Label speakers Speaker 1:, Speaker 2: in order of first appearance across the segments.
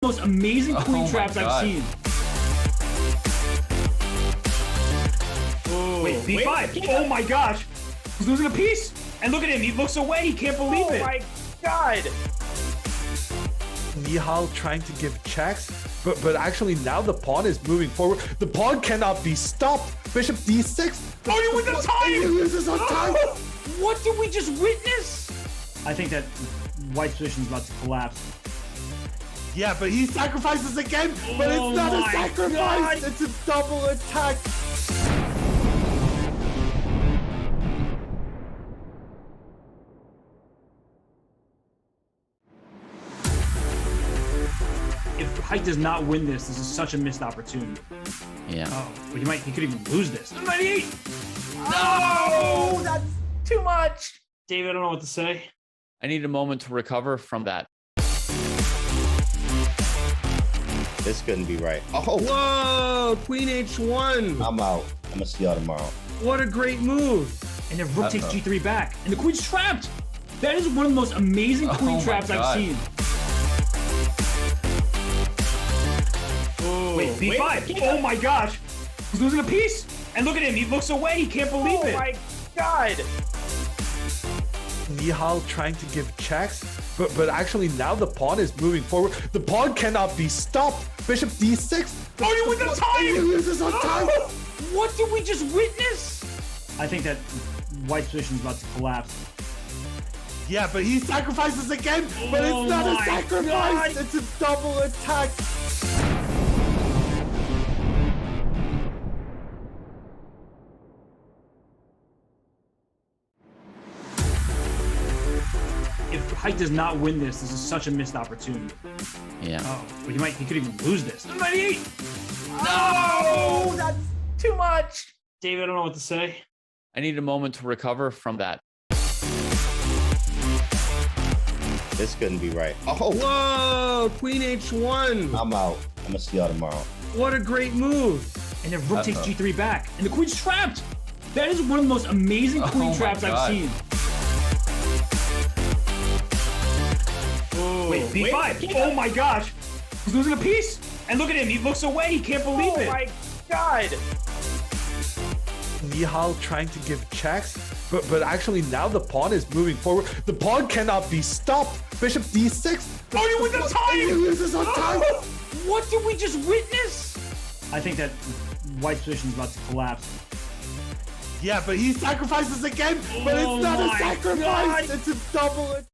Speaker 1: most amazing queen traps I've seen. Oh, wait, B5. Oh my gosh. He's losing a piece. And look at him. He looks away. He can't believe it.
Speaker 2: Oh my god.
Speaker 3: Nihal trying to give checks, but actually now the pawn is moving forward. The pawn cannot be stopped. Bishop d6.
Speaker 1: Oh, you win the time!
Speaker 3: He loses on time.
Speaker 1: What did we just witness? I think that white's position is about to collapse.
Speaker 3: Yeah, but he sacrifices again, but it's not a sacrifice.
Speaker 1: God.
Speaker 3: It's a double attack.
Speaker 1: If White does not win this, this is such a missed opportunity.
Speaker 4: Yeah.
Speaker 1: Oh, but he could even lose this. 98!
Speaker 2: No, that's too much.
Speaker 1: David, I don't know what to say.
Speaker 4: I need a moment to recover from that.
Speaker 5: This couldn't be right. Oh,
Speaker 6: Whoa, Queen H1.
Speaker 5: I'm out. I'm gonna see y'all tomorrow.
Speaker 6: What a great move.
Speaker 1: And then Rook takes G3 back. And the queen's trapped. That is one of the most amazing queen traps I've seen. Oh, wait, B5. Oh my gosh. He's losing a piece. And look at him. He looks away. He can't believe it.
Speaker 2: Oh my god.
Speaker 3: Nihal trying to give checks, but actually now the pawn is moving forward. The pawn cannot be stopped. Bishop d6.
Speaker 1: Oh, you win the time!
Speaker 3: He loses on time.
Speaker 1: What did we just witness? I think that white's position is about to collapse.
Speaker 3: Yeah, but he sacrifices again, but it's not a
Speaker 1: my
Speaker 3: sacrifice.
Speaker 1: God.
Speaker 3: It's a double attack.
Speaker 1: If White does not win this, this is such a missed opportunity.
Speaker 4: Yeah.
Speaker 1: Oh, but he could even lose this. 98!
Speaker 2: No, that's too much.
Speaker 1: David, I don't know what to say.
Speaker 4: I need a moment to recover from that.
Speaker 5: This couldn't be right. Oh,
Speaker 6: Whoa, Queen H1.
Speaker 5: I'm out. I'm gonna see y'all tomorrow.
Speaker 6: What a great move.
Speaker 1: And then Rook takes G3 back. And the queen's trapped. That is one of the most amazing queen traps I've seen. Oh, wait, B5. Oh my gosh. He's losing a piece. And look at him. He looks away. He can't believe it.
Speaker 2: Oh my god.
Speaker 3: Nihal trying to give checks, but actually now the pawn is moving forward. The pawn cannot be stopped. Bishop d6.
Speaker 1: Oh, you win the time!
Speaker 3: He loses on time.
Speaker 1: What did we just witness? I think that white's position is about to collapse.
Speaker 3: Yeah, but he sacrifices again, but it's not a
Speaker 1: my
Speaker 3: sacrifice.
Speaker 1: God.
Speaker 3: It's a double attack.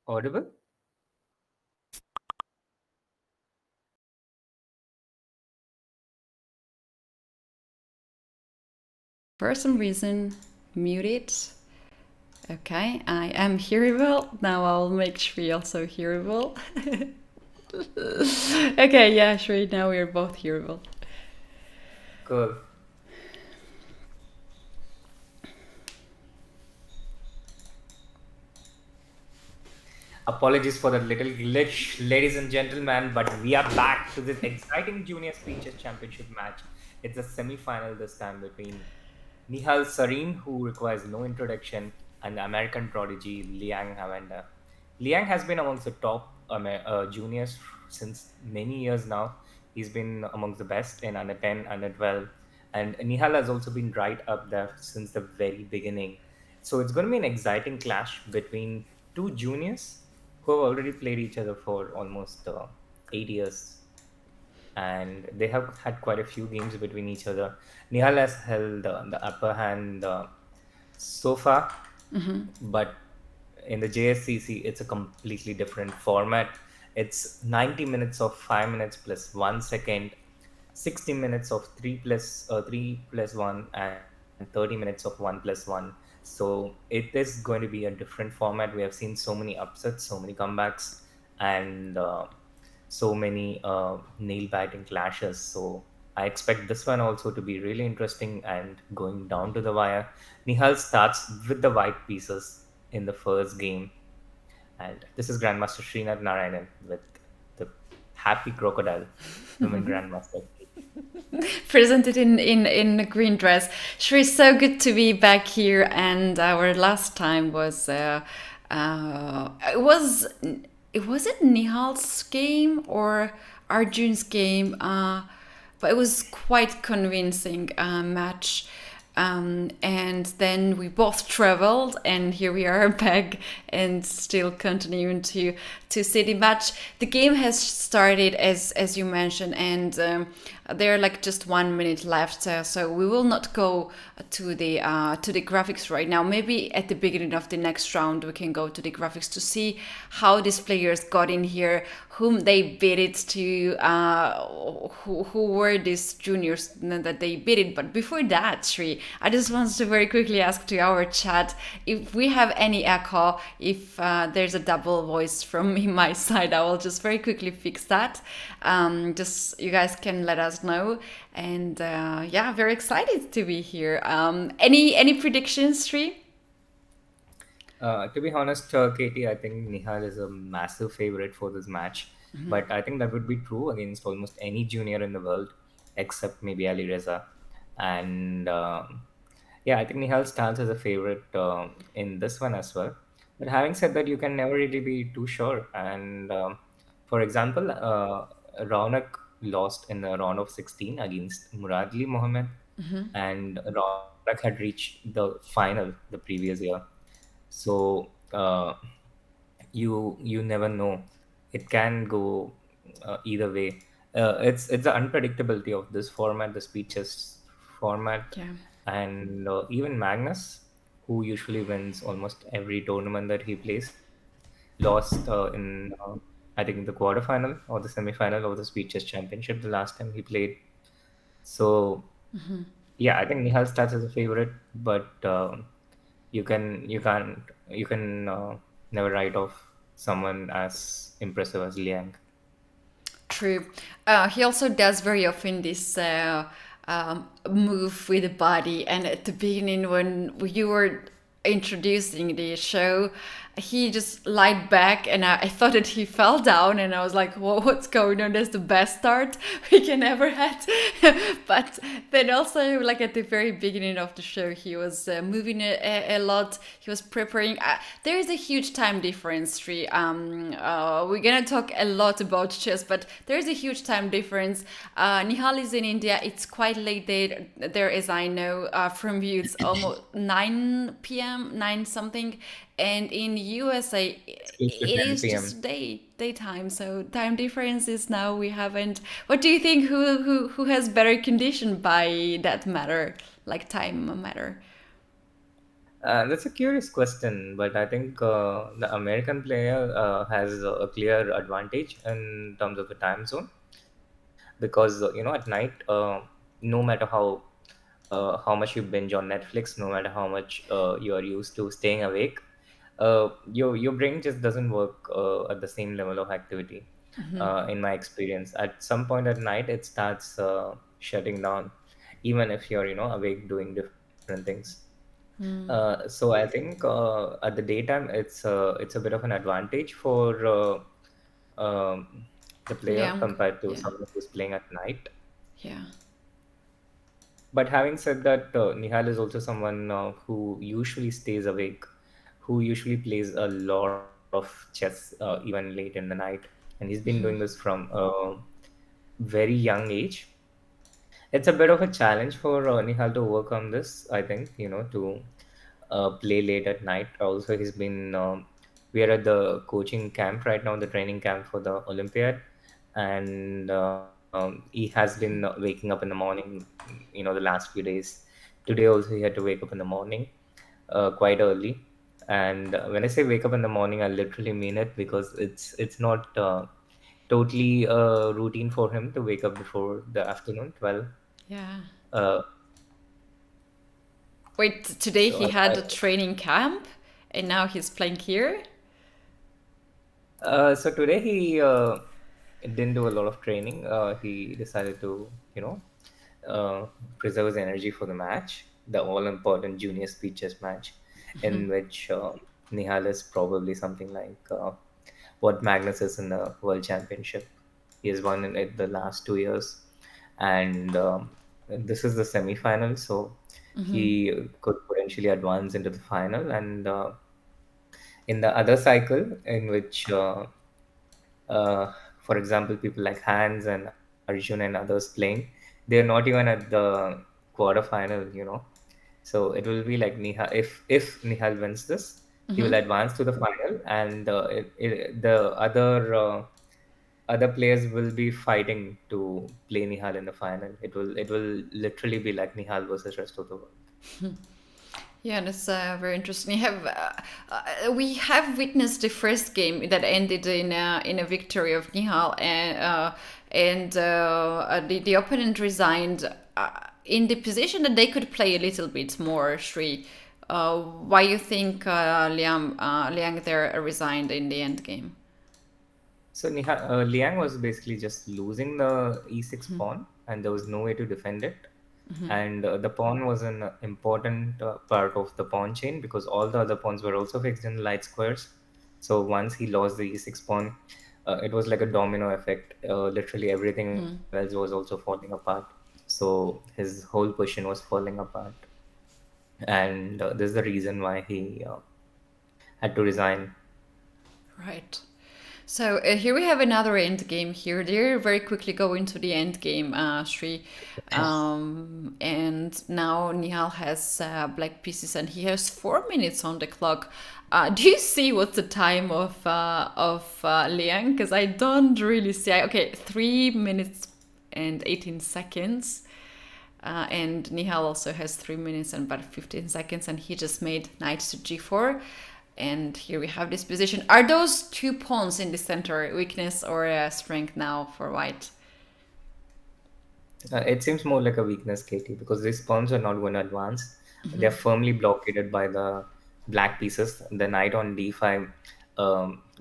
Speaker 2: Audible?
Speaker 7: For some reason, muted. Okay, I am hearable. Now I'll make Shri also hearable. Okay, yeah, Shri, now we're both hearable.
Speaker 2: Cool. Apologies for the little glitch, ladies and gentlemen, but we are back to this exciting Junior Speeches Championship match. It's a semi-final this time between Nihal Sarin, who requires no introduction, and the American prodigy Liang Awender. Liang has been amongst the top juniors since many years now. He's been amongst the best in under 10, under 12, and Nihal has also been right up there since the very beginning. So it's going to be an exciting clash between two juniors who have already played each other for almost 8 years, and they have had quite a few games between each other. Nihal has held the upper hand so far, but in the JSCC, it's a completely different format. It's 90 minutes of 5 minutes plus 1 second, 60 minutes of 3 plus 1, and 30 minutes of 1 plus 1. So it is going to be a different format. We have seen so many upsets, so many comebacks, and so many nail biting clashes. So I expect this one also to be really interesting and going down to the wire. Nihal starts with the white pieces in the first game, and this is Grandmaster Srinath Narayanan with the happy crocodile, women Grandmaster.
Speaker 7: Presented in a green dress. Shri, so good to be back here. And our last time was was it Nihal's game or Arjun's game? But it was quite convincing match. And then we both traveled, and here we are back and still continuing to see the match. The game has started as you mentioned, and there are like just 1 minute left, so we will not go to the graphics right now. Maybe at the beginning of the next round we can go to the graphics to see how these players got in here, whom they beat it to, who were these juniors that they beat it. But before that, Sri, I just want to very quickly ask to our chat if we have any echo, if there's a double voice from my side. I will just very quickly fix that. Just you guys can let us know. And yeah, very excited to be here. Any predictions, Sri?
Speaker 2: To be honest, Katie, I think Nihal is a massive favorite for this match. But I think that would be true against almost any junior in the world, except maybe Ali Reza. And yeah, I think Nihal stands as a favorite in this one as well. But having said that, you can never really be too sure. And for example, Raunak lost in the round of 16 against Muradli Mohammed, and Raunak had reached the final the previous year. So you never know. It can go either way. It's the unpredictability of this format, the speeches format,
Speaker 7: Yeah.
Speaker 2: and even Magnus, who usually wins almost every tournament that he plays, lost in I think the quarterfinal or the semifinal of the speeches championship the last time he played. So yeah, I think Nihal starts as a favorite, but you can never write off someone as impressive as Liang.
Speaker 7: True. He also does very often this move with the body. And at the beginning, when you were introducing the show, he just lied back, and I thought that he fell down, and I was like, "Whoa, what's going on? That's the best start we can ever had." But then also, like at the very beginning of the show, he was moving a lot. He was preparing. There is a huge time difference. We're gonna talk a lot about chess, but there is a huge time difference. Nihal is in India. It's quite late there, as I know from you. It's almost 9 p.m., 9 something. And in USA,
Speaker 2: Close to
Speaker 7: it
Speaker 2: 10
Speaker 7: is
Speaker 2: p.m.
Speaker 7: just daytime. So time differences now we haven't. What do you think? Who has better condition by that matter, like time matter?
Speaker 2: That's a curious question, but I think the American player has a clear advantage in terms of the time zone, because at night, no matter how much you binge on Netflix, no matter how much you are used to staying awake, your brain just doesn't work at the same level of activity. In my experience, at some point at night, it starts shutting down, even if you're awake doing different things. So I think at the daytime, it's a bit of an advantage for the player
Speaker 7: Liang.
Speaker 2: compared to
Speaker 7: Yeah.
Speaker 2: someone who's playing at night.
Speaker 7: Yeah.
Speaker 2: But having said that, Nihal is also someone who usually stays awake, who usually plays a lot of chess even late in the night, and he's been doing this from a very young age. It's a bit of a challenge for Nihal to work on this, I think, to play late at night. Also, he's been we are at the coaching camp right now, the training camp for the Olympiad, and he has been waking up in the morning, the last few days. Today also he had to wake up in the morning, quite early. And when I say wake up in the morning, I literally mean it, because it's not totally routine for him to wake up before the afternoon 12.
Speaker 7: Yeah.
Speaker 2: Uh,
Speaker 7: Wait, today
Speaker 2: so
Speaker 7: he had a
Speaker 2: I,
Speaker 7: training camp and now he's playing here?
Speaker 2: so today he didn't do a lot of training. He decided to, uh, preserve his energy for the match, the all important junior speeches match, in which Nihal is probably something like what Magnus is in the World Championship. He has won in it the last 2 years, and this is the semi-final, so he could potentially advance into the final. And in the other cycle, in which for example, people like Hans and Arjun and others playing, they're not even at the quarterfinal. So it will be like Nihal. If Nihal wins this, he will advance to the final, and the other players will be fighting to play Nihal in the final. It will literally be like Nihal versus rest of the world.
Speaker 7: Yeah, that's very interesting. We have witnessed the first game that ended in a victory of Nihal, and the opponent resigned in the position that they could play a little bit more. Shri, why you think Liang there resigned in the end game?
Speaker 2: So Liang was basically just losing the e6 pawn, and there was no way to defend it. And the pawn was an important part of the pawn chain, because all the other pawns were also fixed in light squares. So once he lost the e6 pawn, it was like a domino effect. Literally everything else was also falling apart. So his whole position was falling apart, and this is the reason why he had to resign.
Speaker 7: Right. So here we have another end game here. They very quickly go into the end game, Sri. And now Nihal has black pieces and he has 4 minutes on the clock. Do you see what's the time of Liang? Because I don't really see. Okay, 3 minutes and 18 seconds. And Nihal also has 3 minutes and about 15 seconds, and he just made knight to g4. And here we have this position. Are those two pawns in the center weakness or strength now for white?
Speaker 2: It seems more like a weakness, Katie, because these pawns are not going to advance. They're firmly blockaded by the black pieces. The knight on d5,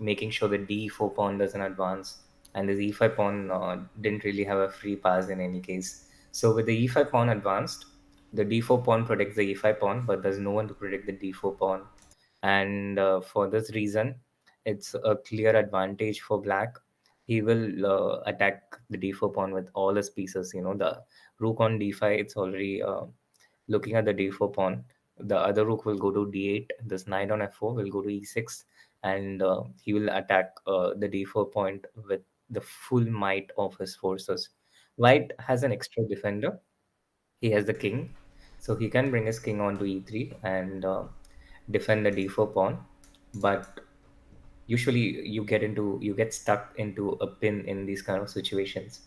Speaker 2: making sure the d4 pawn doesn't advance. And the e5 pawn didn't really have a free pass in any case. So with the e5 pawn advanced, the d4 pawn protects the e5 pawn, but there's no one to protect the d4 pawn. And for this reason, it's a clear advantage for black. He will attack the d4 pawn with all his pieces. The rook on d5, it's already looking at the d4 pawn. The other rook will go to d8. This knight on f4 will go to e6, and he will attack the d4 point with the full might of his forces. White has an extra defender. He has the king, so he can bring his king onto e3 and defend the d4 pawn. But usually you get stuck into a pin in these kind of situations.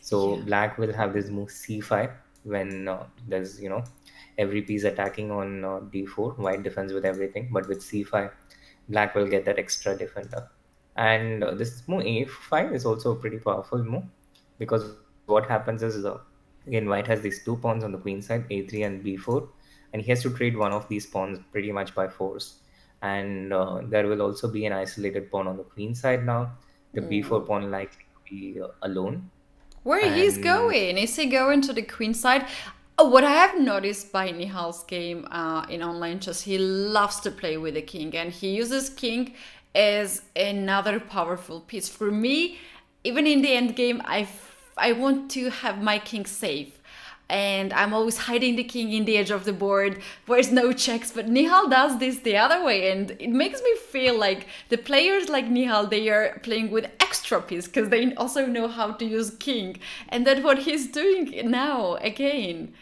Speaker 2: So black will have this move c5 when there's every piece attacking on d4. White defends with everything, but with c5 black will get that extra defender. And this move a5 is also a pretty powerful move, because what happens is again, white has these two pawns on the queen side, a3 and b4, and he has to trade one of these pawns pretty much by force. And there will also be an isolated pawn on the queen side now. The b4 pawn likely to be alone.
Speaker 7: Where he's going? Is he going to the queen side? What I have noticed by Nihal's game in online chess, he loves to play with the king, and he uses king as another powerful piece. For me, even in the end game, I want to have my king safe. And I'm always hiding the king in the edge of the board where there's no checks. But Nihal does this the other way, and it makes me feel like the players like Nihal, they are playing with extra piece because they also know how to use king. And that's what he's doing now again.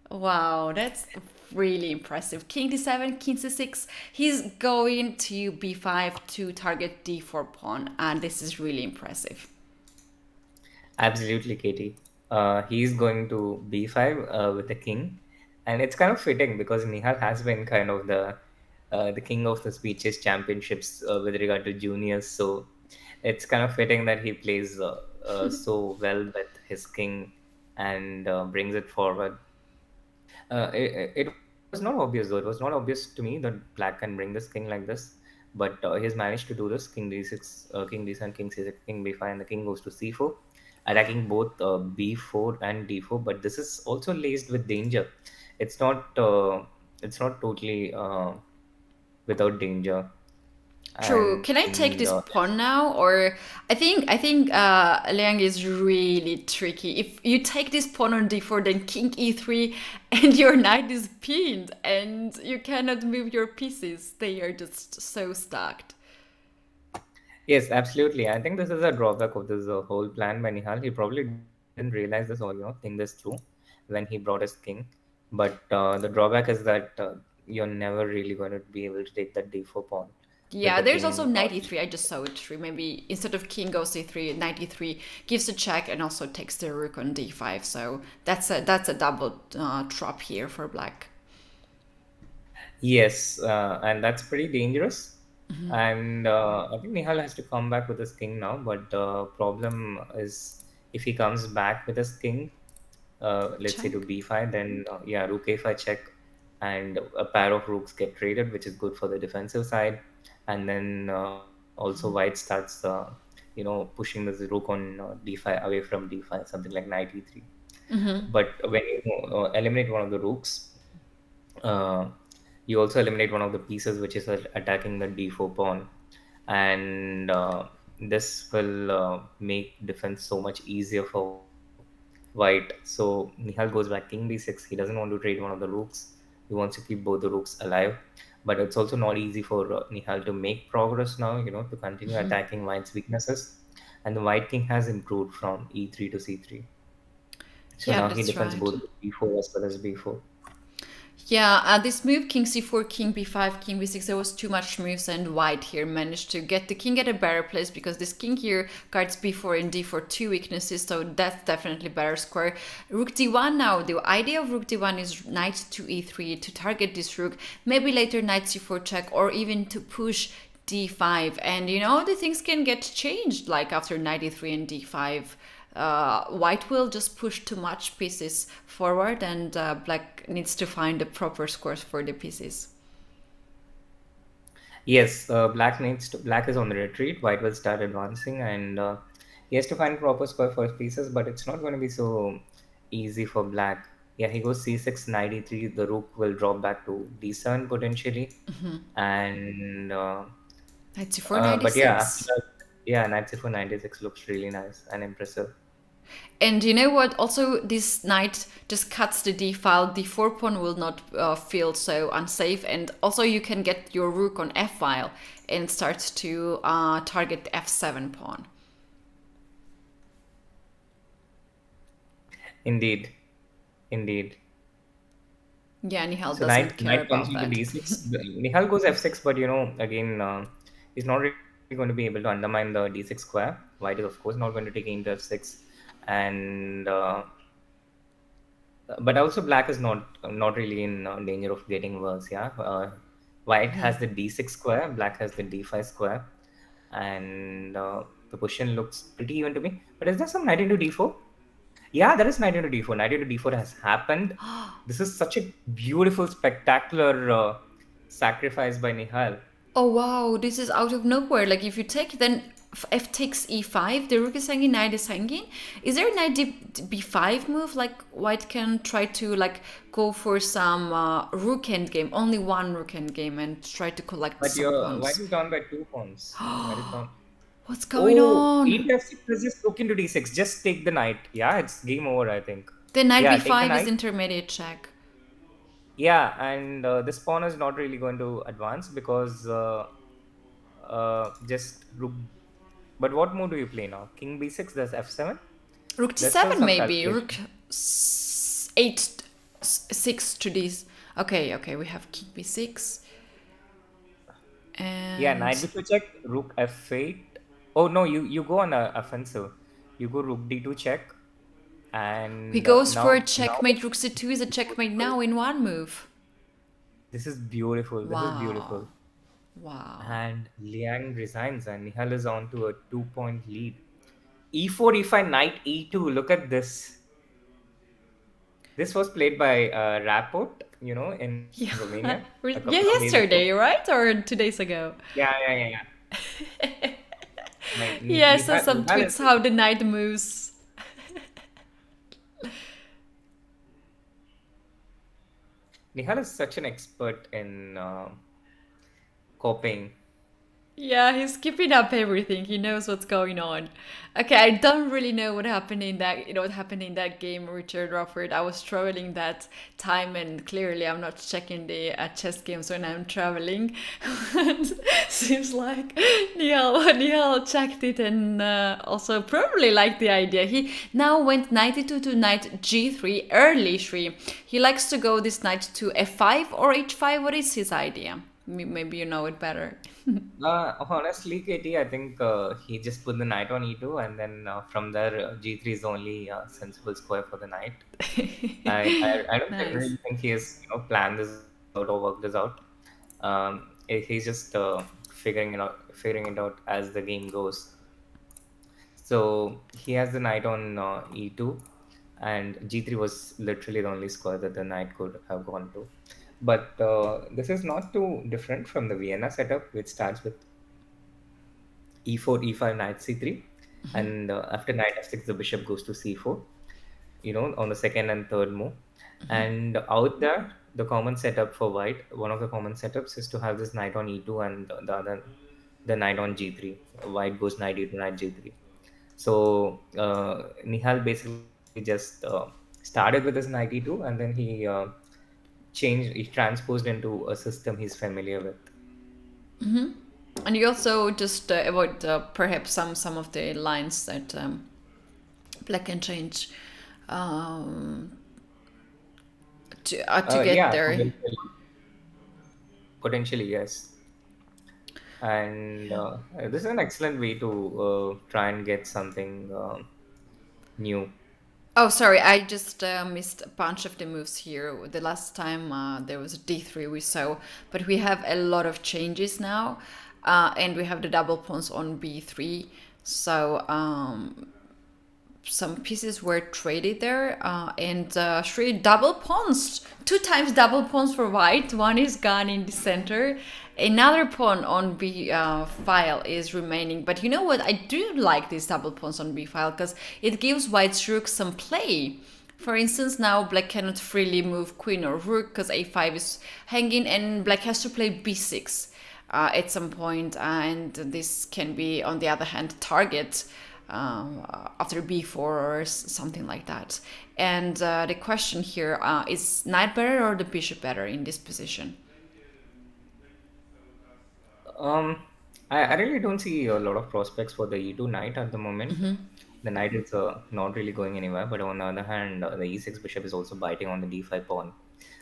Speaker 7: Wow, that's really impressive. King d7, king c6. He's going to b5 to target d4 pawn, and this is really impressive.
Speaker 2: Absolutely, Katie. He's going to b5 with the king, and it's kind of fitting because Nihal has been kind of the king of the speeches championships with regard to juniors. So it's kind of fitting that he plays so well with his king and brings it forward. It was not obvious though. It was not obvious to me that black can bring this king like this, but he's managed to do this. King d6, king d7, king c6, king b5, and the king goes to c4, attacking both b4 and d4. But this is also laced with danger. It's not. It's not totally without danger.
Speaker 7: True. Can I take this pawn now? Or I think Liang is really tricky. If you take this pawn on d4, then king e3, and your knight is pinned, and you cannot move your pieces. They are just so stacked.
Speaker 2: Yes, absolutely. I think this is a drawback of this whole plan by Nihal. He probably didn't realize this or think this through when he brought his king. But the drawback is that you're never really going to be able to take that d4 pawn.
Speaker 7: Yeah,
Speaker 2: the
Speaker 7: there's
Speaker 2: king
Speaker 7: also knight e3. I just saw it through. Maybe instead of king goes e3, knight e3 gives a check and also takes the rook on d5. So that's a double trap here for black.
Speaker 2: Yes, and that's pretty dangerous. And I think Nihal has to come back with his king now. But the problem is if he comes back with his king, let's say to b5, then yeah, rook a5 check, and a pair of rooks get traded, which is good for the defensive side. And then also white starts, pushing this rook on d5 away from d5, something like knight e3. But when you eliminate one of the rooks, you also eliminate one of the pieces which is attacking the d4 pawn, and this will make defense so much easier for white. So Nihal goes back king b6. He doesn't want to trade one of the rooks. He wants to keep both the rooks alive. But it's also not easy for Nihal to make progress now, to continue attacking white's weaknesses. And the white king has improved from e3 to c3. So
Speaker 7: Yeah,
Speaker 2: now he
Speaker 7: that's
Speaker 2: defends
Speaker 7: right.
Speaker 2: both b4 as well as b4.
Speaker 7: Yeah, this move, king c4, king b5, king b6, there was too much moves, and white here managed to get the king at a better place because this king here guards b4 and d4, two weaknesses, so that's definitely better square. Rook d1 now. The idea of rook d1 is knight to e3 to target this rook, maybe later knight c4 check, or even to push d5. And the things can get changed, like after knight e3 and d5. White will just push too much pieces forward, and black needs to find the proper squares for the pieces.
Speaker 2: Yes, black is on the retreat. White will start advancing, and he has to find proper square for his pieces. But it's not going to be so easy for black. Yeah, he goes c6, knight e3. The rook will drop back to d7 potentially, and
Speaker 7: Knight c4, knight
Speaker 2: but yeah,
Speaker 7: e6.
Speaker 2: knight c4 96 looks really nice and impressive.
Speaker 7: And you know what? Also, this knight just cuts the d file. d4 pawn will not feel so unsafe. And also, you can get your rook on f file and start to target the f7 pawn.
Speaker 2: Indeed.
Speaker 7: Yeah, Nihal
Speaker 2: So
Speaker 7: doesn't care
Speaker 2: knight comes
Speaker 7: about
Speaker 2: into
Speaker 7: that.
Speaker 2: d6. Nihal goes f6, but again, he's not really going to be able to undermine the d6 square. White is of course not going to take into f6, and but also black is not really in danger of getting worse. Yeah, white has the d6 square, black has the d5 square, and the position looks pretty even to me. But is there some knight into d4? Yeah, that is knight into d4. Knight into d4 has happened. This is such a beautiful, spectacular sacrifice by Nihal.
Speaker 7: Oh wow, this is out of nowhere. Like if you take, then f takes e5, the rook is hanging, knight is hanging. Is there a knight b5 move? Like white can try to go for some rook endgame, only one rook endgame, and try to collect
Speaker 2: But
Speaker 7: some pawns.
Speaker 2: white is down by 2 pawns. White is down.
Speaker 7: What's going on?
Speaker 2: Into f6 is just rook into d6. Just take the knight. Yeah, it's game over, I think.
Speaker 7: The knight
Speaker 2: Yeah, take the
Speaker 7: b5
Speaker 2: knight.
Speaker 7: is intermediate check.
Speaker 2: Yeah, and this pawn is not really going to advance because just rook. But what move do you play now? King b6, there's f7.
Speaker 7: Rook
Speaker 2: There's still
Speaker 7: d7
Speaker 2: some
Speaker 7: maybe.
Speaker 2: calculation.
Speaker 7: Rook 8 6 to this. Okay, we have king b6. And
Speaker 2: Yeah, knight b2 check, rook f8. Oh no, you go on a offensive. You go rook d2 check, and
Speaker 7: he goes for a
Speaker 2: now
Speaker 7: checkmate. Rook c2 is a checkmate now in one move.
Speaker 2: this is beautiful. This is beautiful.
Speaker 7: Wow.
Speaker 2: And Liang resigns, and Nihal is on to a 2-point lead. e4, e5, knight e2. Look at this. This was played by Rapport, in
Speaker 7: Yeah,
Speaker 2: Romania. a couple
Speaker 7: yeah,
Speaker 2: of days ago.
Speaker 7: yesterday, right? Or 2 days ago?
Speaker 2: Yeah. Like,
Speaker 7: Yeah, I saw
Speaker 2: Nihal-
Speaker 7: some
Speaker 2: Nihal
Speaker 7: tweets
Speaker 2: is-
Speaker 7: how the knight moves.
Speaker 2: Nihal is such an expert in copying.
Speaker 7: Yeah, he's keeping up everything. He knows what's going on. Okay, I don't really know what happened in that game, Richard Rufford. I was traveling that time, and clearly I'm not checking the chess games when I'm traveling. And seems like Nihal checked it and also probably liked the idea. He now went 92 to knight g3 early. Shri. He likes to go this knight to f5 or h5. What is his idea? Maybe you know it better.
Speaker 2: Honestly, Keti, I think he just put the knight on e2, and then from there, g3 is the only sensible square for the knight. I don't
Speaker 7: Nice.
Speaker 2: really think he has planned this out or worked this out. He's just figuring it out as the game goes. So he has the knight on e2, and g3 was literally the only square that the knight could have gone to. But this is not too different from the Vienna setup, which starts with e4, e5, knight c3, and after knight f6, the bishop goes to c4. On the second and third move. And out there, the common setup for white, one of the common setups is to have this knight on e2 and the other, the knight on g3. White goes knight e2, knight g3. So Nihal basically just started with his knight e2, and then he transposed into a system he's familiar with.
Speaker 7: And you also just avoid perhaps some of the lines that black can change to get
Speaker 2: Yeah,
Speaker 7: there.
Speaker 2: potentially yes. And this is an excellent way to try and get something new.
Speaker 7: Oh, sorry, I just missed a bunch of the moves here. The last time there was a d3 we saw, but we have a lot of changes now, and we have the double pawns on b3. So some pieces were traded there, and three double pawns, 2 times double pawns for white. One is gone in the center. Another pawn on b file is remaining, but you know what? I do like these double pawns on b file because it gives white's rook some play. For instance, now black cannot freely move queen or rook because a5 is hanging, and black has to play b6 at some point, and this can be, on the other hand, target after b4 or something like that. And the question here is knight better or the bishop better in this position?
Speaker 2: I really don't see a lot of prospects for the e2 knight at the moment. The knight is not really going anywhere, but on the other hand, the e6 bishop is also biting on the d5 pawn.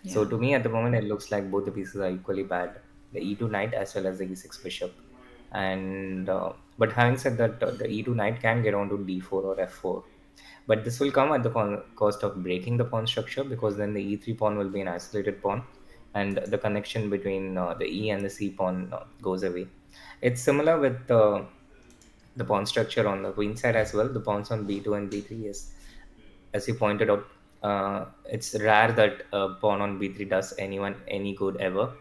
Speaker 2: So
Speaker 7: Yeah.
Speaker 2: to me, at the moment, it looks like both the pieces are equally bad, the e2 knight as well as the e6 bishop. And but having said that, the e2 knight can get onto d4 or f4, but this will come at the cost of breaking the pawn structure, because then the e3 pawn will be an isolated pawn, and the connection between the e and the c pawn goes away. It's similar with the pawn structure on the queen side as well. The pawns on b2 and b3 is, as you pointed out, it's rare that a pawn on b3 does anyone any good ever,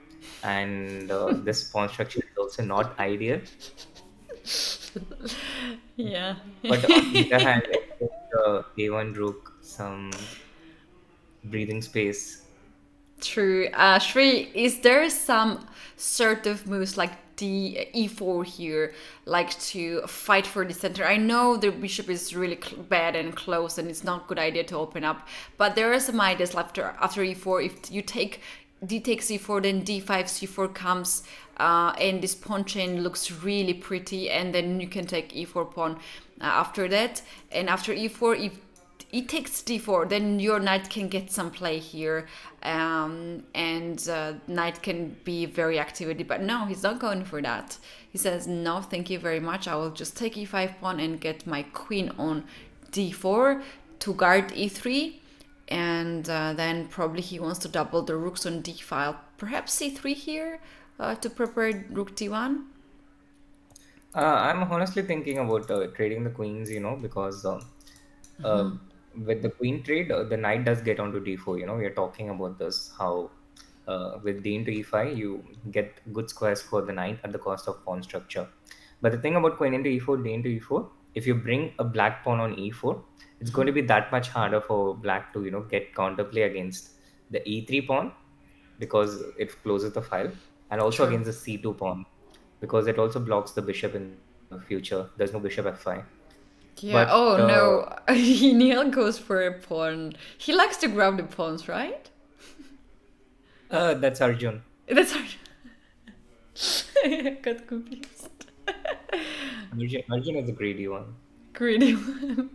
Speaker 2: and this pawn structure is also not ideal.
Speaker 7: Yeah.
Speaker 2: But on the other hand, it gives the a1 rook some breathing space.
Speaker 7: True. Shri, is there some sort of moves like e4 here, like to fight for the center? I know the bishop is really bad and close, and it's not a good idea to open up. But there are some ideas after e4. If you take d takes e4, then d5, c4 comes, and this pawn chain looks really pretty. And then you can take e4 pawn after that. And after e4, if he takes d4, then your knight can get some play here, and knight can be very activated. But no, he's not going for that. He says, no, thank you very much. I will just take e5 pawn and get my queen on d4 to guard e3. And then probably he wants to double the rooks on d5. Perhaps c3 here to prepare rook d1.
Speaker 2: I'm honestly thinking about trading the queens, because with the queen trade, the knight does get onto d4. We are talking about this, how with d into e5, you get good squares for the knight at the cost of pawn structure. But the thing about queen into e4, d into e4, if you bring a black pawn on e4, it's going to be that much harder for black to, get counterplay against the e3 pawn because it closes the file, and also against the c2 pawn because it also blocks the bishop in the future. There's no bishop f5.
Speaker 7: Yeah.
Speaker 2: But,
Speaker 7: Oh no, Nihal goes for a pawn. He likes to grab the pawns, right?
Speaker 2: That's Arjun.
Speaker 7: That's hard. I got confused.
Speaker 2: Arjun is a greedy one.
Speaker 7: Greedy one.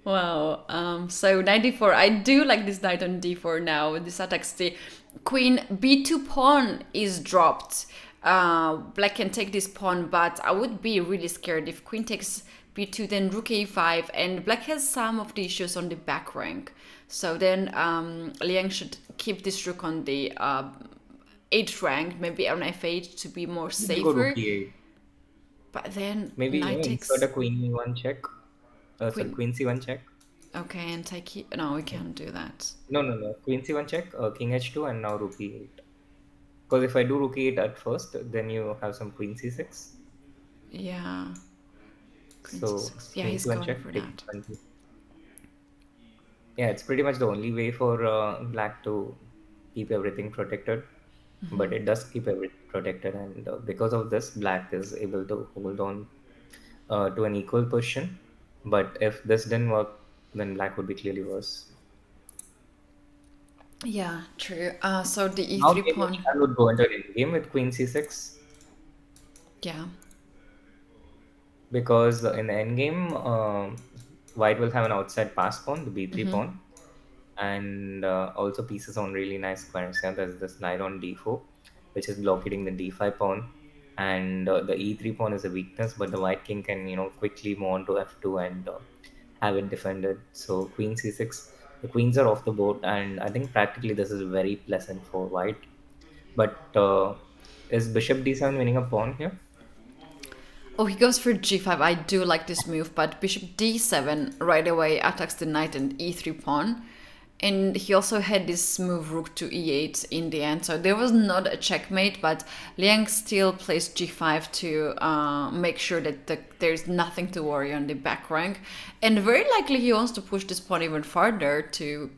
Speaker 7: Wow. So knight d4. I do like this knight on d4 now. This attacks the queen. b2 pawn is dropped. Black can take this pawn, but I would be really scared if queen takes b2, then rook a5, and black has some of the issues on the back rank. So then Liang should keep this rook on the 8th rank, maybe on f8 to be more
Speaker 2: Maybe go
Speaker 7: safer.
Speaker 2: rook e8.
Speaker 7: But then
Speaker 2: Maybe
Speaker 7: knight takes.
Speaker 2: insert a queen e1 check. Sorry,
Speaker 7: Queen-
Speaker 2: queen c1 check.
Speaker 7: Okay, and take it. No, we can't do that.
Speaker 2: No. Queen c1 check, king h2, and now rook e8. Because if I do rook e8 at first, then you have some queen c6.
Speaker 7: Yeah. Queen
Speaker 2: So
Speaker 7: c6. Yeah,
Speaker 2: queen
Speaker 7: he's
Speaker 2: c1
Speaker 7: going
Speaker 2: check,
Speaker 7: for
Speaker 2: take
Speaker 7: that.
Speaker 2: 20. Yeah, it's pretty much the only way for black to keep everything protected. But it does keep everything protected, and because of this, black is able to hold on to an equal position. But if this didn't work, then black would be clearly worse.
Speaker 7: Yeah, true. So the
Speaker 2: Now
Speaker 7: e3
Speaker 2: maybe
Speaker 7: pawn.
Speaker 2: Nihal would go into an endgame with queen c6,
Speaker 7: Yeah.
Speaker 2: because in the endgame, white will have an outside pass pawn, the b3 pawn, and also pieces on really nice squares. Yeah, there's this knight on d4, which is blocking the d5 pawn, and the e3 pawn is a weakness, but the white king can quickly move on to f2 and have it defended. So queen c6, the queens are off the board, and I think practically this is very pleasant for white. But is bishop d7 winning a pawn here?
Speaker 7: Oh, he goes for g5. I do like this move, but bishop d7 right away attacks the knight and e3 pawn. And he also had this move rook to e8 in the end. So there was not a checkmate, but Liang still plays g5 to make sure that there's nothing to worry on the back rank. And very likely he wants to push this pawn even farther to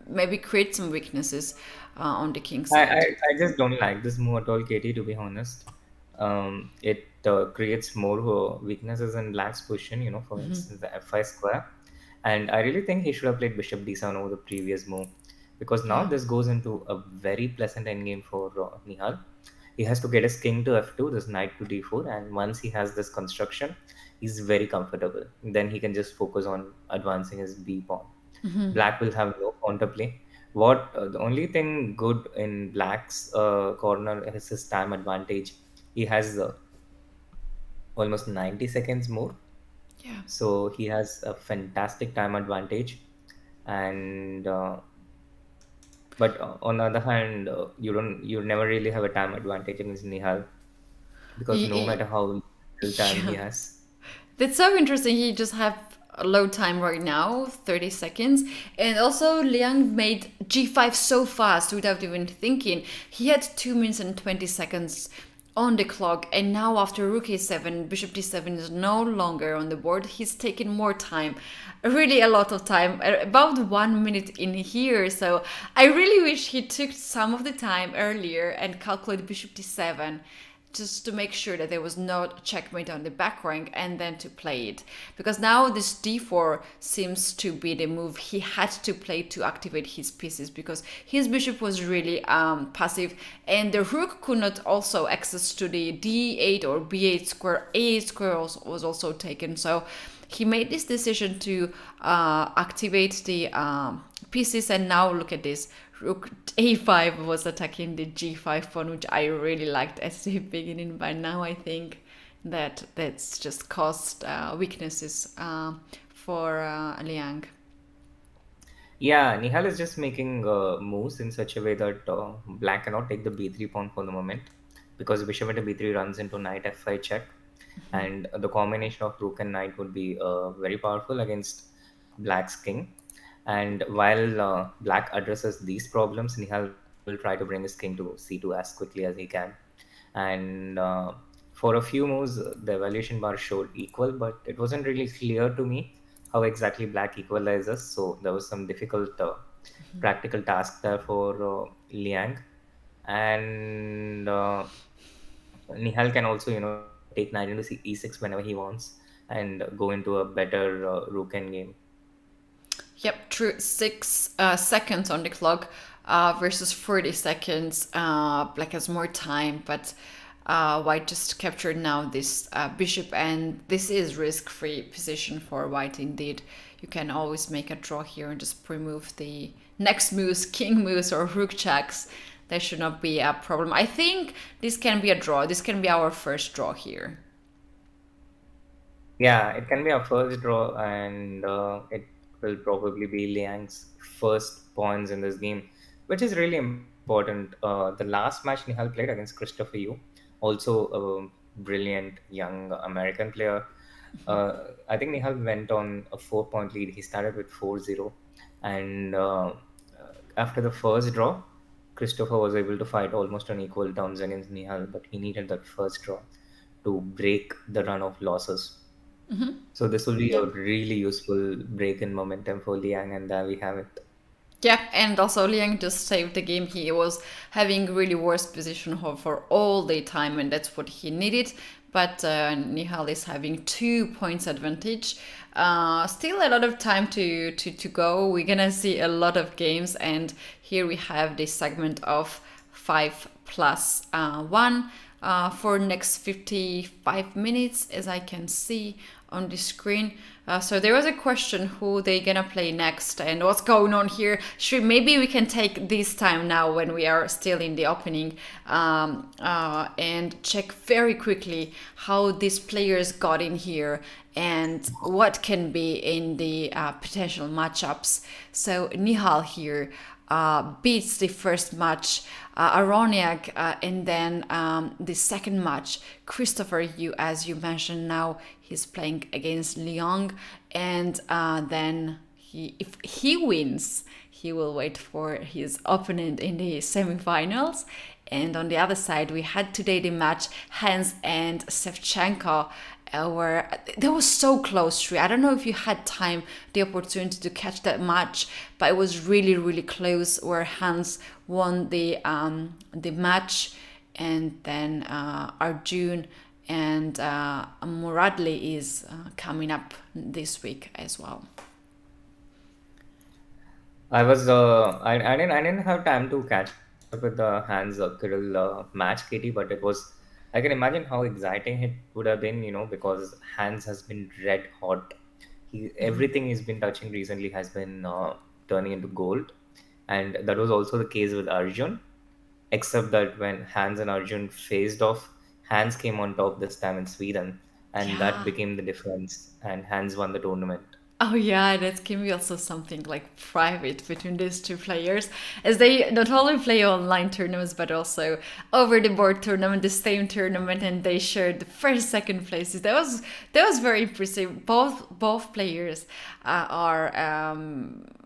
Speaker 7: maybe create some weaknesses on the king's side.
Speaker 2: I just don't like this move at all, Katie, to be honest. It creates more weaknesses in black's position, for instance, the f5 square. And I really think he should have played bishop d7 over the previous move, because now this goes into a very pleasant endgame for Nihal. He has to get his king to f2, this knight to d4, and once he has this construction, he's very comfortable. Then he can just focus on advancing his b pawn. Black will have no counterplay. The only thing good in black's corner is his time advantage. He has almost 90 seconds more.
Speaker 7: Yeah.
Speaker 2: So he has a fantastic time advantage, and but on the other hand, you never really have a time advantage against Nihal, because no matter how little time he has.
Speaker 7: That's so interesting. He just have a low time right now, 30 seconds. And also Liang made g5 so fast without even thinking. He had 2 minutes and 20 seconds on the clock, and now after rook a7, bishop d7 is no longer on the board. He's taken more time, really a lot of time, about 1 minute in here. So I really wish he took some of the time earlier and calculated bishop d7 just to make sure that there was no checkmate on the back rank, and then to play it. Because now this d4 seems to be the move he had to play to activate his pieces, because his bishop was really passive, and the rook could not also access to the d8 or b8 square. a8 square was also taken. So he made this decision to activate the pieces, and now look at this. Rook a5 was attacking the g5 pawn, which I really liked at the beginning, but now I think that that's just caused weaknesses for Liang.
Speaker 2: Yeah, Nihal is just making moves in such a way that black cannot take the b3 pawn for the moment, because bishop into b3 runs into knight f5 check, and the combination of rook and knight would be very powerful against black's king. And while black addresses these problems, Nihal will try to bring his king to c2 as quickly as he can. And for a few moves, the evaluation bar showed equal, but it wasn't really clear to me how exactly black equalizes. So there was some difficult practical task there for Liang. And Nihal can also, take knight into e6 whenever he wants and go into a better rook endgame.
Speaker 7: Yep, true. 6 seconds on the clock versus 40 seconds. Black has more time, but white just captured now this bishop, and this is risk-free position for white indeed. You can always make a draw here and just remove the next moves, king moves or rook checks. That should not be a problem. I think this can be a draw. This can be our first draw here.
Speaker 2: Yeah, it can be our first draw, and it will probably be Liang's first points in this game, which is really important. The last match Nihal played against Christopher Yu, also a brilliant young American player. I think Nihal went on a 4-point lead. He started with 4-0, and after the first draw, Christopher was able to fight almost on equal terms against Nihal, but he needed that first draw to break the run of losses. So this will be a really useful break in momentum for Liang, and there we have it.
Speaker 7: Yeah, and also Liang just saved the game. He was having really worst position for all the time, and that's what he needed. But Nihal is having 2 points advantage. Still a lot of time to go. We're gonna see a lot of games, and here we have this segment of 5+1 for next 55 minutes, as I can see on the screen. So there was a question who they gonna play next and what's going on here. Maybe we can take this time now when we are still in the opening and check very quickly how these players got in here and what can be in the potential matchups. So Nihal here beats the first match, Aroniak, and then the second match, Christopher Yu, as you mentioned. Now he's playing against Liang, and then if he wins, he will wait for his opponent in the semifinals. And on the other side, we had today the match Hans and Shevchenko, where they was so close. I don't know if you had the opportunity to catch that match, but it was really, really close, where Hans won the match, and then Arjun and Muradli is coming up this week as well.
Speaker 2: I didn't have time to catch up with the Hans Kirill match, Keti, but I can imagine how exciting it would have been, because Hans has been red hot. Everything he's been touching recently has been turning into gold, and that was also the case with Arjun, except that when Hans and Arjun faced off, Hans came on top this time in Sweden, and that became the difference, and Hans won the tournament.
Speaker 7: Oh yeah, that can be also something like private between these two players, as they not only play online tournaments but also over the board tournament, the same tournament, and they shared the first, second places. That was very impressive. Both players are.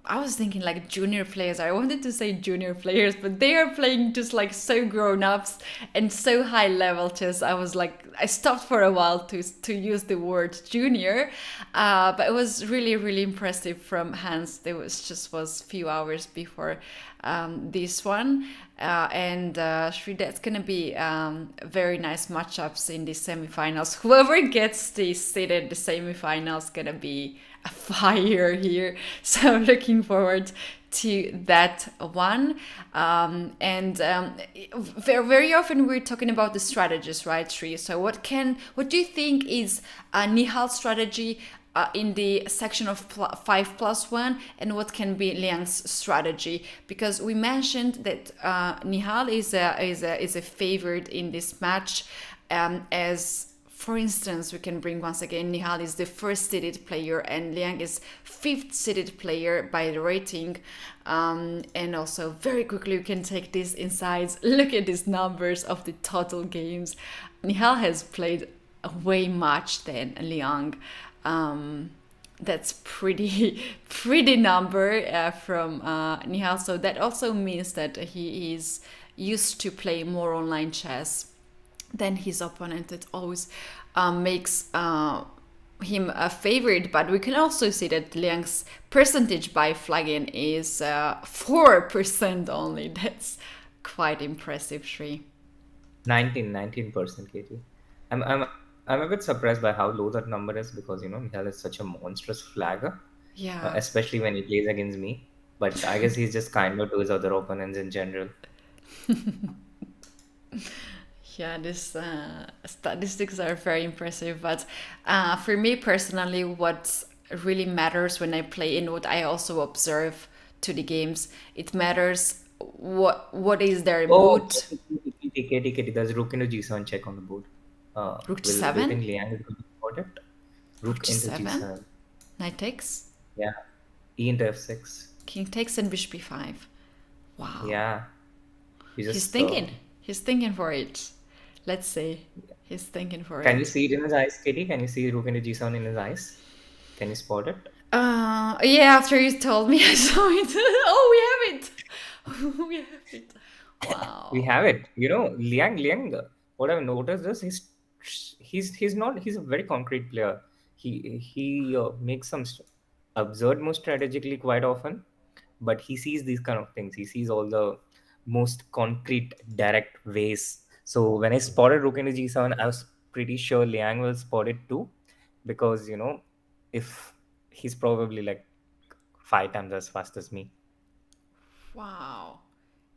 Speaker 7: I was thinking like junior players. I wanted to say junior players, but they are playing just like so grown ups and so high level chess. I was like, I stopped for a while to use the word junior, but it was really really impressive from Hans. There was few hours before this one, and Shri, that's gonna be very nice matchups in the semifinals. Whoever gets the seeded the semifinals gonna be a fire here. So looking forward to that one. Very often we're talking about the strategies, right, Shri? So what do you think is Nihal's strategy in the section of 5+1, and what can be Liang's strategy? Because we mentioned that Nihal is a favorite in this match, as for instance, we can bring once again, Nihal is the first seeded player and Liang is 5th seeded player by the rating. And also very quickly you can take these insights. Look at these numbers of the total games. Nihal has played way much than Liang. That's pretty number from Nihal. So that also means that he is used to play more online chess than his opponent. It always makes him a favorite, but we can also see that Liang's percentage by flagging is 4% only. That's quite impressive, Shri.
Speaker 2: 19%, Keti. I'm a bit surprised by how low that number is, because Nihal is such a monstrous flagger,
Speaker 7: Yeah.
Speaker 2: especially when he plays against me. But I guess he's just kinder to his other opponents in general.
Speaker 7: Yeah, these statistics are very impressive. But for me personally, what really matters when I play and what I also observe to the games, it matters what is their mood.
Speaker 2: Keti, there's rook into g7 check on the board.
Speaker 7: Rook
Speaker 2: Do you
Speaker 7: g7?
Speaker 2: think Liang is going to support it?
Speaker 7: Rook
Speaker 2: into
Speaker 7: g7?
Speaker 2: g7.
Speaker 7: Knight takes,
Speaker 2: Yeah. E into f6.
Speaker 7: king takes, and bishop b5. Wow.
Speaker 2: Yeah.
Speaker 7: He's thinking. He's thinking for it. Let's see. He's thinking for
Speaker 2: Can
Speaker 7: it.
Speaker 2: you see it in his eyes, Keti? Can you see rook into g7 in his eyes? Can you spot it?
Speaker 7: Yeah, after you told me, I saw it. Oh, we have it. We have it. Wow.
Speaker 2: We have it. Liang. What I've noticed is he's a very concrete player. He makes some absurd moves strategically quite often, but he sees these kind of things. He sees all the most concrete, direct ways. So when I spotted rook into g7, I was pretty sure Liang will spot it too, because if he's probably like 5 times as fast as me.
Speaker 7: Wow.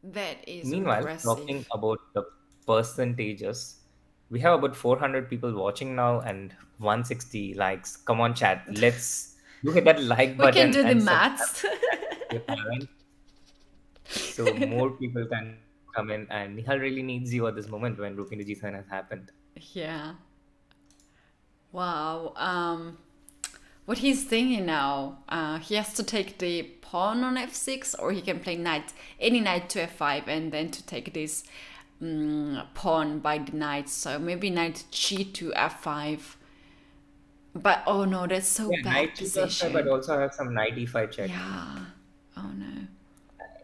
Speaker 7: That is
Speaker 2: Meanwhile,
Speaker 7: impressive.
Speaker 2: talking about the percentages, we have about 400 people watching now and 160 likes. Come on, chat. Let's look at that like
Speaker 7: We
Speaker 2: button.
Speaker 7: can do the
Speaker 2: and
Speaker 7: maths.
Speaker 2: if you haven't. So more people can come in, and Nihal really needs you at this moment when rook into g7 has happened.
Speaker 7: Yeah. Wow. What he's thinking now, he has to take the pawn on f6, or he can play any knight to f5 and then to take this pawn by the knight. So maybe knight g to f5. But oh no, that's so bad
Speaker 2: knight to f5,
Speaker 7: position.
Speaker 2: but also have some knight e5 check.
Speaker 7: Yeah. Oh no.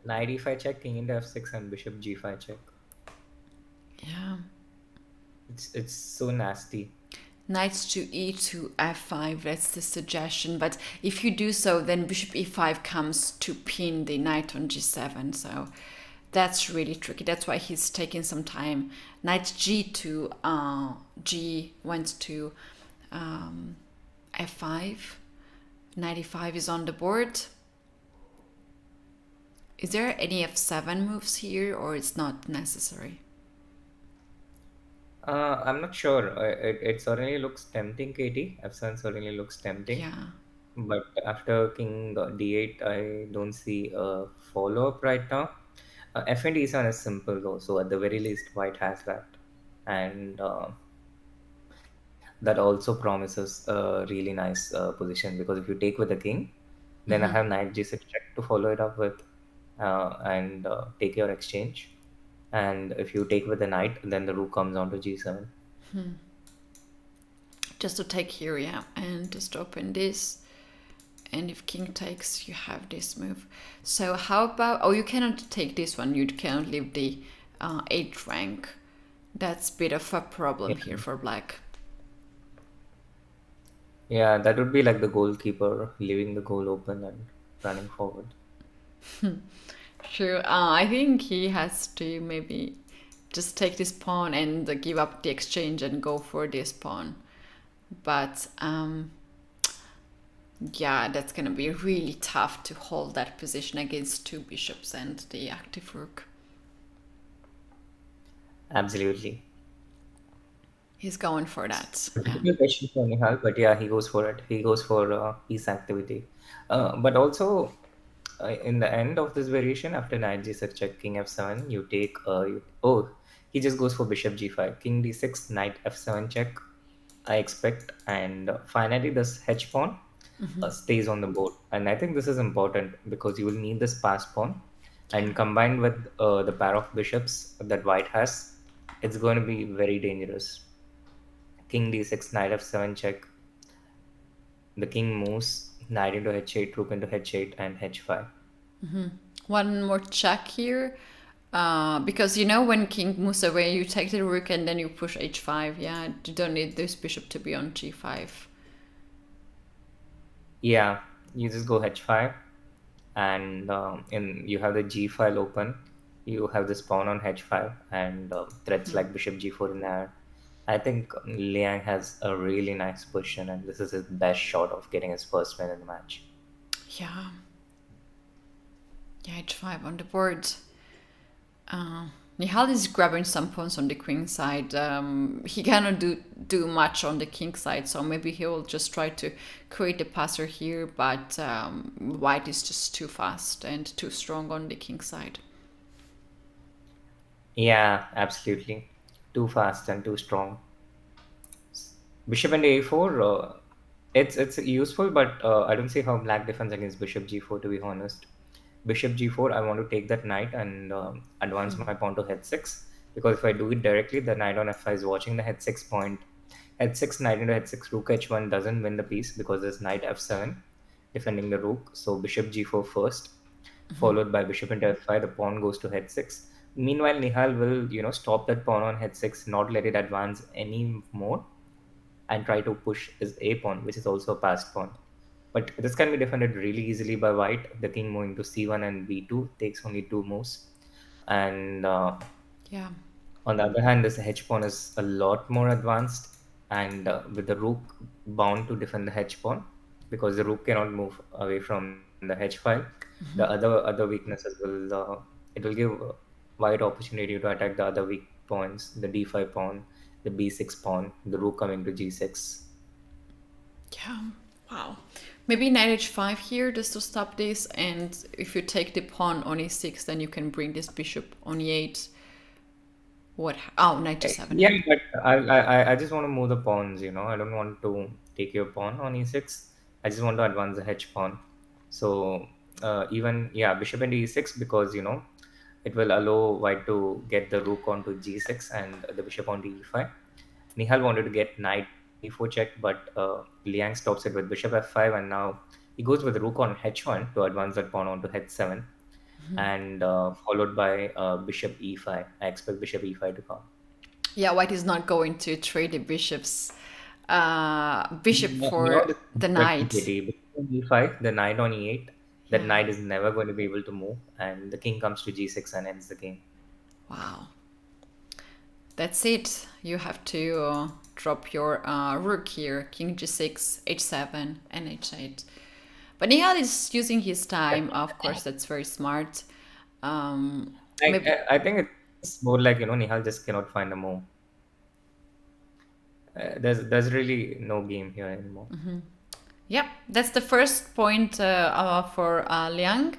Speaker 2: Knight e5 check, king into f6, and bishop g5 check.
Speaker 7: Yeah.
Speaker 2: It's so nasty.
Speaker 7: Knight to e to f5, that's the suggestion. But if you do so, then bishop e5 comes to pin the knight on g7. So that's really tricky. That's why he's taking some time. Knight g to g went to f5. Knight e5 is on the board. Is there any f7 moves here, or it's not necessary?
Speaker 2: I'm not sure. It certainly looks tempting, Keti. f7 certainly looks tempting.
Speaker 7: Yeah.
Speaker 2: But after king d8, I don't see a follow-up right now. F and e7 is simple though, so at the very least, white has that. And that also promises a really nice position, because if you take with the king, then I have knight g6 check to follow it up with, and take your exchange. And if you take with the knight, then the rook comes onto g7.
Speaker 7: Just to take here, yeah, and just open this. And if king takes, you have this move. So how about... Oh, you cannot take this one. You cannot leave the 8th rank. That's a bit of a problem here for black.
Speaker 2: Yeah, that would be like the goalkeeper leaving the goal open and running forward.
Speaker 7: True. I think he has to maybe just take this pawn and give up the exchange and go for this pawn. But yeah, that's gonna be really tough to hold that position against two bishops and the active rook.
Speaker 2: Absolutely.
Speaker 7: He's going for that. Yeah.
Speaker 2: Difficult question for Nihal, but yeah, he goes for it. He goes for piece activity. But also, in the end of this variation, after knight g6 check, king f7, you take. Oh, he just goes for bishop g5, king d6, knight f7 check, I expect. And finally, this h pawn stays on the board. And I think this is important because you will need this pass pawn. And combined with the pair of bishops that white has, it's going to be very dangerous. King d6, knight f7 check. The king moves, knight into h8, rook into h8, and h5.
Speaker 7: One more check here. Because you know when king moves away, you take the rook and then you push h5. Yeah, you don't need this bishop to be on g5.
Speaker 2: Yeah, you just go h5, and you have the g file open. You have this pawn on h5, and threats like bishop g4 in there. I think Liang has a really nice position, and this is his best shot of getting his first win in the match.
Speaker 7: Yeah. Yeah, h5 on the board. Nihal is grabbing some pawns on the queen side. He cannot do much on the king side, so maybe he will just try to create a passer here, but white is just too fast and too strong on the king side.
Speaker 2: Yeah, absolutely. Too fast and too strong. Bishop and a4, it's useful, but I don't see how black defends against bishop g4, to be honest. Bishop g4, I want to take that knight and advance my pawn to h6, because if I do it directly, the knight on f5 is watching the h6 point. h6, knight into h6, rook h1 doesn't win the piece because there's knight f7 defending the rook. So bishop g4 first, followed by bishop into f5. The pawn goes to h6. Meanwhile, Nihal will stop that pawn on h6, not let it advance any more, and try to push his a pawn, which is also a passed pawn. But this can be defended really easily by white. The king moving to c1 and b2 takes only 2 moves. And
Speaker 7: Yeah.
Speaker 2: on the other hand, this h pawn is a lot more advanced, and with the rook bound to defend the h pawn, because the rook cannot move away from the h file. The other weaknesses will it will give white opportunity to attack the other weak points, the d5 pawn, the b6 pawn, the rook coming to g6.
Speaker 7: Yeah. Wow. Maybe knight h5 here just to stop this, and if you take the pawn on e6, then you can bring this bishop on e8. What? Oh, knight to 7.
Speaker 2: Yeah, but I just want to move the pawns. I don't want to take your pawn on e6. I just want to advance the h pawn. So bishop into e6, because it will allow white to get the rook onto g6 and the bishop onto e5. Nihal wanted to get knight e4 check, but Liang stops it with bishop f5, and now he goes with rook on h1 to advance that pawn onto h7, and followed by bishop e5. I expect bishop e5 to come.
Speaker 7: Yeah, white is not going to trade the bishop for
Speaker 2: No,
Speaker 7: the knight.
Speaker 2: Bishop e5, the knight on e8. That knight is never going to be able to move, and the king comes to g6 and ends the game.
Speaker 7: Wow. That's it. You have to drop your rook here, king g6, h7, and h8. But Nihal is using his time. Of course, that's very smart.
Speaker 2: I think it's more like Nihal just cannot find a move. There's really no game here anymore.
Speaker 7: Yeah, that's the first point for Liang.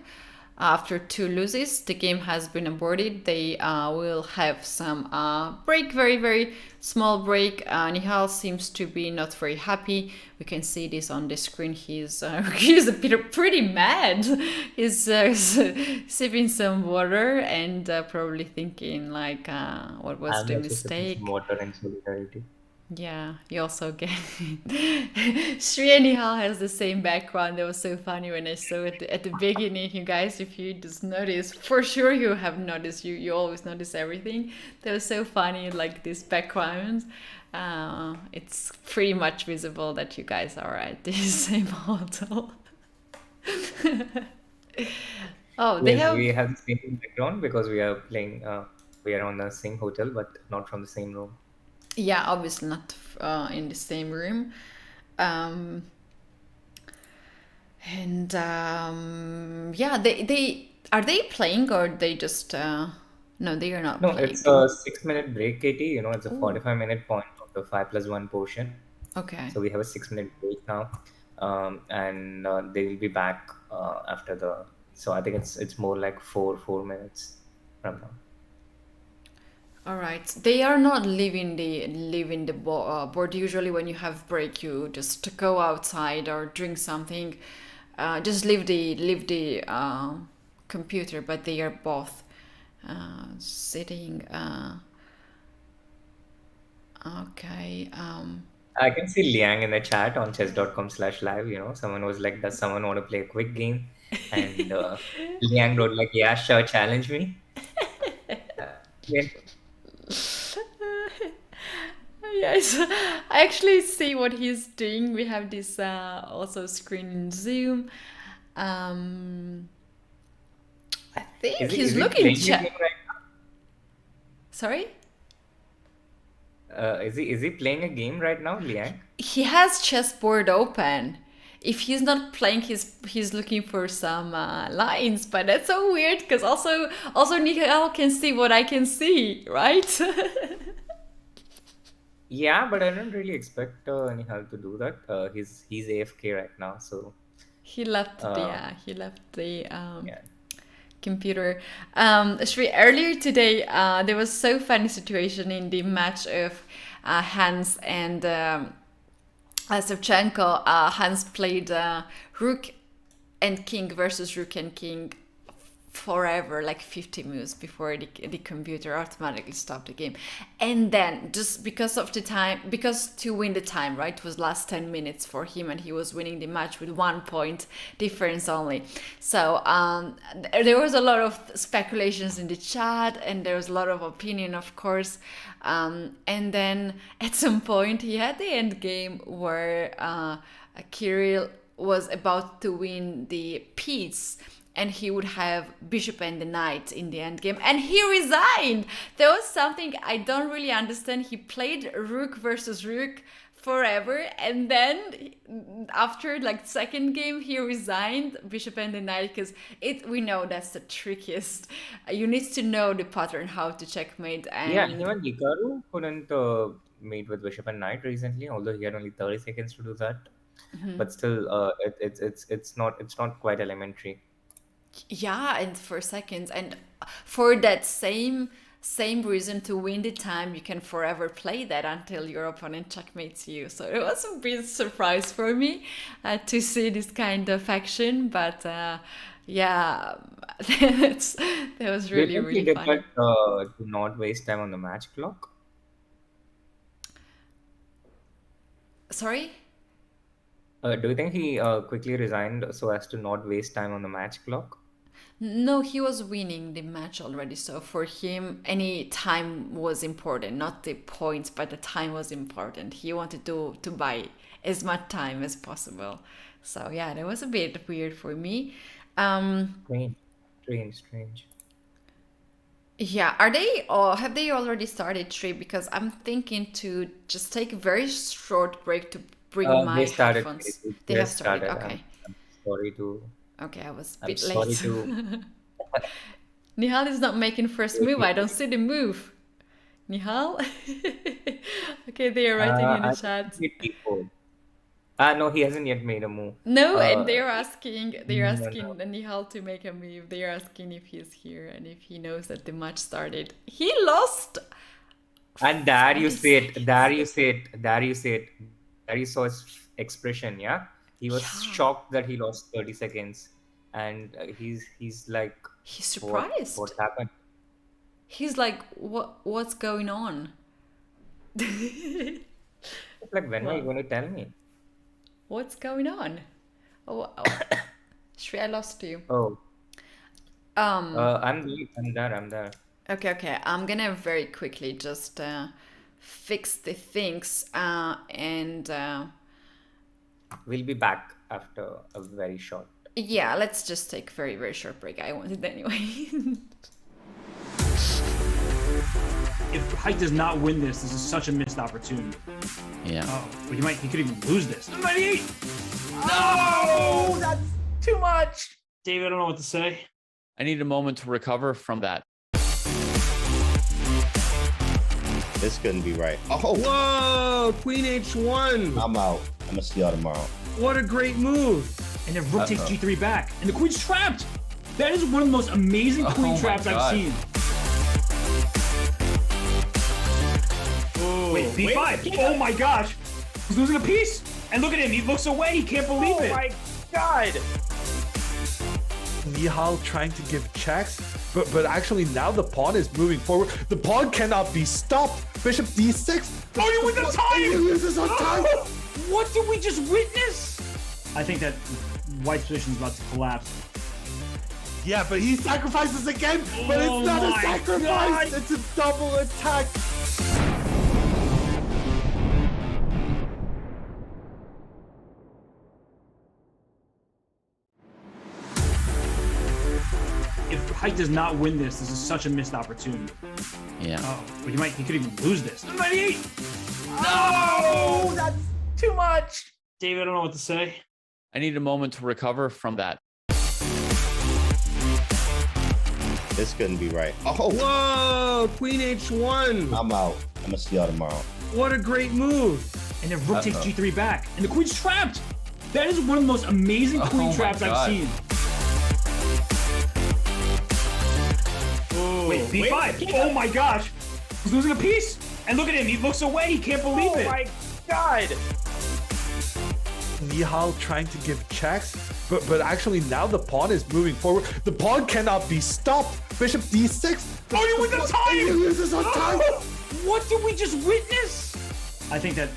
Speaker 7: After 2 loses, the game has been aborted. They will have some break, very, very small break. Nihal seems to be not very happy. We can see this on the screen. He's pretty mad. He's sipping some water and probably thinking like, what was the mistake?
Speaker 2: Water and solidarity.
Speaker 7: Yeah, you also get Sri and Nihal has the same background. That was so funny when I saw it at the beginning. You guys, if you just notice, for sure you have noticed. You always notice everything. That was so funny, like this background. It's pretty much visible that you guys are at the same hotel. Oh, they
Speaker 2: Yes,
Speaker 7: have.
Speaker 2: we have the same background because we are playing. We are on the same hotel, but not from the same room.
Speaker 7: Yeah, obviously not in the same room. Um, and yeah, they are they playing or they just no, they are not
Speaker 2: No,
Speaker 7: playing.
Speaker 2: it's a 6 minute break, Katie. You know, it's a
Speaker 7: Ooh.
Speaker 2: 45-minute point of the 5+1 portion.
Speaker 7: Okay.
Speaker 2: So we have a 6 minute break now, and they will be back after the. So I think it's more like 4 minutes from now.
Speaker 7: All right. They are not leaving the board. Usually, when you have break, you just go outside or drink something. Just leave the computer. But they are both sitting. Okay.
Speaker 2: I can see Liang in the chat on chess.com/live. You know, someone was like, "Does someone want to play a quick game?" And Liang wrote like, "Yeah, sure, challenge me." Yeah.
Speaker 7: Yes, I actually see what he's doing. We have this also screen in Zoom. I think he's
Speaker 2: Is he
Speaker 7: looking.
Speaker 2: playing a game right now?
Speaker 7: Sorry.
Speaker 2: Is he playing a game right now, Liang?
Speaker 7: He has chessboard open. If he's not playing, he's looking for some lines. But that's so weird because also Nihal can see what I can see, right?
Speaker 2: Yeah, but I don't really expect Nihal to do that. He's AFK right now, so
Speaker 7: he left
Speaker 2: uh,
Speaker 7: he left the
Speaker 2: yeah.
Speaker 7: computer. Shri, earlier today, there was so funny situation in the match of Hans and Savchenko. Hans played Rook and King versus Rook and King forever, like 50 moves before the computer automatically stopped the game. And then just because of the time, because to win the time, right, it was last 10 minutes for him and he was winning the match with 1 point difference only. So there was a lot of speculations in the chat and there was a lot of opinion, of course. And then at some point he had the end game where Kirill was about to win the piece and he would have bishop and the knight in the end game, and he resigned. There was something I don't really understand. He played rook versus rook forever, and then after like second game he resigned bishop and the knight because we know that's the trickiest. You need to know the pattern how to checkmate. And
Speaker 2: Yeah, even Hikaru couldn't mate with bishop and knight recently, although he had only 30 seconds to do that. But still, it's not quite elementary.
Speaker 7: yeah, and for seconds, and for that same reason to win the time, you can forever play that until your opponent checkmates you. So it was a bit surprise for me to see this kind of action, but yeah, that was
Speaker 2: Do you
Speaker 7: really
Speaker 2: think he
Speaker 7: really
Speaker 2: did
Speaker 7: funny.
Speaker 2: that to not waste time on the match clock?
Speaker 7: Sorry.
Speaker 2: Do you think he quickly resigned so as to not waste time on the match clock?
Speaker 7: No, he was winning the match already. So for him, any time was important, not the points, but the time was important. He wanted to buy as much time as possible. So yeah, that was a bit weird for me.
Speaker 2: Strange.
Speaker 7: Yeah, are they or have they already started trip? Because I'm thinking to just take a very short break to bring my
Speaker 2: They started.
Speaker 7: headphones.
Speaker 2: They
Speaker 7: They have
Speaker 2: just
Speaker 7: started.
Speaker 2: started.
Speaker 7: Okay.
Speaker 2: I'm sorry to.
Speaker 7: Okay, I was a
Speaker 2: I'm
Speaker 7: bit
Speaker 2: sorry
Speaker 7: late.
Speaker 2: to.
Speaker 7: Nihal is not making first move. I don't see the move. Nihal? Okay, they are writing in the
Speaker 2: I
Speaker 7: chat.
Speaker 2: think he T4. No, he hasn't yet made a move.
Speaker 7: No, and they're
Speaker 2: No,
Speaker 7: asking
Speaker 2: no.
Speaker 7: Nihal to make a move. They're asking if he's here and if he knows that the match started. He lost.
Speaker 2: And there you
Speaker 7: 40
Speaker 2: see it.
Speaker 7: seconds.
Speaker 2: There you see it. There you see it. There you saw his expression. Yeah, he was
Speaker 7: Yeah.
Speaker 2: shocked that he lost 30 seconds, and he's like,
Speaker 7: He's surprised.
Speaker 2: what happened?
Speaker 7: He's like, what's going on?
Speaker 2: It's like, when are you
Speaker 7: Wow.
Speaker 2: going to tell me?
Speaker 7: What's going on? Oh, Shri, I lost you.
Speaker 2: Oh,
Speaker 7: Um,
Speaker 2: I'm there.
Speaker 7: okay. I'm gonna very quickly just fix the things. And
Speaker 2: We'll be back after a very short.
Speaker 7: yeah, let's just take a very, very short break. I wanted anyway.
Speaker 1: If Height does not win this is such a missed opportunity.
Speaker 4: Yeah.
Speaker 1: Oh, but he could even lose this. 98! No! That's too much! David, I don't know what to say.
Speaker 4: I need a moment to recover from that.
Speaker 5: This couldn't be right. Oh,
Speaker 6: Whoa, Queen H1.
Speaker 5: I'm out. I'm gonna see y'all tomorrow.
Speaker 6: What a great move.
Speaker 1: And then Rook takes G3 back. And the queen's trapped! That is one of the most amazing queen
Speaker 4: my
Speaker 1: traps I've
Speaker 4: God.
Speaker 1: seen. Wait, B5! Oh my gosh! He's losing a piece! And look at him, he looks away, he can't believe it!
Speaker 2: Oh my god!
Speaker 3: Nihal trying to give checks, but actually now the pawn is moving forward. The pawn cannot be stopped. Bishop D6.
Speaker 1: Oh, you win the time!
Speaker 3: He loses on time.
Speaker 1: What did we just witness? I think that White's position is about to collapse.
Speaker 3: Yeah, but he sacrifices again. But
Speaker 1: Oh
Speaker 3: it's not a
Speaker 1: my
Speaker 3: sacrifice.
Speaker 1: God.
Speaker 3: It's a double attack.
Speaker 1: If Height does not win this is such a missed opportunity.
Speaker 4: Yeah.
Speaker 1: Oh, but he could even lose this. 98! No! That's too much! David, I don't know what to say.
Speaker 4: I need a moment to recover from that.
Speaker 5: This couldn't be right. Oh,
Speaker 6: Whoa, Queen H1.
Speaker 5: I'm out. I'm gonna see y'all tomorrow.
Speaker 6: What a great move.
Speaker 1: And then Rook takes G3 back. And the queen's trapped! That is one of the most amazing queen
Speaker 4: my
Speaker 1: traps I've
Speaker 4: God.
Speaker 1: seen. Wait, B5! Oh my gosh! He's losing a piece! And look at him, he looks away, he can't believe it!
Speaker 2: Oh my god!
Speaker 3: Nihal trying to give checks, but actually now the pawn is moving forward. The pawn cannot be stopped. Bishop D6.
Speaker 1: Oh, you win the time!
Speaker 3: He loses on time.
Speaker 1: What did we just witness? I think that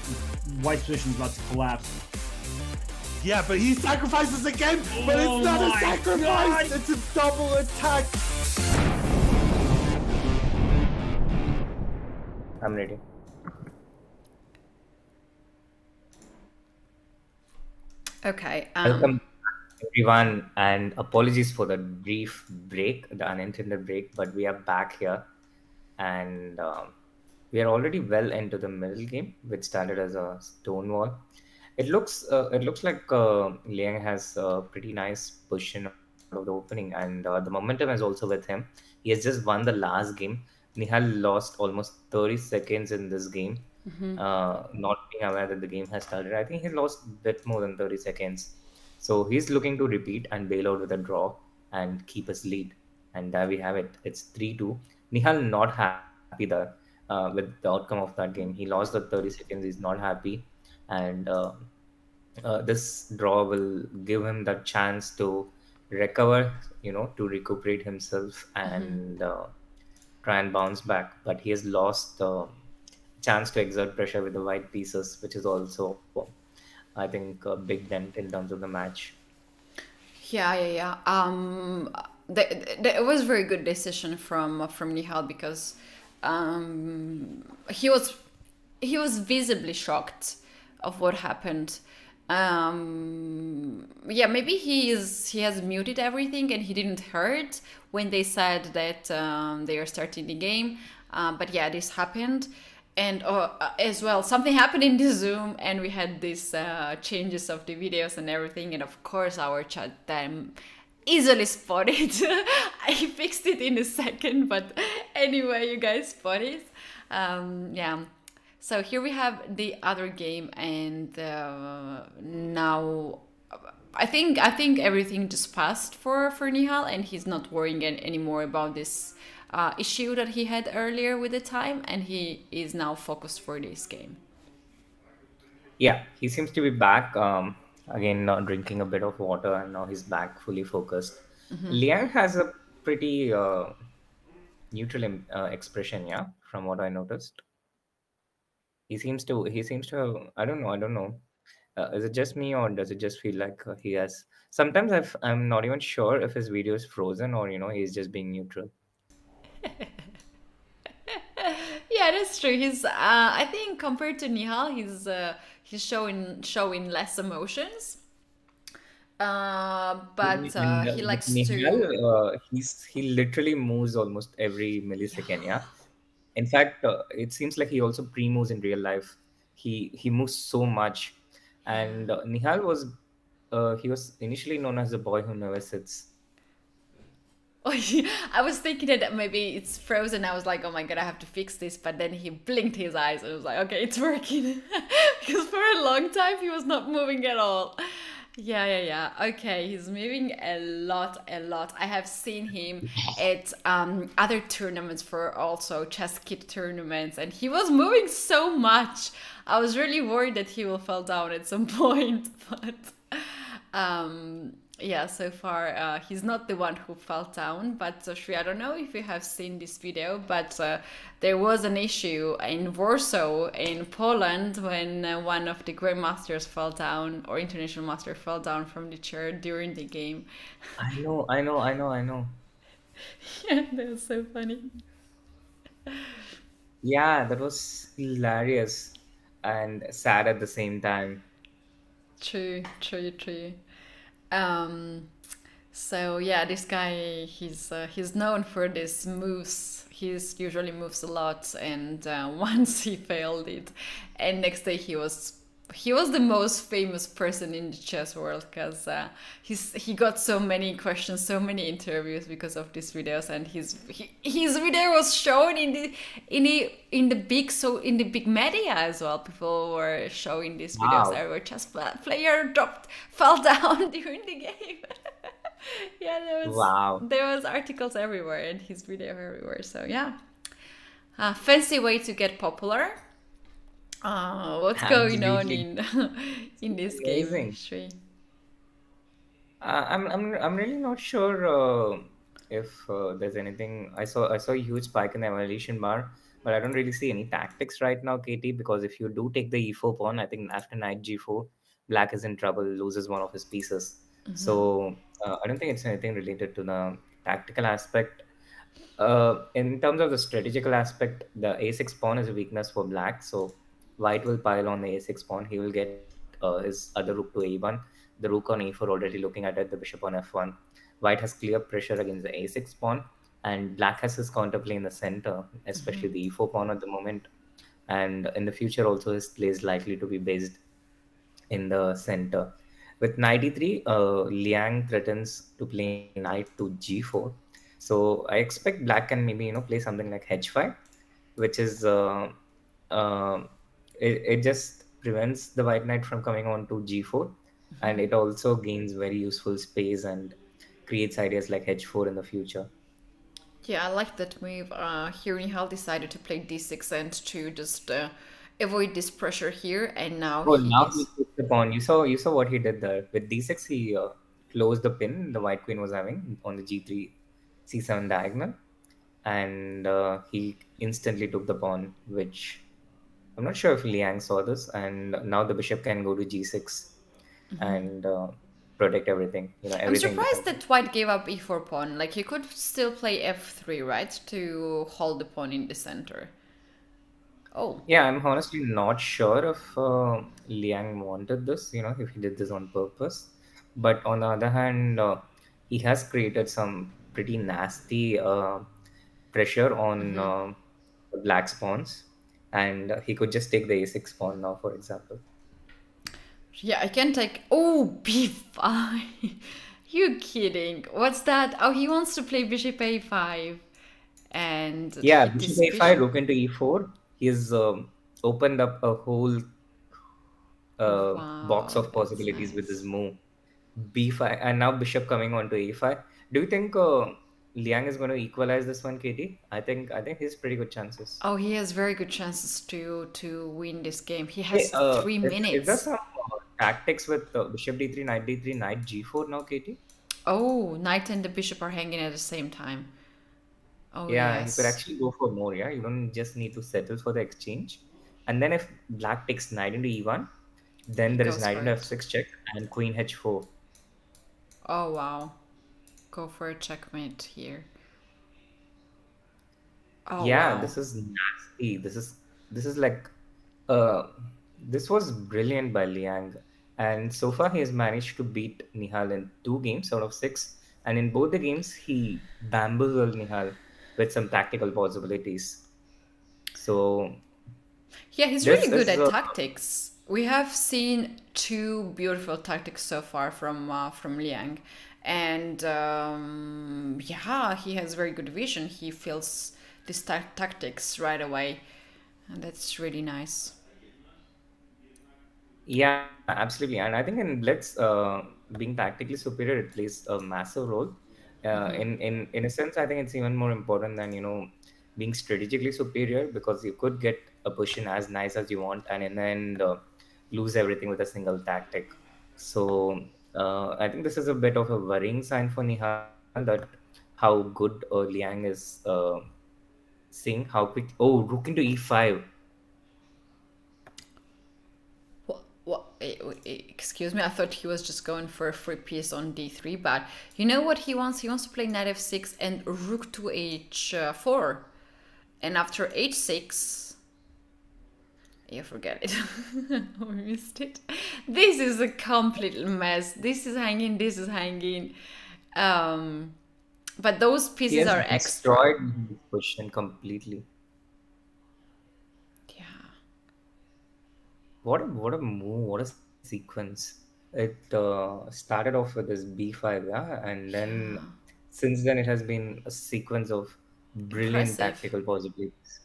Speaker 1: White's position is about to collapse.
Speaker 3: Yeah, but he sacrifices again. But
Speaker 1: Oh
Speaker 3: it's not a
Speaker 1: my
Speaker 3: sacrifice.
Speaker 1: God.
Speaker 3: It's a double attack.
Speaker 2: I'm ready.
Speaker 7: Okay.
Speaker 2: Welcome everyone, and apologies for the brief break, the unintended break, but we are back here, and we are already well into the middle game, which started as a stone wall. It looks like Liang has a pretty nice position out of the opening, and the momentum is also with him. He has just won the last game. Nihal lost almost 30 seconds in this game, not being aware that the game has started. I think he lost a bit more than 30 seconds. So he's looking to repeat and bail out with a draw and keep his lead. And there we have it. It's 3-2. Nihal not happy there with the outcome of that game. He lost the 30 seconds. He's not happy. And this draw will give him the chance to recover, to recuperate himself and try and bounce back. But he has lost the chance to exert pressure with the white pieces, which is also, I think, a big dent in terms of the match.
Speaker 7: Yeah. It was a very good decision from Nihal because he was visibly shocked of what happened. Maybe he has muted everything and he didn't heard when they said that they are starting the game. But yeah, this happened. And as well, something happened in the Zoom and we had these changes of the videos and everything. And of course, our chat time easily spotted. I fixed it in a second, but anyway, you guys spot it. So here we have the other game, and now I think everything just passed for Nihal, and he's not worrying anymore about this issue that he had earlier with the time, and he is now focused for this game.
Speaker 2: Yeah, he seems to be back. Again, drinking a bit of water, and now he's back, fully focused. Liang has a pretty neutral expression, yeah, from what I noticed. He seems to I don't know. Is it just me, or does it just feel like he has? Sometimes I'm not even sure if his video is frozen or he's just being neutral.
Speaker 7: Yeah, that's true. I think compared to Nihal, he's showing less emotions. But
Speaker 2: And
Speaker 7: he
Speaker 2: with
Speaker 7: likes
Speaker 2: Nihal,
Speaker 7: to.
Speaker 2: he literally moves almost every millisecond. Yeah. In fact, it seems like he also pre-moves in real life. He moves so much, and Nihal was he was initially known as the boy who never sits.
Speaker 7: Oh, I was thinking that maybe it's frozen. I was like, oh my god, I have to fix this. But then he blinked his eyes and I was like, okay, it's working. Because for a long time he was not moving at all. Yeah. Okay, he's moving a lot. I have seen him at other tournaments for also chess kit tournaments, and he was moving so much. I was really worried that he will fall down at some point, but yeah, so far he's not the one who fell down. But Shri, I don't know if you have seen this video, but there was an issue in Warsaw in Poland when one of the grandmasters fell down, or international master fell down from the chair during the game.
Speaker 2: I know.
Speaker 7: Yeah, that was so funny.
Speaker 2: Yeah, that was hilarious and sad at the same time.
Speaker 7: True. Um, so yeah, this guy, he's known for this moves. He's usually moves a lot, and once he failed it, and next day he was the most famous person in the chess world because he got so many questions, so many interviews because of these videos, and his video was shown in the big media as well. People were showing these videos.
Speaker 2: Wow.
Speaker 7: Everywhere chess player fell down during the game. Yeah,
Speaker 2: Wow.
Speaker 7: there was articles everywhere and his video everywhere. So yeah, fancy way to get popular. What's going on in this game,
Speaker 2: Amazing.
Speaker 7: Shri?
Speaker 2: I'm really not sure if there's anything. I saw a huge spike in the evolution bar, but I don't really see any tactics right now, Katie. Because if you do take the e4 pawn, I think after knight g4, black is in trouble, loses one of his pieces. So I don't think it's anything related to the tactical aspect. In terms of the strategical aspect, the a6 pawn is a weakness for black. So white will pile on the a6 pawn. He will get his other rook to a1. The rook on e4 already looking at it. The bishop on f1. White has clear pressure against the a6 pawn, and black has his counterplay in the center, especially the e4 pawn at the moment. And in the future, also his play is likely to be based in the center. With knight e3, Liang threatens to play knight to g4. So I expect black can maybe play something like h5, which is it just prevents the white knight from coming on to g4, and it also gains very useful space and creates ideas like h4 in the future.
Speaker 7: Yeah, I like that move. Here Nihal decided to play d6 and to just avoid this pressure here, and now
Speaker 2: Oh,
Speaker 7: he
Speaker 2: now he
Speaker 7: is.
Speaker 2: took the pawn. You saw what he did there with d6. He closed the pin the white queen was having on the g3 c7 diagonal, and he instantly took the pawn, which I'm not sure if Liang saw this. And now the bishop can go to g6 and protect everything.
Speaker 7: I'm
Speaker 2: Everything
Speaker 7: surprised
Speaker 2: becomes.
Speaker 7: that white gave up e4 pawn. Like he could still play f3, right, to hold the pawn in the center. Oh,
Speaker 2: Yeah, I'm honestly not sure if Liang wanted this, if he did this on purpose. But on the other hand, he has created some pretty nasty pressure on the black pawns, and he could just take the a6 pawn now, for example.
Speaker 7: yeah, I can take. Oh, b5. You kidding? What's that? Oh, he wants to play bishop a5 and
Speaker 2: Yeah,
Speaker 7: hit
Speaker 2: bishop
Speaker 7: this
Speaker 2: a5,
Speaker 7: bishop.
Speaker 2: rook into e4. He's opened up a whole box
Speaker 7: Wow,
Speaker 2: of
Speaker 7: that's
Speaker 2: possibilities with his
Speaker 7: nice.
Speaker 2: move. B5, and now bishop coming on to a5. Do you think Liang is going to equalize this one, Katie? I think he's pretty good chances.
Speaker 7: Oh, he has very good chances to win this game. He
Speaker 2: Hey,
Speaker 7: has 3
Speaker 2: is there
Speaker 7: minutes.
Speaker 2: some tactics with bishop d3, knight g4 now, Katie?
Speaker 7: Oh, knight and the bishop are hanging at the same time. Oh,
Speaker 2: Yeah, you could
Speaker 7: yes.
Speaker 2: actually go for more. Yeah, you don't just need to settle for the exchange. And then if black takes knight into e1,
Speaker 7: He
Speaker 2: then there is
Speaker 7: goes
Speaker 2: knight
Speaker 7: for
Speaker 2: into
Speaker 7: it.
Speaker 2: f6 check and queen h4.
Speaker 7: Oh, wow. Go for a checkmate here. Oh
Speaker 2: Yeah,
Speaker 7: wow.
Speaker 2: this is nasty. This is like uh this was brilliant by Liang. And so far he has managed to beat Nihal in 2 games out of 6. And in both the games he bamboozled Nihal with some tactical possibilities. So
Speaker 7: Yeah, he's
Speaker 2: this
Speaker 7: really good
Speaker 2: is
Speaker 7: at tactics. We have seen two beautiful tactics so far from Liang, and yeah, he has very good vision. He feels these tactics right away, and that's really nice.
Speaker 2: Yeah, absolutely. And I think in Blitz, being tactically superior, it plays a massive role. In a sense, I think it's even more important than, being strategically superior, because you could get a position as nice as you want and in the end lose everything with a single tactic. So I think this is a bit of a worrying sign for Nihal, that how good Liang is seeing how quick. Oh, rook into e5.
Speaker 7: What? Excuse me, I thought he was just going for a free piece on d3, but you know what he wants? He wants to play knight f6 and rook to h4. And after h6, you forget it. We missed it. This is a complete mess. This is hanging, this is hanging. But those
Speaker 2: He
Speaker 7: pieces
Speaker 2: has
Speaker 7: are extra.
Speaker 2: destroyed his position completely.
Speaker 7: Yeah.
Speaker 2: What a move! What a sequence! It started off with this b5, yeah, and then
Speaker 7: Yeah.
Speaker 2: since then it has been a sequence of brilliant
Speaker 7: Impressive.
Speaker 2: tactical possibilities.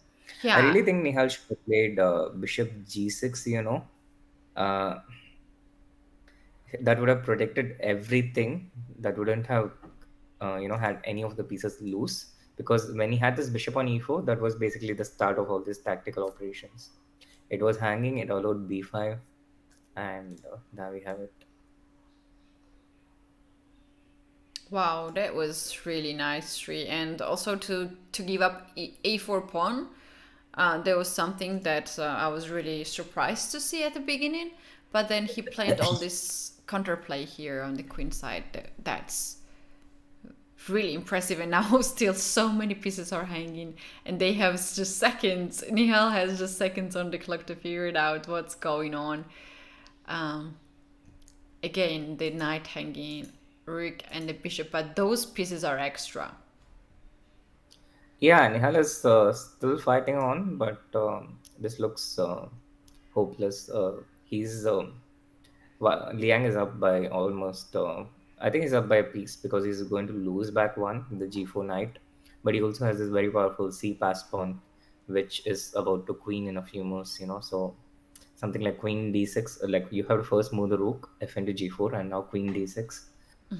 Speaker 2: I
Speaker 7: Yeah.
Speaker 2: really think Nihal should have played bishop g6. Uh, that would have protected everything. That wouldn't have, had any of the pieces loose. Because when he had this bishop on e4, that was basically the start of all these tactical operations. It was hanging. It allowed b5, and there we have it.
Speaker 7: Wow, that was really nice, Sri. And also to give up a4 pawn, there was something that I was really surprised to see at the beginning. But then he played all this counterplay here on the queen side. That's really impressive. And now still so many pieces are hanging, and they have just seconds. Nihal has just seconds on the clock to figure it out what's going on. Um, Again, the knight hanging, rook, and the bishop, but those pieces are extra.
Speaker 2: Yeah, Nihal is still fighting on, but this looks hopeless. Liang is up by almost. I think he's up by a piece because he's going to lose back one, the g4 knight. But he also has this very powerful c pass pawn, which is about to queen in a few moves. So something like queen d6. Like you have to first move the rook f into g4, and now queen d6,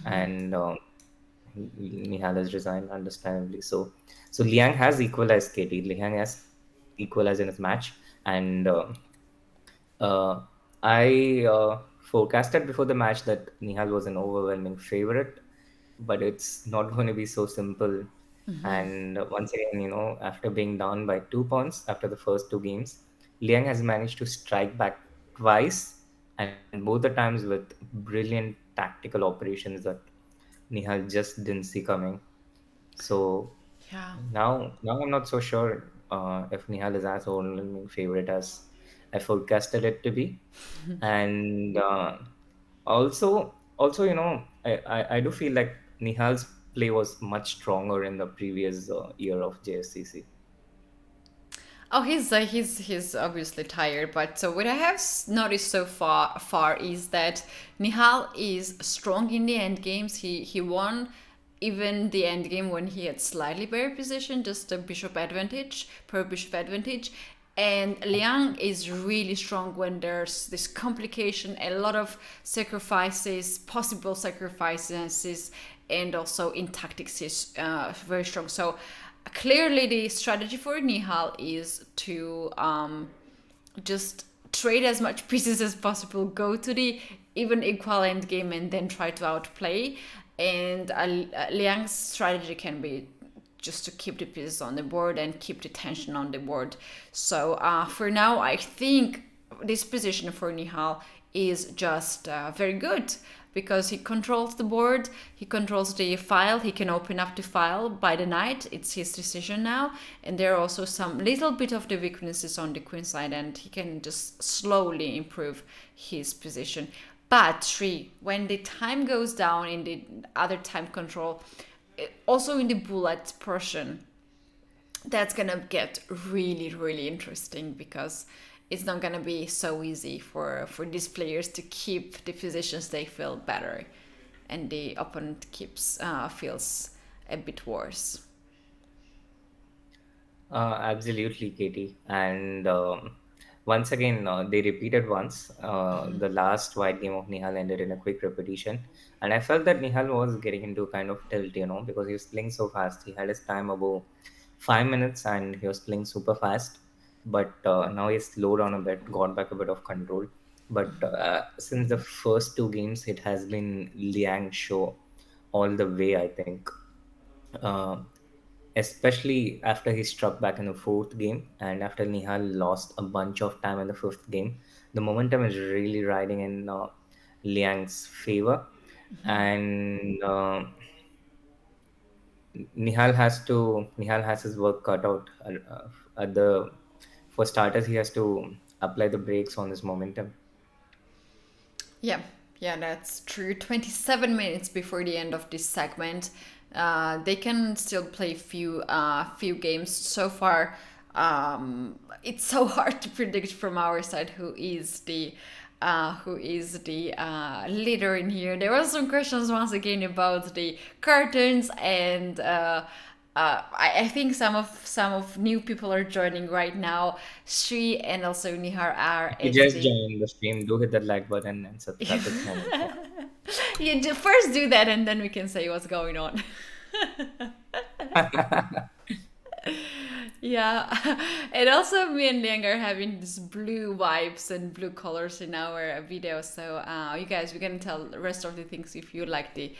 Speaker 2: and Nihal has resigned, understandably. So Liang has equalized Keti. Liang has equalized in his match, and uh, I forecasted before the match that Nihal was an overwhelming favorite, but it's not going to be so simple. And once again, after being down by 2 points after the first 2 games, Liang has managed to strike back twice, and both the times with brilliant tactical operations that Nihal just didn't see coming. So
Speaker 7: Yeah.
Speaker 2: now I'm not so sure if Nihal is as overwhelming favorite as I forecasted it to be, and also I do feel like Nihal's play was much stronger in the previous year of JSCC.
Speaker 7: Oh, he's obviously tired. But so what I have noticed so far is that Nihal is strong in the end games. He won even the end game when he had slightly better position, just a bishop advantage, per bishop advantage. And Liang is really strong when there's this complication, a lot of sacrifices, possible sacrifices, and also in tactics is very strong. So clearly the strategy for Nihal is to just trade as much pieces as possible, go to the even equal end game, and then try to outplay. And Liang's strategy can be just to keep the pieces on the board and keep the tension on the board. So for now, I think this position for Nihal is just very good, because he controls the board, he controls the file, he can open up the file by the knight. It's his decision now. And there are also some little bit of the weaknesses on the queen side, and he can just slowly improve his position. But Sri, when the time goes down in the other time control, also in the bullet portion, that's gonna get really, really interesting, because it's not gonna be so easy for these players to keep the positions they feel better, and the opponent feels a bit worse.
Speaker 2: Absolutely, Katie. And once again, they repeated once. The last white game of Nihal ended in a quick repetition. And I felt that Nihal was getting into kind of tilt, because he was playing so fast. He had his time above 5 minutes and he was playing super fast. But now he's slowed down a bit, got back a bit of control. But since the first two games, it has been Liang show all the way, I think. Uh, Especially after he struck back in the fourth game and after Nihal lost a bunch of time in the fifth game. The momentum is really riding in Liang's favor. And Nihal has his work cut out. For starters, he has to apply the brakes on his momentum.
Speaker 7: Yeah, that's true. 27 minutes before the end of this segment. They can still play few games so far. It's so hard to predict from our side who is the leader in here. There were some questions once again about the cartoons, and I think some of new people are joining right now. Sri and also Nihar are.
Speaker 2: If you just joined the stream, do hit that like button and subscribe to the channel.
Speaker 7: Yeah, first do that, and then we can say what's going on. Yeah, and also me and Liang are having these blue vibes and blue colors in our video. So you guys, we're gonna tell the rest of the things if you like the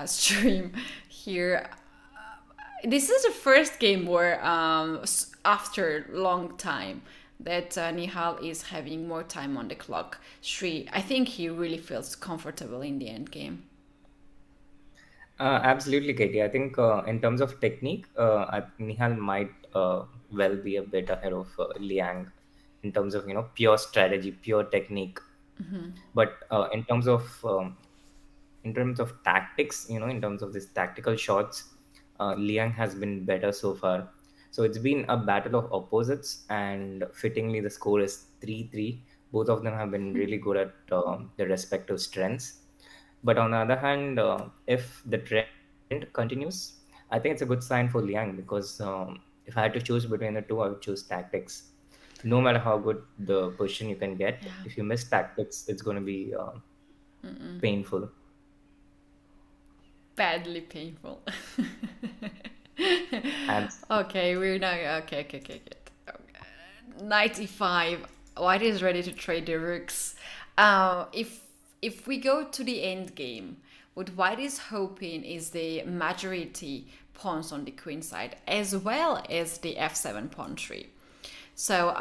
Speaker 7: stream here. This is the first game where after long time that Nihal is having more time on the clock. Sri, I think he really feels comfortable in the end game.
Speaker 2: Absolutely, Katie. I think in terms of technique, Nihal might well be a bit ahead of Liang in terms of pure strategy, pure technique. But in terms of tactics, in terms of these tactical shots, Liang has been better so far. So it's been a battle of opposites, and fittingly the score is 3-3. Both of them have been really good at their respective strengths. But on the other hand, if the trend continues, I think it's a good sign for Liang, because if I had to choose between the two, I would choose tactics. No matter how good the position you can get, if you miss tactics, it's going to be painful.
Speaker 7: Badly painful.
Speaker 2: Okay,
Speaker 7: we're now okay. 95. White is ready to trade the rooks. If we go to the end game, what White is hoping is the majority pawns on the queen side, as well as the f7 pawn tree. So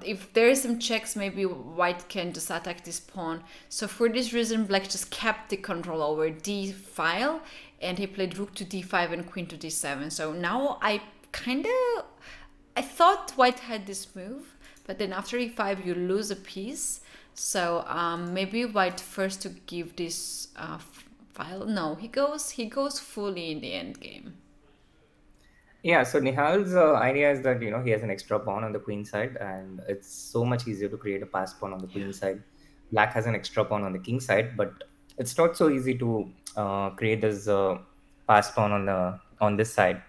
Speaker 7: if there is some checks, maybe White can just attack this pawn. So for this reason, Black just kept the control over d file, and he played rook to d5 and queen to d7. So now I thought White had this move, but then after e5 you lose a piece. So maybe White first to give this file. No, he goes fully in the end game.
Speaker 2: Yeah, so Nihal's idea is that he has an extra pawn on the queen side, and it's so much easier to create a pass pawn on the queen side. Black has an extra pawn on the king side, but it's not so easy to create this pass pawn on this side.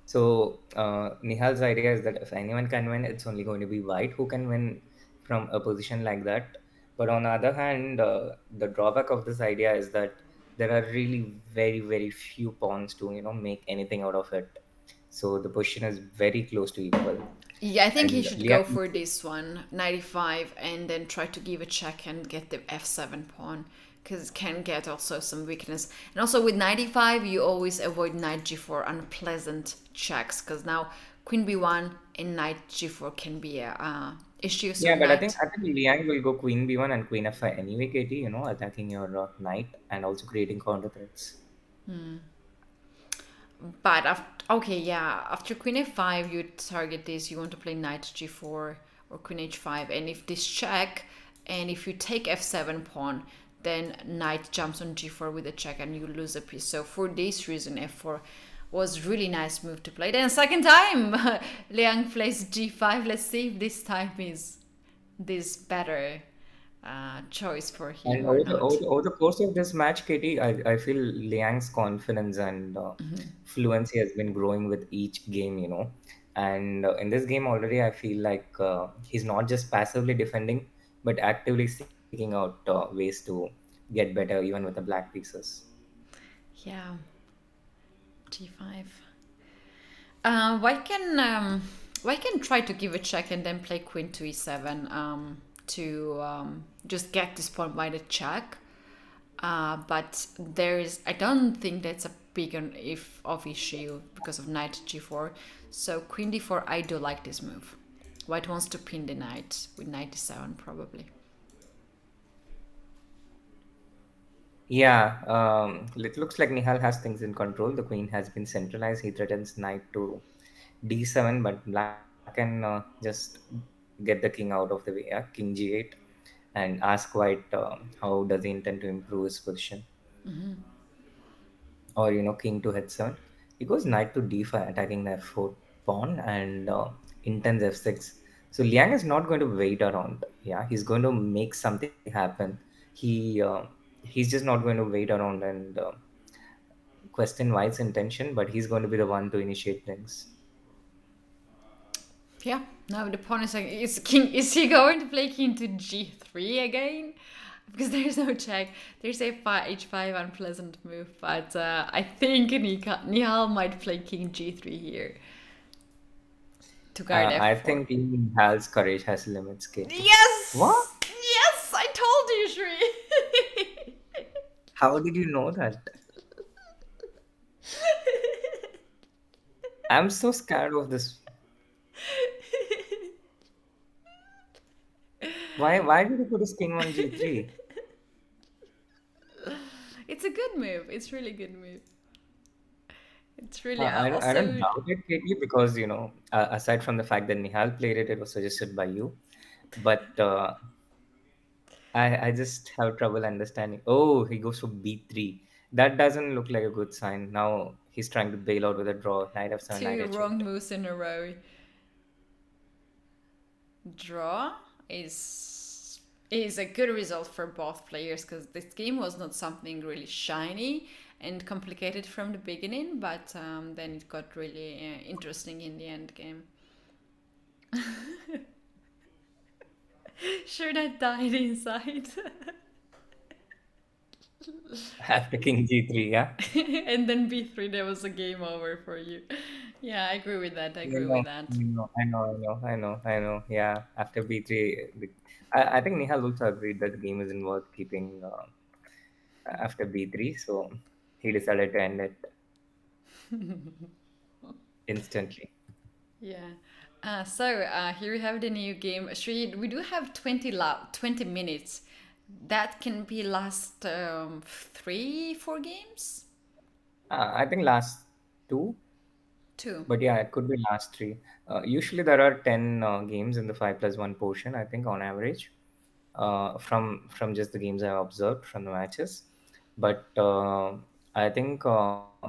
Speaker 2: So Nihal's idea is that if anyone can win, it's only going to be White who can win from a position like that. But on the other hand, the drawback of this idea is that there are really very, very few pawns to make anything out of it. So the position is very close to equal.
Speaker 7: Yeah, I think he should go for this one, 95, and then try to give a check and get the f7 pawn, because it can get also some weakness. And also with 95, you always avoid knight g4 unpleasant checks, because now queen b1 and knight g4 can be a issue. So
Speaker 2: Yeah, but
Speaker 7: knight,
Speaker 2: I think Liang will go queen b1 and queen f5 anyway, Katie, attacking your knight and also creating counter threats.
Speaker 7: but after, okay, yeah, after queen f5 you target this, you want to play knight g4 or queen h5, and if this check, and if you take f7 pawn, then knight jumps on g4 with a check and you lose a piece. So for this reason f4 was really nice move to play. Then second time Liang plays g5. Let's see if this time is this better choice for him
Speaker 2: And
Speaker 7: or not.
Speaker 2: over the course of this match, Katie, I feel Liang's confidence and fluency has been growing with each game. And in this game already, I feel like he's not just passively defending, but actively seeking out ways to get better, even with the black pieces.
Speaker 7: Yeah, g5. White can try to give a check and then play queen to e7 to just get this pawn by the check. But I don't think that's a big of issue because of knight g4. So queen d4, I do like this move. White wants to pin the knight with knight d7 probably.
Speaker 2: Yeah, it looks like Nihal has things in control. The queen has been centralized. He threatens knight to d7, but black can just get the king out of the way. Yeah? King g8, and ask white how does he intend to improve his position. Or king to h7. He goes knight to d5, attacking the f4 pawn, and intends f6. So Liang is not going to wait around. Yeah, he's going to make something happen. He's just not going to wait around and question white's intention, but he's going to be the one to initiate things.
Speaker 7: Yeah, now the pawn is like, is he going to play king to g3 again? Because there's no check. There's a h5 unpleasant move, but I think Nihal might play king g3 here to guard f4.
Speaker 2: I think even Hal's courage has limits, Kate.
Speaker 7: Yes!
Speaker 2: What?
Speaker 7: Yes, I told you, Shri!
Speaker 2: How did you know that? I'm so scared of this. Why did you put his king on g3?
Speaker 7: It's a good move. It's really good move. It's really
Speaker 2: I
Speaker 7: also
Speaker 2: don't doubt it, Katie, because aside from the fact that Nihal played it, it was suggested by you. But I just have trouble understanding. Oh, he goes for b3. That doesn't look like a good sign. Now he's trying to bail out with a draw. Knight f7, knight
Speaker 7: two
Speaker 2: h8.
Speaker 7: wrong moves in a row. Draw is a good result for both players because this game was not something really shiny and complicated from the beginning, but then it got really interesting in the end game. Srinath died inside.
Speaker 2: After king g3, yeah?
Speaker 7: And then b3, there was a game over for you. Yeah, I agree with that. I agree with that.
Speaker 2: I know. Yeah, after b3, I think Nihal also agreed that the game isn't worth keeping after b3, so he decided to end it instantly.
Speaker 7: Yeah. So here we have the new game. Shri, we do have 20 minutes. That can be last 3-4 games?
Speaker 2: I think last two,
Speaker 7: 2.
Speaker 2: but yeah, it could be last three. Usually there are 10 games in the 5+1 portion, I think, on average, from just the games I observed from the matches. But I think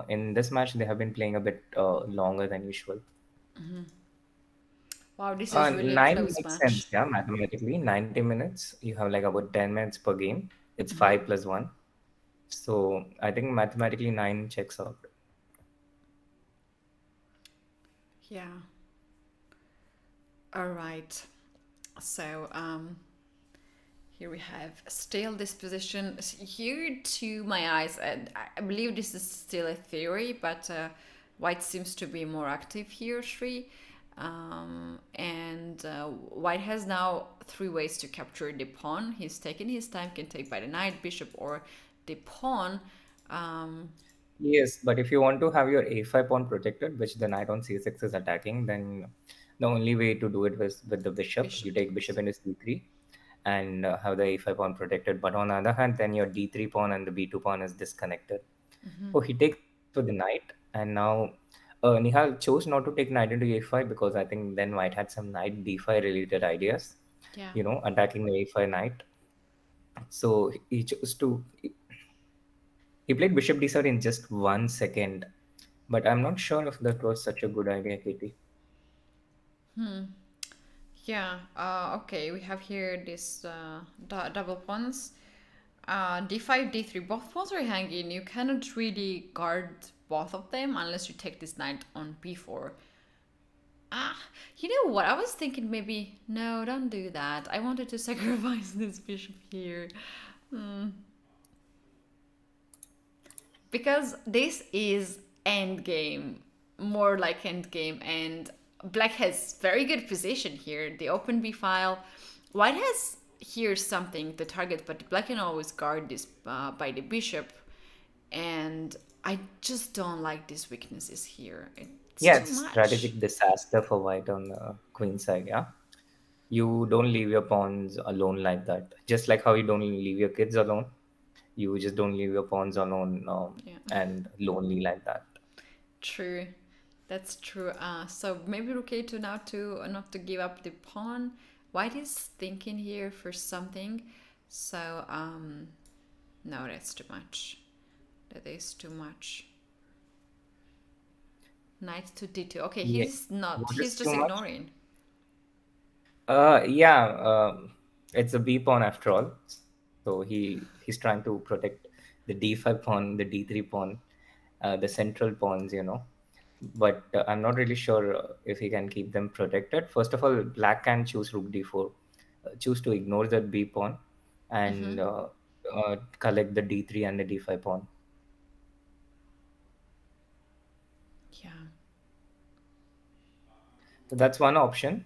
Speaker 2: in this match they have been playing a bit longer than usual.
Speaker 7: Wow, this is really a
Speaker 2: Nine
Speaker 7: close
Speaker 2: makes
Speaker 7: match.
Speaker 2: sense, yeah, mathematically. 90 minutes, you have like about 10 minutes per game. It's 5+1. So I think mathematically 9 checks out.
Speaker 7: Yeah. All right. So here we have still this position. Here to my eyes, I believe this is still a theory, but white seems to be more active here, Shri. And white has now 3 ways to capture the pawn. He's taking his time, can take by the knight, bishop, or the pawn.
Speaker 2: Yes, but if you want to have your a5 pawn protected, which the knight on c6 is attacking, then the only way to do it was with the bishop. You
Speaker 7: Bishop
Speaker 2: take
Speaker 7: takes.
Speaker 2: bishop into c3 and have the a5 pawn protected. But on the other hand, then your d3 pawn and the b2 pawn is disconnected. Oh, he takes for the knight, and now Nihal chose not to take knight into a5 because I think then white had some knight d5 related ideas,
Speaker 7: Yeah.
Speaker 2: attacking the a5 knight. So he chose to he played bishop d7 in just 1 second, but I'm not sure if that was such a good idea, Katie.
Speaker 7: Yeah. Okay. We have here this double pawns. D5, D3. Both pawns are hanging. You cannot really guard both of them unless you take this knight on b4. Ah, you know what? I was thinking maybe no, don't do that. I wanted to sacrifice this bishop here. Because this is endgame, more like endgame, and black has very good position here. The open b file, white has here something the target, but black can always guard this by the bishop, and I just don't like these weaknesses here. It's
Speaker 2: Yeah,
Speaker 7: too
Speaker 2: it's
Speaker 7: much.
Speaker 2: strategic disaster for white on the queen side. Yeah, you don't leave your pawns alone like that. Just like how you don't leave your kids alone, you just don't leave your pawns alone
Speaker 7: Yeah.
Speaker 2: and lonely like that.
Speaker 7: True, that's true. So maybe rook a2 now to not to give up the pawn. White is thinking here for something. So no, that's too much. That is too much. Knight to d2. Okay,
Speaker 2: Yeah,
Speaker 7: he's not.
Speaker 2: what
Speaker 7: He's
Speaker 2: is
Speaker 7: just
Speaker 2: too much?
Speaker 7: ignoring.
Speaker 2: Yeah, it's a B pawn after all. So he's trying to protect the D5 pawn, the D3 pawn, the central pawns. But I'm not really sure if he can keep them protected. First of all, black can choose rook d4, choose to ignore that b pawn, and collect the d3 and the d5 pawn.
Speaker 7: Yeah.
Speaker 2: So that's one option.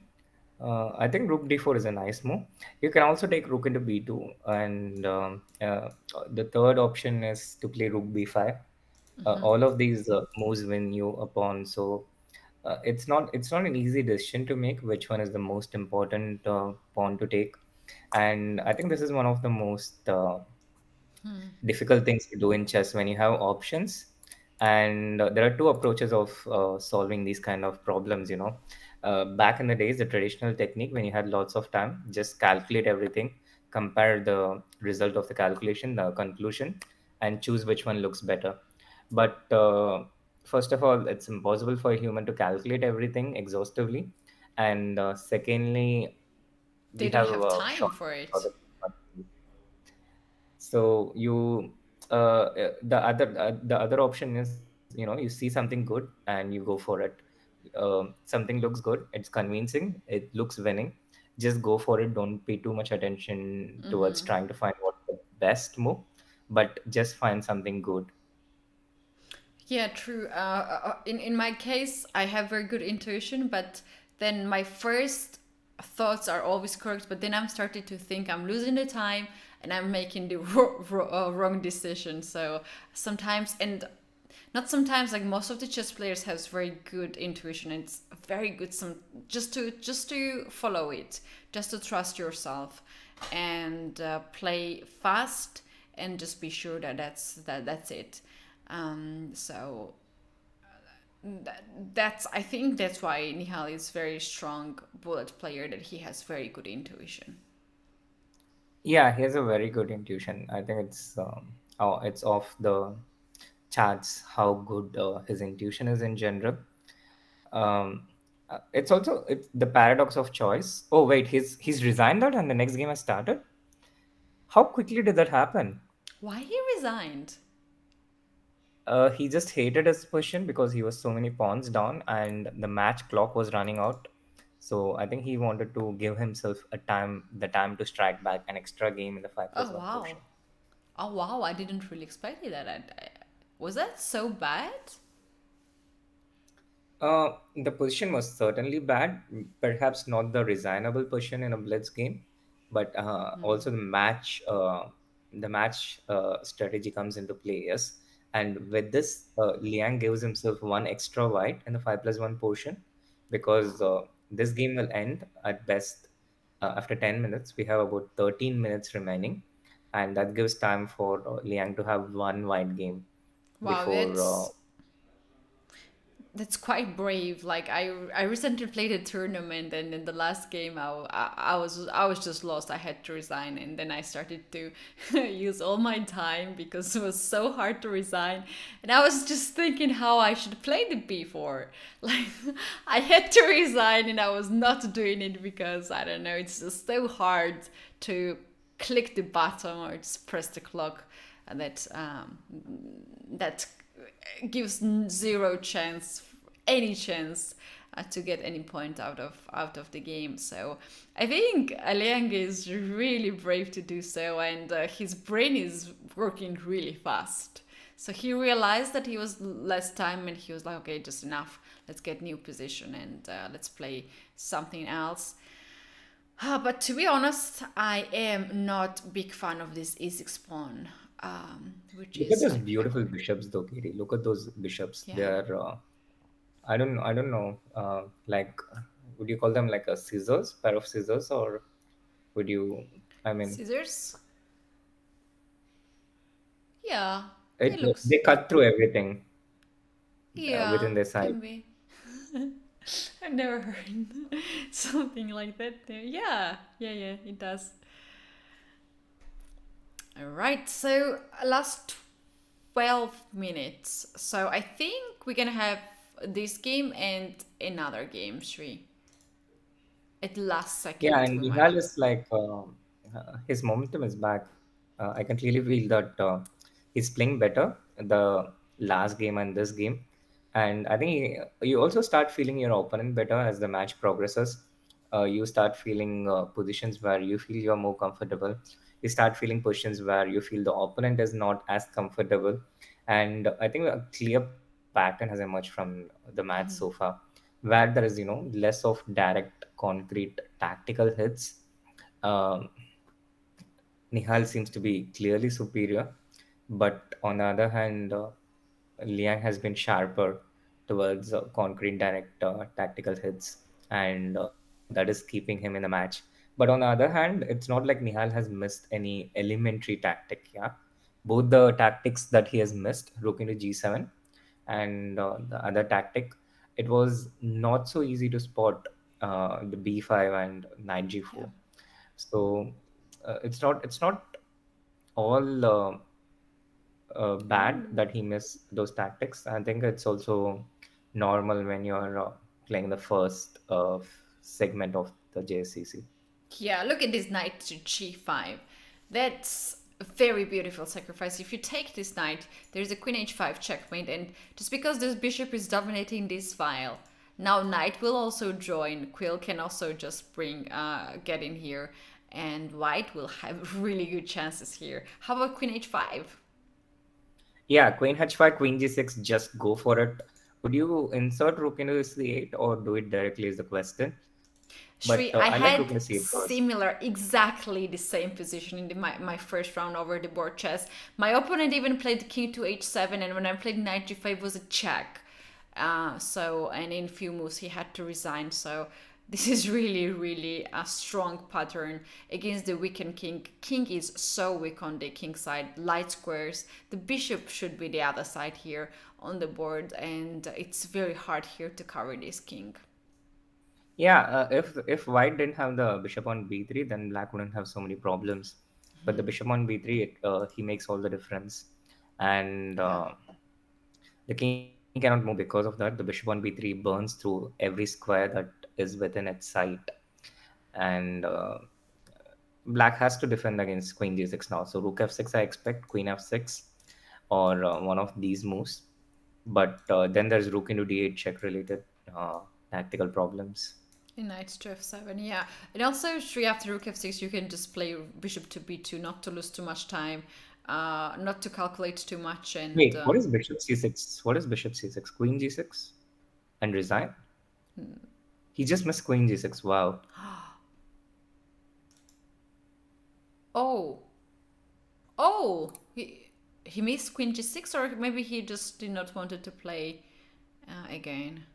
Speaker 2: I think rook d4 is a nice move. You can also take rook into b2, and the third option is to play rook b5. All of these moves win you a pawn, so it's not an easy decision to make which one is the most important pawn to take. And I think this is one of the most difficult things to do in chess when you have options. And there are two approaches of solving these kind of problems. Back in the days, the traditional technique, when you had lots of time, just calculate everything, compare the result of the calculation, the conclusion, and choose which one looks better. But first of all, it's impossible for a human to calculate everything exhaustively. And secondly,
Speaker 7: They
Speaker 2: we
Speaker 7: don't
Speaker 2: have
Speaker 7: have
Speaker 2: a
Speaker 7: time
Speaker 2: short.
Speaker 7: for it.
Speaker 2: So the other option is, you see something good and you go for it. Something looks good, it's convincing, it looks winning. Just go for it. Don't pay too much attention towards trying to find what the best move, but just find something good.
Speaker 7: Yeah, true. In my case, I have very good intuition, but then my first thoughts are always correct. But then I'm starting to think I'm losing the time and I'm making the wrong decision. So sometimes, and not sometimes, like most of the chess players has very good intuition. It's very good. Just to follow it, just to trust yourself, and play fast, and just be sure that that's it. So that's I think that's why Nihal is very strong bullet player, that he has very good intuition.
Speaker 2: Yeah, he has a very good intuition. I think it's off the charts how good his intuition is in general. It's the paradox of choice. Oh wait, he's resigned that, and the next game has started. How quickly did that happen?
Speaker 7: Why he resigned?
Speaker 2: He just hated his position because he was so many pawns down, and the match clock was running out. So I think he wanted to give himself the time to strike back an extra game in the five plus
Speaker 7: Oh
Speaker 2: one
Speaker 7: wow.
Speaker 2: position.
Speaker 7: Oh wow, I didn't really expect that. Was that so bad?
Speaker 2: The position was certainly bad, perhaps not the resignable position in a blitz game, but also the match strategy comes into play. Yes, And with this, Liang gives himself one extra white in the 5+1 portion because this game will end at best after 10 minutes. We have about 13 minutes remaining, and that gives time for Liang to have one white game
Speaker 7: Wow,
Speaker 2: before.
Speaker 7: that's quite brave. Like I recently played a tournament, and in the last game, I was just lost. I had to resign, and then I started to use all my time because it was so hard to resign. And I was just thinking how I should play the b4. Like I had to resign, and I was not doing it because I don't know. It's just so hard to click the button or just press the clock, and that gives zero chance, any chance to get any point out of the game. So I think Liang is really brave to do so, and his brain is working really fast. So he realized that he was less time, and he was like, okay, just enough. Let's get new position and let's play something else. But to be honest, I am not big fan of this e6 pawn, which
Speaker 2: Look at
Speaker 7: is
Speaker 2: those beautiful bishops, though, Katie. Look at those bishops.
Speaker 7: Yeah.
Speaker 2: They're, I don't know, like, would you call them like a scissors, pair of scissors, or would you? I mean,
Speaker 7: scissors. Yeah, it
Speaker 2: it
Speaker 7: looks.
Speaker 2: they cut through everything
Speaker 7: Yeah,
Speaker 2: within their side.
Speaker 7: can be. I've never heard something like that. Yeah, it does. All right, so last 12 minutes. So I think we're gonna have this game and another game, Shri. At the last second.
Speaker 2: Yeah, and
Speaker 7: we
Speaker 2: Nihal
Speaker 7: might.
Speaker 2: is like his momentum is back. I can clearly feel that he's playing better the last game and this game, and I think you also start feeling your opponent better as the match progresses. You start feeling positions where you feel you're more comfortable. You start feeling positions where you feel the opponent is not as comfortable, and I think a clear pattern has emerged from the match so far, where there is less of direct concrete tactical hits. um, Nihal seems to be clearly superior, but on the other hand, Liang has been sharper towards concrete direct tactical hits, and that is keeping him in the match. But on the other hand, it's not like Nihal has missed any elementary tactic. Yeah, both the tactics that he has missed, rook into g7, and the other tactic, it was not so easy to spot the b5 and knight
Speaker 7: Yeah.
Speaker 2: g4. So it's not all bad that he missed those tactics. I think it's also normal when you're playing the first segment of the JSCC.
Speaker 7: Yeah, look at this knight to g5. That's a very beautiful sacrifice. If you take this knight, there's a queen h5 checkmate, and just because this bishop is dominating this file, now knight will also join. Quill can also just get in here, and white will have really good chances here. How about queen h5?
Speaker 2: Yeah, queen h5, queen g6, just go for it. Would you insert rook into c8 or do it directly is the question.
Speaker 7: Shri,
Speaker 2: But
Speaker 7: I
Speaker 2: I like rook
Speaker 7: had
Speaker 2: into c8 first.
Speaker 7: similar, exactly the same position in my first round over the board chess. My opponent even played king to h7, and when I played knight g5 it was a check. And in few moves he had to resign. So this is really a strong pattern against the weakened king. King is so weak on the king side. Light squares. The bishop should be the other side here on the board, and it's very hard here to cover this king.
Speaker 2: Yeah, if white didn't have the bishop on b3, then black wouldn't have so many problems. But the bishop on b3, he makes all the difference, and the king cannot move because of that. The bishop on b3 burns through every square that is within its sight, and black has to defend against queen g6 now. So rook f6, I expect queen f6 or one of these moves. But then there's rook into d8 check related tactical problems.
Speaker 7: Knight to f7, yeah. And also, Shri, after rook f6, you can just play bishop to b2, not to lose too much time, not to calculate too much. And
Speaker 2: Wait, what is bishop c6? What is bishop c6? Queen g6? And resign? He just missed queen g6. Wow.
Speaker 7: Oh, he missed queen g6, or maybe he just did not wanted to play again.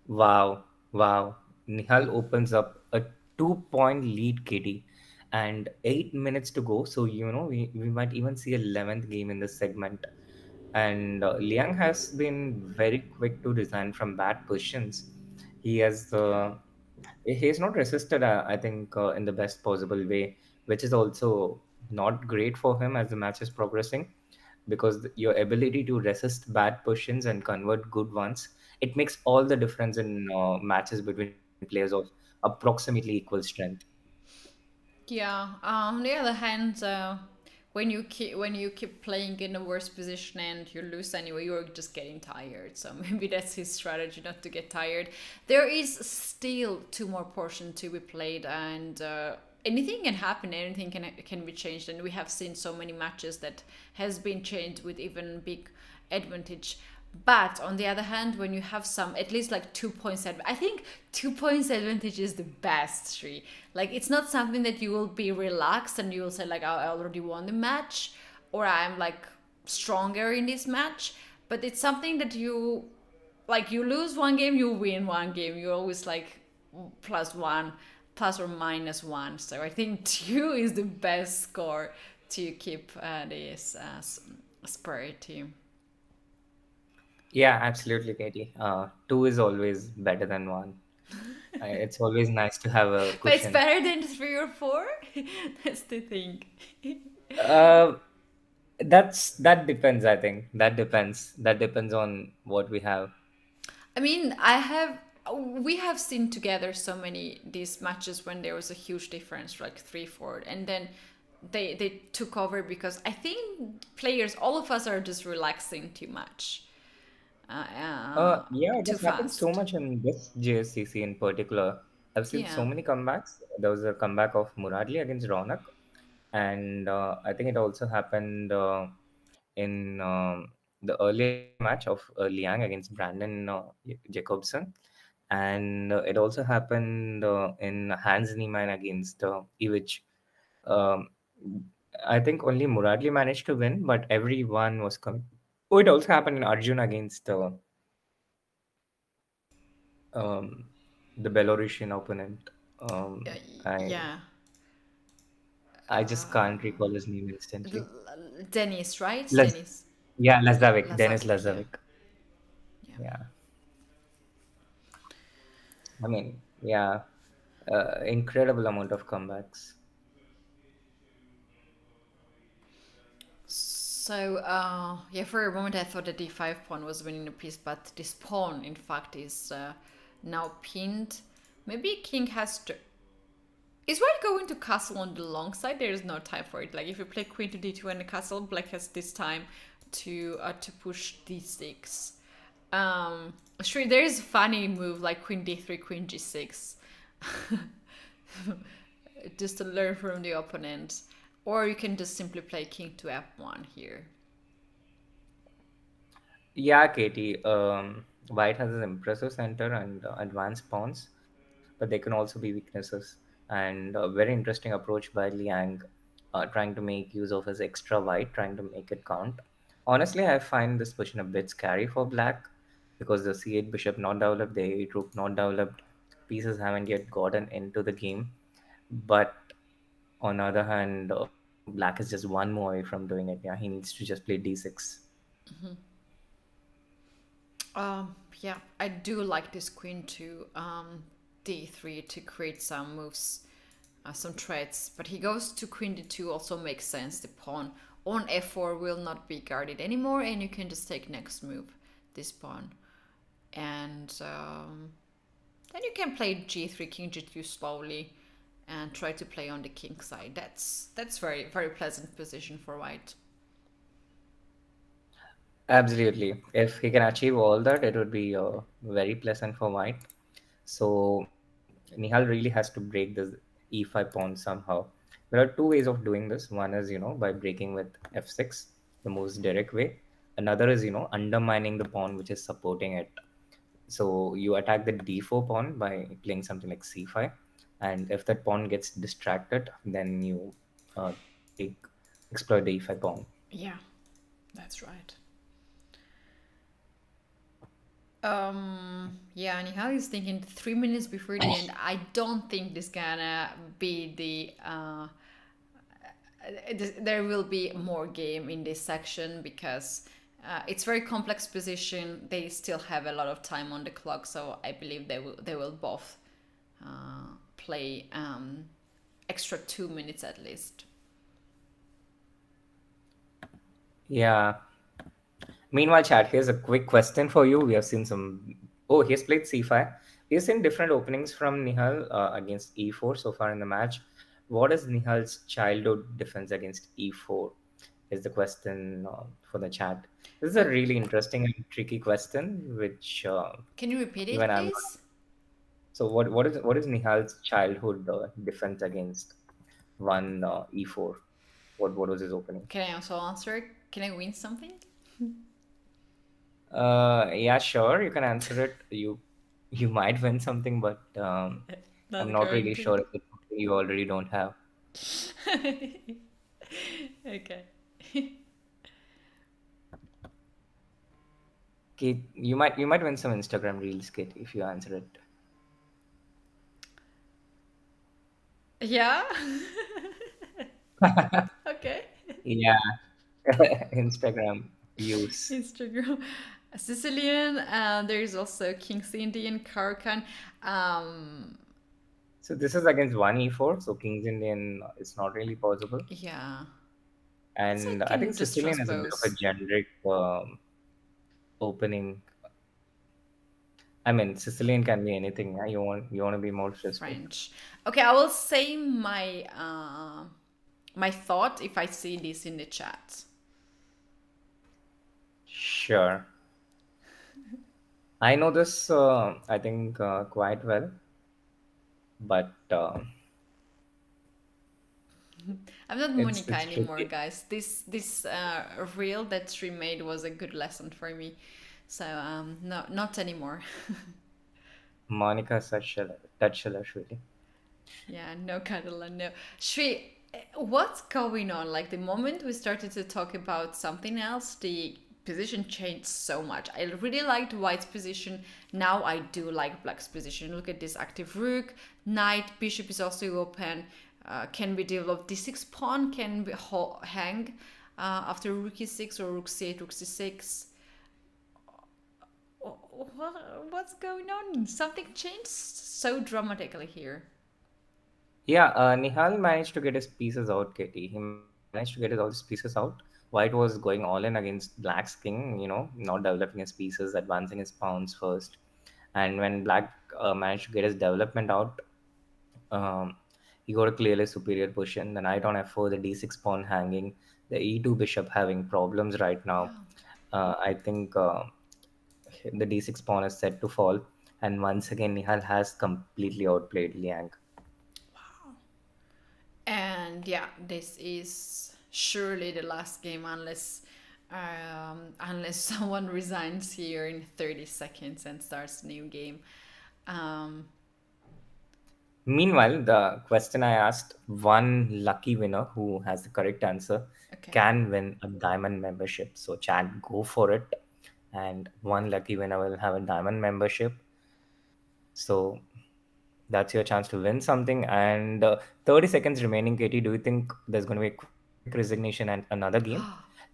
Speaker 2: Wow, wow. Nihal opens up a 2 point lead, Keti, and 8 minutes to go. So, we might even see a 11th game in this segment. And Liang has been very quick to resign from bad positions. He has he has not resisted, I think, in the best possible way, which is also not great for him as the match is progressing, because your ability to resist bad positions and convert good ones, it makes all the difference in matches between players of approximately equal strength.
Speaker 7: Yeah. On the other hand, when you keep playing in a worse position and you lose anyway, you're just getting tired. So maybe that's his strategy, not to get tired. There is still two more portions to be played, and anything can happen. Anything can be changed, and we have seen so many matches that has been changed with even big advantage. But on the other hand, when you have some, at least like 2 points, I think 2 points advantage is the best three. Like, it's not something that you will be relaxed and you will say, like, "Oh, I already won the match," or "I'm like stronger in this match." But it's something that you lose one game, you win one game. You're always like +1, plus or -1. So I think 2 is the best score to keep this spirit team.
Speaker 2: Yeah, absolutely, Katie. Two is always better than one. It's always nice to have a
Speaker 7: But it's
Speaker 2: cushion.
Speaker 7: better than 3 or 4. That's the thing.
Speaker 2: Uh, that depends. I think that depends. That depends on what we have.
Speaker 7: I mean, we have seen together so many these matches when there was a huge difference, like 3-4, and then they took over because I think players, all of us, are just relaxing too much,
Speaker 2: Yeah,
Speaker 7: too
Speaker 2: this happened so
Speaker 7: fast.
Speaker 2: much in this JSCC in particular. I've seen so
Speaker 7: Yeah.
Speaker 2: many comebacks. There was a comeback of Muradli against Ronak, and I think it also happened in the earlier match of Liang against Brandon Jacobson, and it also happened in Hans Niemann against Ivic. Um, I think only Muradli managed to win, but everyone was coming. Oh, it also happened in Arjun against um, the Belarusian opponent.
Speaker 7: Uh,
Speaker 2: I
Speaker 7: yeah.
Speaker 2: I just can't recall his name instantly.
Speaker 7: Dennis, right?
Speaker 2: Laz-
Speaker 7: Dennis
Speaker 2: yeah, Lazavic, Dennis
Speaker 7: Lazavic. Yeah.
Speaker 2: Lazavic.
Speaker 7: Yeah.
Speaker 2: Yeah, I mean, yeah, incredible amount of comebacks.
Speaker 7: So, yeah, for a moment I thought the d5 pawn was winning the piece, but this pawn, in fact, is now pinned. Maybe king has to. Is white going to castle on the long side? There is no time for it. Like, if you play queen to d2 and the castle, black has this time to push d6. Sure, there is a funny move like queen d3, queen g6, just to learn from the opponent. Or you can just simply play king to f1 here.
Speaker 2: Yeah, Katie. White has an impressive center and advanced pawns, but they can also be weaknesses. And a very interesting approach by Liang, trying to make use of his extra white, trying to make it count. Honestly, I find this position a bit scary for black because the c8 bishop not developed, the a8 rook not developed, pieces haven't yet gotten into the game. But on the other hand, black is just one more away from doing it. Yeah, he needs to just play d6.
Speaker 7: Yeah, I do like this queen to d3 to create some moves, some threats. But he goes to queen d2, also makes sense. The pawn on f4 will not be guarded anymore, and you can just take next move, this pawn. And then you can play g3, king g2 slowly, and try to play on the king side. That's very very pleasant position for white.
Speaker 2: Absolutely. If he can achieve all that, it would be very pleasant for white. So Nihal really has to break this e5 pawn somehow. There are two ways of doing this. One is, by breaking with f6, the most direct way. Another is, undermining the pawn which is supporting it. So you attack the d4 pawn by playing something like c5, and if that pawn gets distracted, then you take white exploit the e5 pawn.
Speaker 7: Yeah, that's right. Yeah, Nihal is thinking 3 minutes before the end. I don't think this gonna be the there will be more game in this section because it's very complex position. They still have a lot of time on the clock, so I believe they will both play extra 2 minutes at least.
Speaker 2: Yeah. Meanwhile, chat, here's a quick question for you. We have seen some. Oh, he's played c5. We've seen different openings from Nihal against e4 so far in the match. What is Nihal's childhood defense against e4? Is the question for the chat. This is a really interesting and tricky question, which
Speaker 7: Can you repeat it,
Speaker 2: even I'm not.
Speaker 7: please?
Speaker 2: So, what is Nihal's childhood defense against one e4? What was his opening?
Speaker 7: Can I also answer it? Can I win something?
Speaker 2: Yeah, sure, you can answer it. You might win something, but I'm not really sure if it's something you already don't have.
Speaker 7: Okay.
Speaker 2: Kate, you might win some Instagram reels, Kate, if you answer it.
Speaker 7: Yeah. Okay.
Speaker 2: Yeah, Instagram views.
Speaker 7: Instagram. Sicilian. There is also King's Indian, Karakan.
Speaker 2: So this is against one e4, so King's Indian is not really possible.
Speaker 7: Yeah.
Speaker 2: And I
Speaker 7: can
Speaker 2: think
Speaker 7: just
Speaker 2: Sicilian is a bit of a
Speaker 7: transpose.
Speaker 2: generic opening. I mean, Sicilian can be anything. Yeah? You want to be more specific.
Speaker 7: French. Okay, I will say my my thought if I see this in the chat.
Speaker 2: Sure. I know this, I think, quite well, but
Speaker 7: I'm not
Speaker 2: it's
Speaker 7: Monica anymore,
Speaker 2: tricky.
Speaker 7: guys. This reel that she made was a good lesson for me. So no, not anymore.
Speaker 2: Monica Tsatsalashvili.
Speaker 7: Yeah, no Catalan, no. Shri, what's going on? Like the moment we started to talk about something else, the position changed so much. I really liked White's position. Now I do like Black's position. Look at this active rook, knight, bishop is also open. Can be developed. D6 pawn can be hang after rook e6 or rook c8, rook c6. What's going on? Something changed so dramatically here.
Speaker 2: Yeah, Nihal managed to get his pieces out, Keti. He managed to get all his pieces out. White was going all in against Black's king, not developing his pieces, advancing his pawns first. And when Black managed to get his development out, um, he got a clearly superior position. The knight on f4, the d6 pawn hanging, the e2 bishop having problems right now. I think the d6 pawn is set to fall. And once again, Nihal has completely outplayed Liang.
Speaker 7: And yeah, this is surely the last game unless someone resigns here in 30 seconds and starts a new game.
Speaker 2: Meanwhile, the question I asked, one lucky winner who has the correct answer can win a diamond membership. So, chat, go for it. And one lucky winner will have a diamond membership. So, that's your chance to win something. And 30 seconds remaining, Katie. Do you think there's going to be a quick resignation and another game?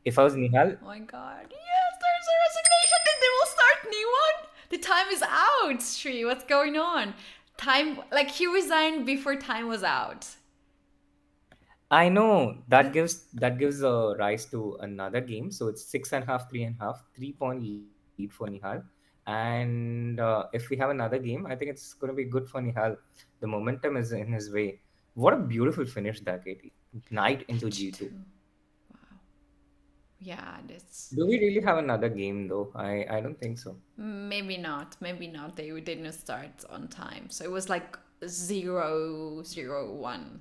Speaker 2: If I was Nihal.
Speaker 7: Oh my god. Yes, there's a resignation. Then they will start new one. The time is out, Sri. What's going on? Time, like he resigned before time was out.
Speaker 2: I know that gives a rise to another game. So it's 6.5, 3.5, 3-point lead for Nihal. And if we have another game, I think it's going to be good for Nihal. The momentum is in his way. What a beautiful finish that, Katie. Knight into G2.
Speaker 7: Wow. Yeah, that's.
Speaker 2: Do we really have another game though? I don't think so.
Speaker 7: Maybe not. Maybe not. They didn't start on time. So it was like 0-0-1.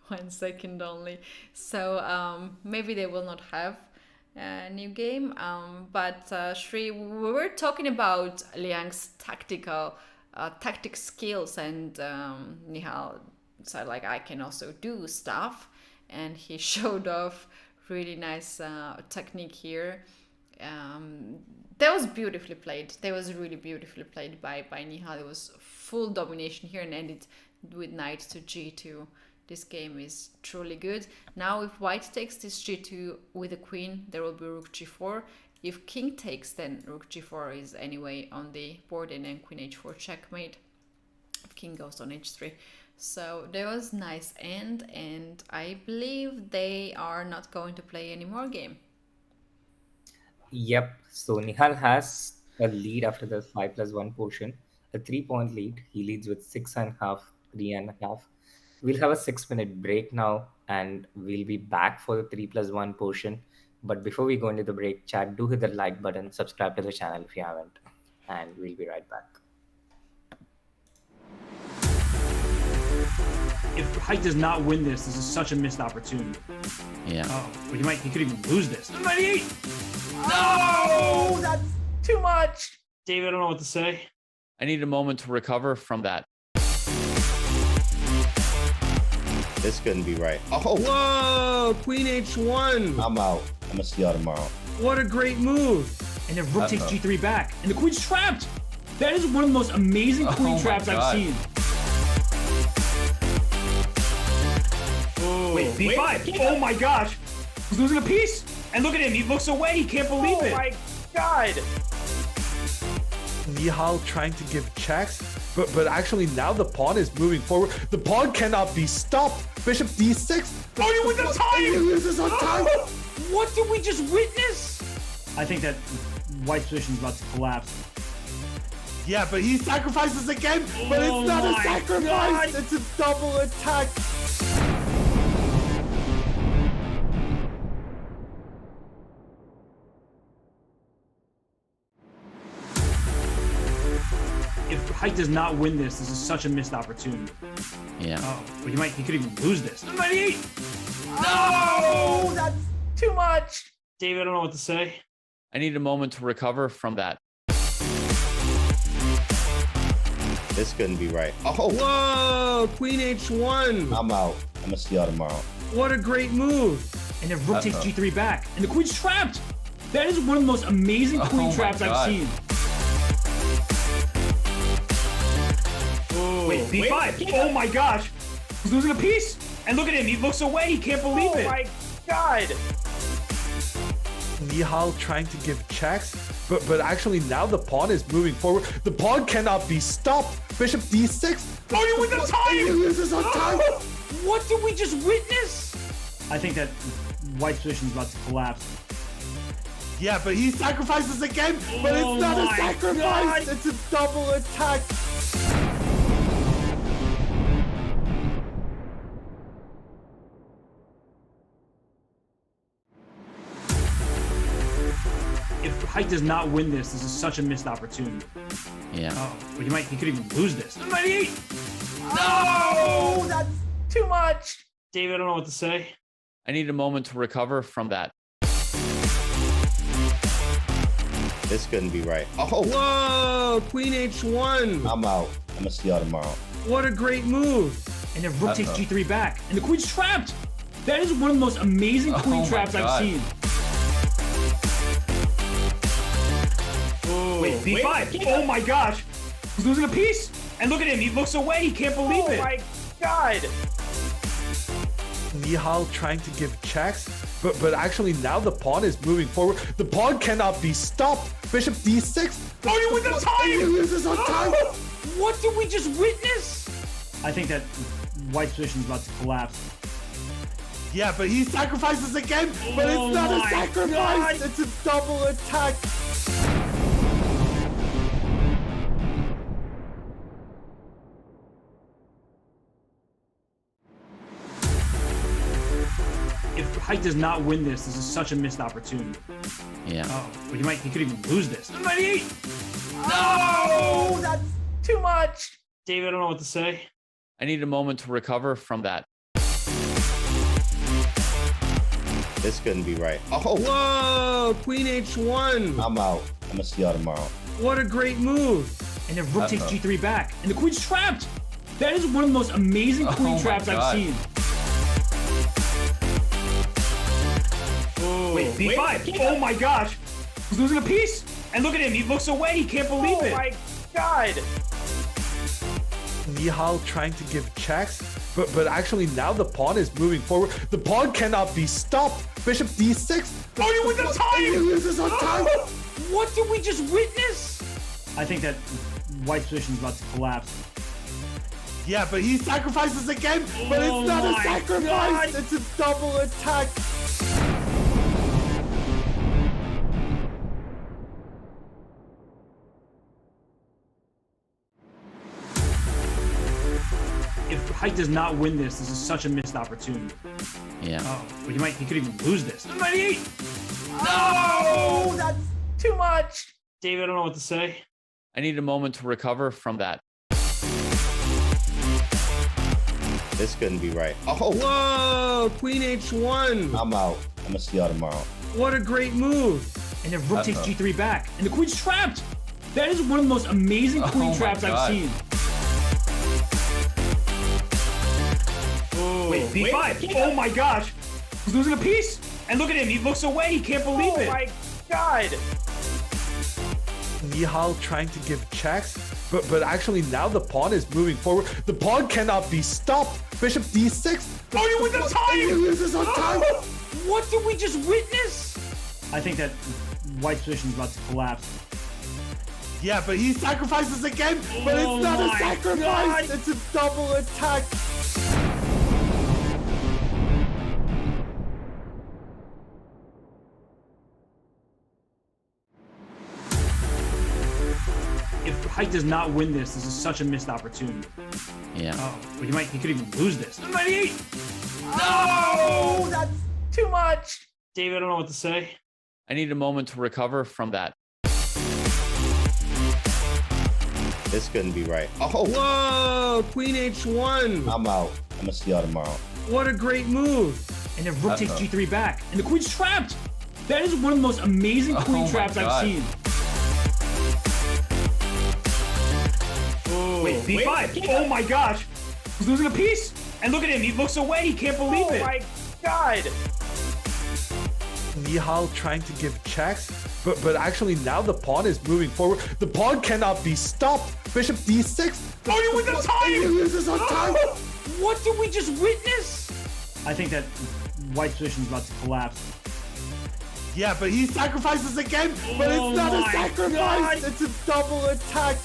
Speaker 7: 1 second only. So maybe they will not have a new game. But Shri, we were talking about Liang's tactic skills, and Nihal said like I can also do stuff. and he showed off really nice technique here. That was beautifully played. That was really beautifully played by Nihal. It was full domination here and ended with knight to g2. This game is truly good. Now if white takes this g2 with a queen, there will be rook g4. If king takes, then rook g4 is anyway on the board, and then queen h4 checkmate. If king goes on h3. So that was nice end, and I believe they are not going to play any more game.
Speaker 2: Yep. So Nihal has a lead after the 5+1 portion, a 3-point lead. He leads with 6.5, 3.5. We'll have a 6-minute break now, and we'll be back for the 3+1 portion. But before we go into the break, chat, do hit the like button, subscribe to the channel if you haven't, and we'll be right back.
Speaker 1: If White does not win this is such a missed opportunity.
Speaker 4: Yeah.
Speaker 1: Oh, but he could even lose this. 98! No! That's too much! David, I don't know what to say.
Speaker 4: I need a moment to recover from that.
Speaker 5: This couldn't be right. Oh,
Speaker 6: Whoa, queen h1.
Speaker 5: I'm out. I'm gonna see y'all tomorrow.
Speaker 6: What a great move.
Speaker 1: And then rook takes g3 back, and the queen's trapped! That is one of the most amazing queen
Speaker 4: my
Speaker 1: traps I've
Speaker 4: God.
Speaker 1: seen. Wait, b5! Oh my gosh! He's losing a piece! And look at him, he looks away, he can't believe it!
Speaker 2: Oh my God!
Speaker 3: Nihal trying to give checks, but actually now the pawn is moving forward. The pawn cannot be stopped. Bishop d6.
Speaker 1: Oh, you win the time!
Speaker 3: He loses on time.
Speaker 1: What did we just witness? I think that White's position is about to collapse.
Speaker 3: Yeah, but he sacrifices again. But
Speaker 1: Oh
Speaker 3: it's not a
Speaker 1: my
Speaker 3: sacrifice.
Speaker 1: God.
Speaker 3: It's a double attack.
Speaker 1: If White does not win this is such a missed opportunity.
Speaker 4: Yeah.
Speaker 1: Oh, but he could even lose this. 98! No! That's too much! David, I don't know what to say.
Speaker 4: I need a moment to recover from that.
Speaker 5: This couldn't be right. Oh,
Speaker 6: Whoa, queen h1.
Speaker 5: I'm out. I'm gonna see y'all tomorrow.
Speaker 6: What a great move.
Speaker 1: And then rook takes g3 back, and the queen's trapped! That is one of the most amazing queen
Speaker 4: my
Speaker 1: traps I've
Speaker 4: God.
Speaker 1: seen. Wait, b5! Oh my gosh! He's losing a piece! And look at him, he looks away, he can't believe it!
Speaker 2: Oh my God!
Speaker 3: Nihal trying to give checks, but actually now the pawn is moving forward. The pawn cannot be stopped. Bishop d6.
Speaker 1: Oh, you win the
Speaker 3: He
Speaker 1: time!
Speaker 3: loses on time.
Speaker 1: What did we just witness? I think that White's position is about to collapse.
Speaker 3: Yeah, but he sacrifices again. But
Speaker 1: Oh
Speaker 3: it's not a
Speaker 1: my
Speaker 3: sacrifice.
Speaker 1: God.
Speaker 3: It's a double attack.
Speaker 1: If White does not win this is such a missed opportunity.
Speaker 4: Yeah.
Speaker 1: Oh, but he could even lose this. 98! No! That's too much! David, I don't know what to say.
Speaker 4: I need a moment to recover from that.
Speaker 5: This couldn't be right. Oh,
Speaker 6: Whoa, queen h1.
Speaker 5: I'm out. I'm gonna see y'all tomorrow.
Speaker 6: What a great move.
Speaker 1: And then rook takes g3 back, and the queen's trapped! That is one of the most amazing queen
Speaker 4: my
Speaker 1: traps I've
Speaker 4: God.
Speaker 1: seen. Wait, b5! Oh my gosh! He's losing a piece! And look at him, he looks away, he can't believe it!
Speaker 2: Oh my God!
Speaker 3: Nihal trying to give checks, but actually now the pawn is moving forward. The pawn cannot be stopped. Bishop d6.
Speaker 1: Oh, you win the time!
Speaker 3: He loses on time.
Speaker 1: What did we just witness? I think that White's position is about to collapse.
Speaker 3: Yeah, but he sacrifices again. But
Speaker 1: Oh
Speaker 3: it's not a
Speaker 1: my
Speaker 3: sacrifice.
Speaker 1: God.
Speaker 3: It's a double attack.
Speaker 1: If White does not win this is such a missed opportunity.
Speaker 4: Yeah.
Speaker 1: Oh, but he could even lose this. 98! No! That's too much! David, I don't know what to say.
Speaker 4: I need a moment to recover from that.
Speaker 5: This couldn't be right. Oh,
Speaker 6: Whoa, queen h1.
Speaker 5: I'm out. I'm gonna see y'all tomorrow.
Speaker 6: What a great move.
Speaker 1: And then rook takes g3 back, and the queen's trapped! That is one of the most amazing queen
Speaker 4: my
Speaker 1: traps I've
Speaker 4: God.
Speaker 1: seen. B5. Oh my gosh. He's losing a piece. And look at him. He looks away. He can't believe it.
Speaker 2: Oh my god!
Speaker 3: Nihal trying to give checks, but actually now the pawn is moving forward. The pawn cannot be stopped. Bishop d6.
Speaker 1: Oh, you win the time!
Speaker 3: He loses on time.
Speaker 1: What did we just witness? I think that white's position is about to collapse.
Speaker 3: Yeah, but he sacrifices again, but
Speaker 1: Oh
Speaker 3: it's not a
Speaker 1: my
Speaker 3: sacrifice.
Speaker 1: God.
Speaker 3: It's a double attack.
Speaker 1: If White does not win this is such a missed opportunity.
Speaker 4: Yeah.
Speaker 1: Oh, but he could even lose this. 98! No! That's too much! David, I don't know what to say.
Speaker 4: I need a moment to recover from that.
Speaker 5: This couldn't be right. Oh,
Speaker 6: Whoa, Queen H1.
Speaker 5: I'm out. I'm gonna see y'all tomorrow.
Speaker 6: What a great move.
Speaker 1: And then Rook takes G3 back. And the queen's trapped! That is one of the most amazing queen
Speaker 4: my
Speaker 1: traps I've
Speaker 4: God.
Speaker 1: seen. Wait, B5. Oh my gosh. He's losing a piece. And look at him. He looks away. He can't believe it.
Speaker 2: Oh my god!
Speaker 3: Nihal trying to give checks, but actually now the pawn is moving forward. The pawn cannot be stopped. Bishop d6.
Speaker 1: Oh, you win the time!
Speaker 3: He loses on time.
Speaker 1: What did we just witness? I think that white's position is about to collapse.
Speaker 3: Yeah, but he sacrifices again, but
Speaker 1: Oh
Speaker 3: it's not a
Speaker 1: my
Speaker 3: sacrifice.
Speaker 1: God.
Speaker 3: It's a double attack.
Speaker 1: If White does not win this is such a missed opportunity.
Speaker 4: Yeah.
Speaker 1: Oh, but he could even lose this. 98! No! That's too much! David, I don't know what to say.
Speaker 4: I need a moment to recover from that.
Speaker 5: This couldn't be right. Oh,
Speaker 6: Whoa, Queen H1.
Speaker 5: I'm out. I'm gonna see y'all tomorrow.
Speaker 6: What a great move.
Speaker 1: And then Rook takes G3 back. And the queen's trapped! That is one of the most amazing queen
Speaker 4: my
Speaker 1: traps I've
Speaker 4: God.
Speaker 1: seen. Wait, B5. Oh my gosh. He's losing a piece. And look at him. He looks away. He can't believe
Speaker 2: Oh
Speaker 1: it.
Speaker 2: my god!
Speaker 3: Nihal trying to give checks, but actually now the pawn is moving forward. The pawn cannot be stopped. Bishop d6.
Speaker 1: Oh, you win the time!
Speaker 3: He loses on time.
Speaker 1: What did we just witness? I think that white's position is about to collapse.
Speaker 3: Yeah, but he sacrifices again, but
Speaker 1: Oh
Speaker 3: it's not a
Speaker 1: my
Speaker 3: sacrifice.
Speaker 1: God.
Speaker 3: It's a double attack.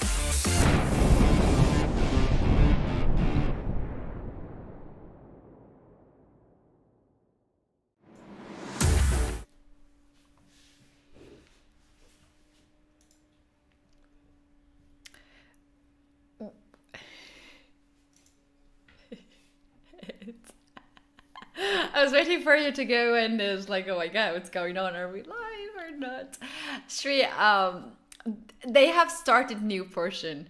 Speaker 7: I was waiting for you to go, and it was like, oh my god, what's going on? Are we live or not? Sri, they have started new portion,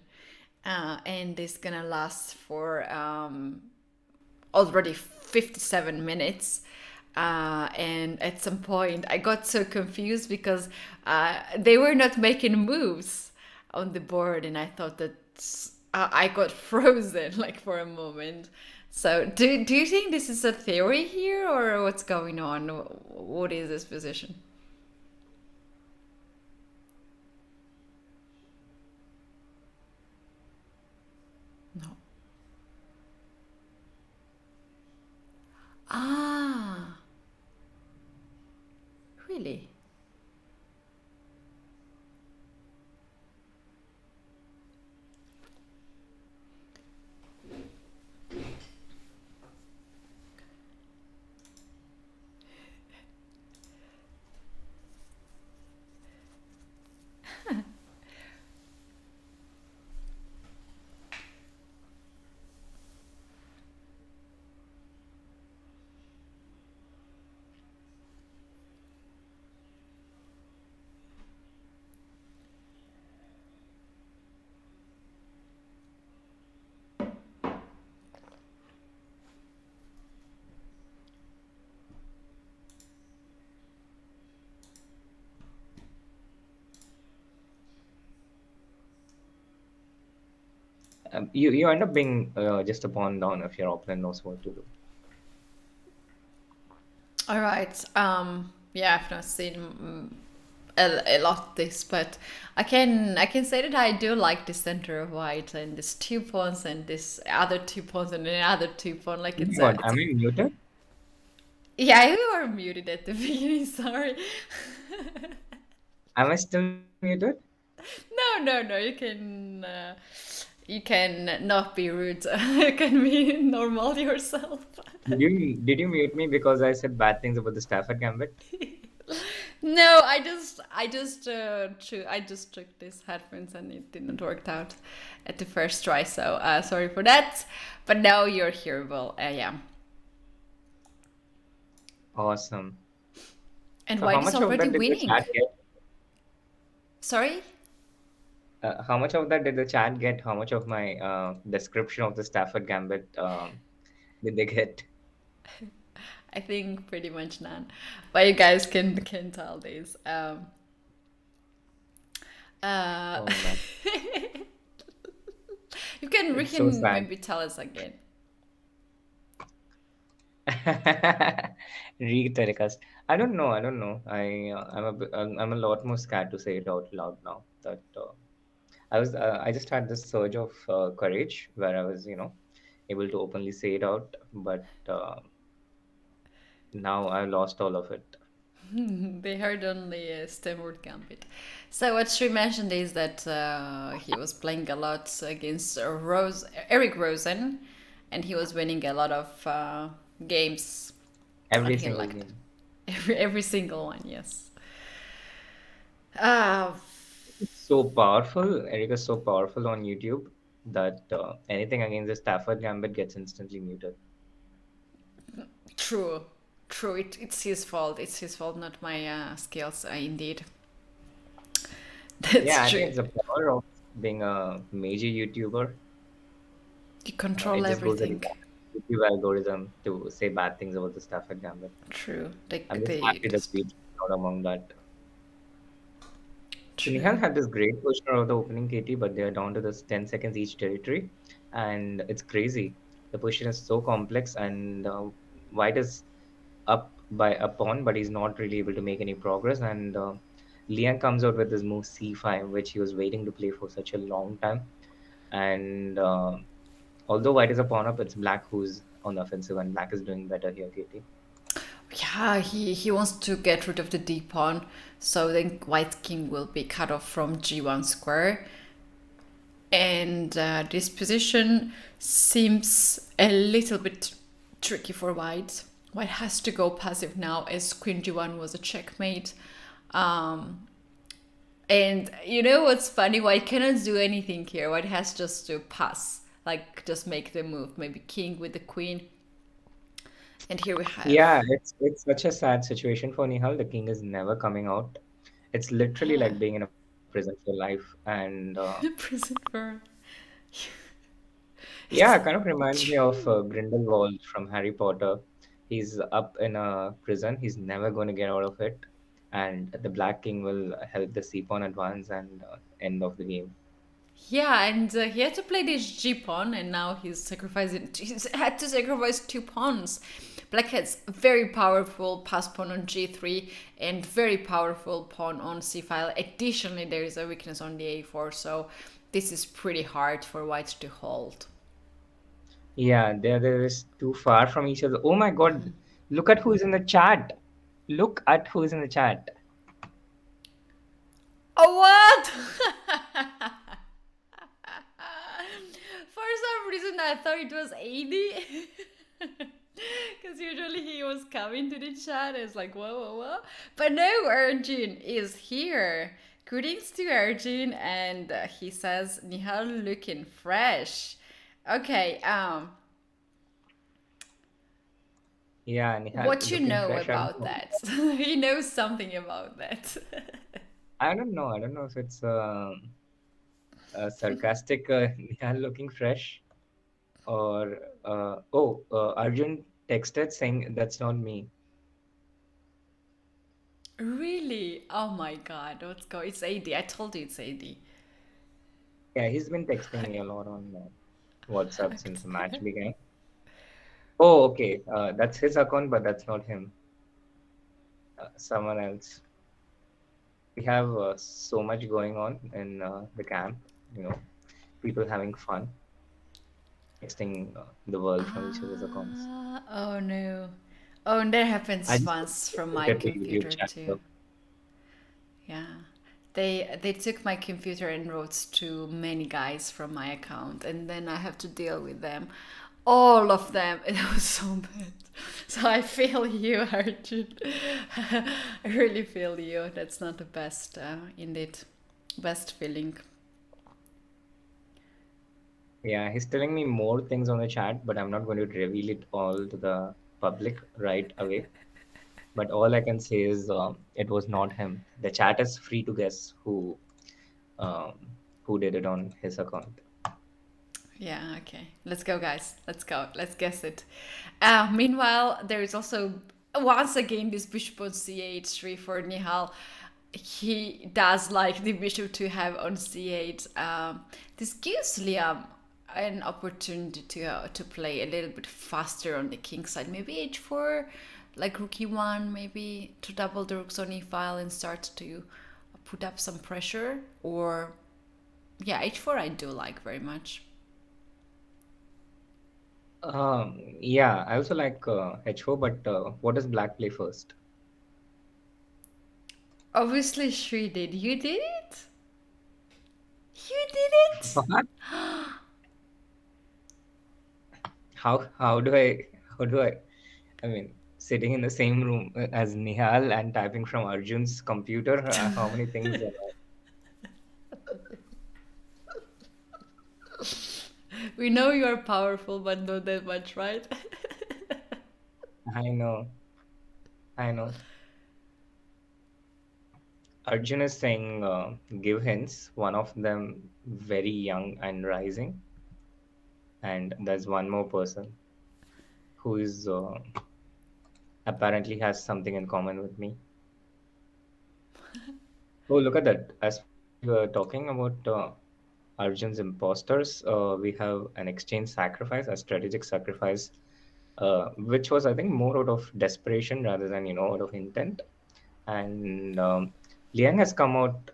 Speaker 7: and it's gonna last for already 57 minutes. And at some point, I got so confused because they were not making moves on the board, and I thought that I got frozen like for a moment. So do you think this is a theory here, or what's going on? What is this position? No. Ah. Really?
Speaker 2: You end up being just a pawn down if your opponent knows what to do.
Speaker 7: All right. Yeah, I've not seen a lot this, but I can say that I do like the center of white and this 2 pawns and this other 2 pawns and another 2 pawn. Like it's
Speaker 2: What?
Speaker 7: a,
Speaker 2: Am I muted?
Speaker 7: yeah, you were muted at the beginning. Sorry.
Speaker 2: Am I still muted?
Speaker 7: No. You can not be rude. You can be normal yourself.
Speaker 2: Did you mute me because I said bad things about the Stafford Gambit?
Speaker 7: No, I just took these headphones and it didn't work out at the first try. So sorry for that. But now you're hearable. Yeah.
Speaker 2: Awesome.
Speaker 7: And
Speaker 2: So
Speaker 7: white
Speaker 2: how
Speaker 7: is
Speaker 2: much of
Speaker 7: already
Speaker 2: that did the
Speaker 7: winning.
Speaker 2: chat get?
Speaker 7: Sorry.
Speaker 2: How much of that did the chat get? How much of my description of the Stafford Gambit did they get?
Speaker 7: I think pretty much none. But you guys can tell this.
Speaker 2: Oh man,
Speaker 7: You can
Speaker 2: it's so sad.
Speaker 7: maybe tell us again.
Speaker 2: Re-telecast. I don't know. I'm a lot more scared to say it out loud now. That I just had this surge of courage where I was, able to openly say it out, but now I lost all of it.
Speaker 7: They heard only Stemward Gambit. So what Sri mentioned is that he was playing a lot against Eric Rosen, and he was winning a lot of games.
Speaker 2: Every
Speaker 7: And he
Speaker 2: single
Speaker 7: liked
Speaker 2: game.
Speaker 7: every single one. Yes.
Speaker 2: So powerful. Eric is so powerful on YouTube that anything against the Stafford Gambit gets instantly muted.
Speaker 7: True. It's his fault. It's his fault, not my skills. Indeed. That's
Speaker 2: Yeah, I
Speaker 7: true.
Speaker 2: think it's the power of being a major YouTuber.
Speaker 7: You control
Speaker 2: It just goes
Speaker 7: everything.
Speaker 2: against the YouTube algorithm to say bad things about the Stafford Gambit.
Speaker 7: True. Like
Speaker 2: I'm just
Speaker 7: they
Speaker 2: happy that
Speaker 7: just
Speaker 2: we not among that. So
Speaker 7: true.
Speaker 2: Nihal had this great position out of the opening Keti, but they're down to this 10 seconds each territory, and it's crazy. The position is so complex, and White is up by a pawn, but he's not really able to make any progress. And Liang comes out with this move c5, which he was waiting to play for such a long time. And although White is a pawn up, it's Black who's on the offensive, and Black is doing better here, Keti.
Speaker 7: Yeah, he wants to get rid of the d pawn, so then white king will be cut off from g1 square. And this position seems a little bit tricky for white. White has to go passive now as queen g1 was a checkmate. And you know what's funny? White cannot do anything here. White has just to pass, like just make the move, maybe king with the queen. And here we have
Speaker 2: Yeah, it's such a sad situation for Nihal. The king is never coming out. It's literally like being in a prison for life. And
Speaker 7: prison for.
Speaker 2: yeah, it kind of reminds me of Grindelwald from Harry Potter. He's up in a prison. He's never going to get out of it. And the Black King will help the C pawn advance and end of the game.
Speaker 7: Yeah, and he had to play this g pawn, and now he's had to sacrifice 2 pawns. Black has very powerful pass pawn on g3 and very powerful pawn on c5. Additionally, there is a weakness on the a4, so this is pretty hard for white to hold.
Speaker 2: Yeah, they're just too far from each other. Oh my God, look at who's in the chat. Look at who's in the chat.
Speaker 7: Oh, what? For some reason, I thought it was 80. Because usually he was coming to the chat. It's like, whoa. But no, Arjun is here. Greetings to Arjun. And he says, Nihal looking fresh. Okay,
Speaker 2: Yeah, Nihal
Speaker 7: what you
Speaker 2: looking
Speaker 7: know
Speaker 2: fresh.
Speaker 7: about that? He knows something about that.
Speaker 2: I don't know. I don't know if it's a sarcastic Nihal looking fresh or Arjun texted saying that's not me.
Speaker 7: Really? Oh my god, let's go. It's AD. I told you it's AD.
Speaker 2: Yeah, he's been texting me a lot on WhatsApp since the match began. Oh, okay. That's his account, but that's not him. someone else. We have so much going on in the camp. You know, people having fun, texting the world from each other's accounts.
Speaker 7: Oh no. Oh, and that happens
Speaker 2: I just
Speaker 7: once from
Speaker 2: look
Speaker 7: my
Speaker 2: at the YouTube
Speaker 7: computer
Speaker 2: chat.
Speaker 7: too. Yeah. They took my computer and wrote to many guys from my account, and then I have to deal with them. All of them. It was so bad. So I feel you, Arjun. I really feel you. That's not the best, indeed. Best feeling.
Speaker 2: Yeah, he's telling me more things on the chat, but I'm not going to reveal it all to the public right away. But all I can say is it was not him. The chat is free to guess um, who did it on his account.
Speaker 7: Yeah, okay. Let's go, guys. Let's go. Let's guess it. Meanwhile, there is also, once again, this bishop on c8 for Nihal. He does like the bishop to have on c8. This gives Liam an opportunity to play a little bit faster on the king side. Maybe h4, like rook e1, maybe to double the rooks on e-file and start to put up some pressure. Or, yeah, h4 I do like very much.
Speaker 2: Yeah, I also like h4, but what does black play first?
Speaker 7: Obviously, Shri did. You did it? You did it?
Speaker 2: What? How do I mean, sitting in the same room as Nihal and typing from Arjun's computer, how many things are
Speaker 7: We know you are powerful, but not that much, right?
Speaker 2: I know. Arjun is saying give hints, one of them very young and rising, and there's one more person who is apparently has something in common with me. Oh, look at that. As we were talking about Arjun's imposters, we have an exchange sacrifice, a strategic sacrifice, which was, I think, more out of desperation rather than, out of intent. And Liang has come out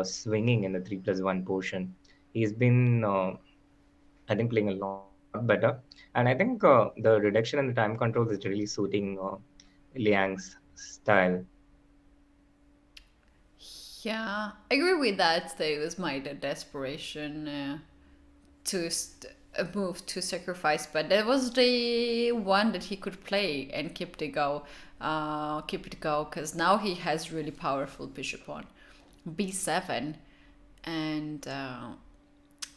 Speaker 2: swinging in the 3+1 portion. He's been, I think, playing a lot better. And I think the reduction in the time controls is really suiting Liang's style.
Speaker 7: Yeah, I agree with that. That it was my desperation to move to sacrifice, but that was the one that he could play and keep it go, because now he has really powerful bishop on b7, and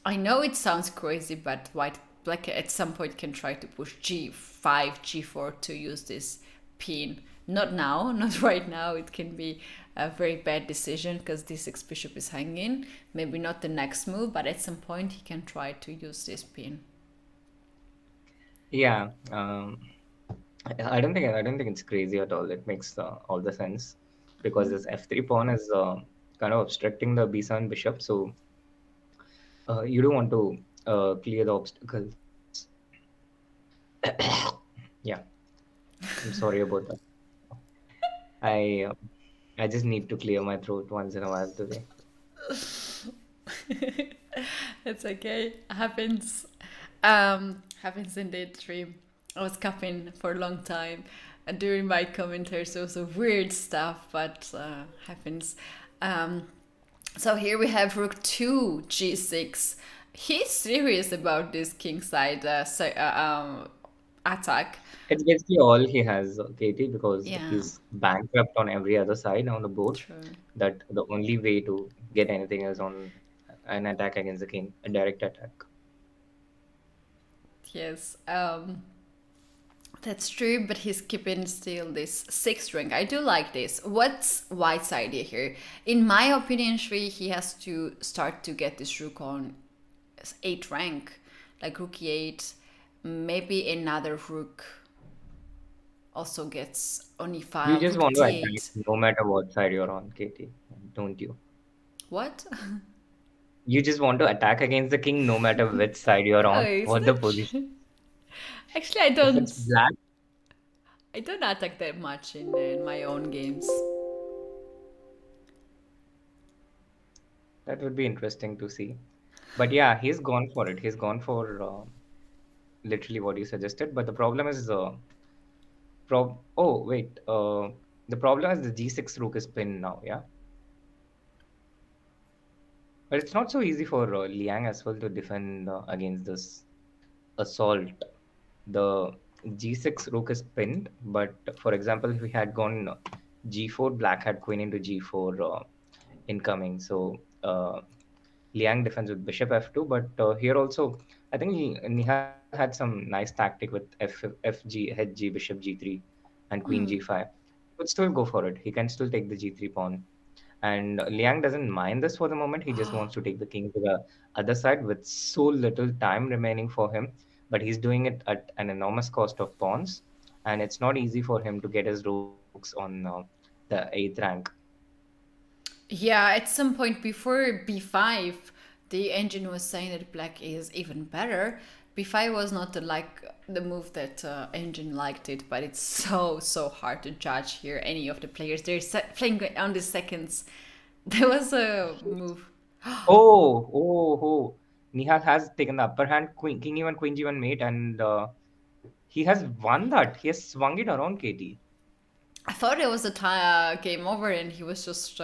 Speaker 7: I know it sounds crazy, but black at some point can try to push g5, g4 to use this pin. Not now, not right now. It can be a very bad decision because d6 bishop is hanging. Maybe not the next move, but at some point he can try to use this pin.
Speaker 2: Yeah, I don't think it's crazy at all. It makes all the sense because this f3 pawn is kind of obstructing the b7 bishop. So you don't want to clear the obstacle. Yeah, I'm sorry about that. I just need to clear my throat once in a while today.
Speaker 7: It's okay. Happens. Happens indeed, Dream. I was coughing for a long time. And during my commentaries, there was a weird stuff, but happens. So here we have rook 2, g6. He's serious about this kingside attack.
Speaker 2: It's basically all he has, Keti, because
Speaker 7: Yeah.
Speaker 2: he's bankrupt on every other side on the board.
Speaker 7: True.
Speaker 2: That the only way to get anything is on an attack against the king, a direct attack.
Speaker 7: Yes, that's true, but he's keeping still this 6th rank. I do like this. What's White's idea here? In my opinion, Shri, he has to start to get this rook on 8th rank, like rook e8, maybe another rook also gets on e5.
Speaker 2: You just
Speaker 7: rook
Speaker 2: want to
Speaker 7: d8.
Speaker 2: attack no matter what side you're on, Keti, don't you?
Speaker 7: What?
Speaker 2: You just want to attack against the king no matter which side you're on,
Speaker 7: Oh, is
Speaker 2: what the
Speaker 7: that
Speaker 2: position.
Speaker 7: Actually, I
Speaker 2: If
Speaker 7: don't.
Speaker 2: it's black,
Speaker 7: I don't attack that much in my own games.
Speaker 2: That would be interesting to see. But yeah, he's gone for it. He's gone for literally what you suggested. But the problem is, oh wait, the problem is the G6 rook is pinned now. Yeah, but it's not so easy for Liang as well to defend against this assault. The G6 rook is pinned, but for example, if we had gone G4, black had queen into G4 incoming. So Liang defends with bishop F2, but here also, I think Nihal had some nice tactic with FG, head G, bishop G3, and queen G5. He could still go for it. He can still take the G3 pawn. And Liang doesn't mind this for the moment. He just wants to take the king to the other side with so little time remaining for him. But he's doing it at an enormous cost of pawns. And it's not easy for him to get his rooks on the 8th rank.
Speaker 7: Yeah, at some point before b5, the engine was saying that black is even better. b5 was not the move that engine liked it, but it's so hard to judge here any of the players. They're playing on the seconds. There was a move.
Speaker 2: Oh. Nihal has taken the upper hand, king e1, queen g1 mate, and he has won that. He has swung it around, Keti.
Speaker 7: I thought it was a game over and he was just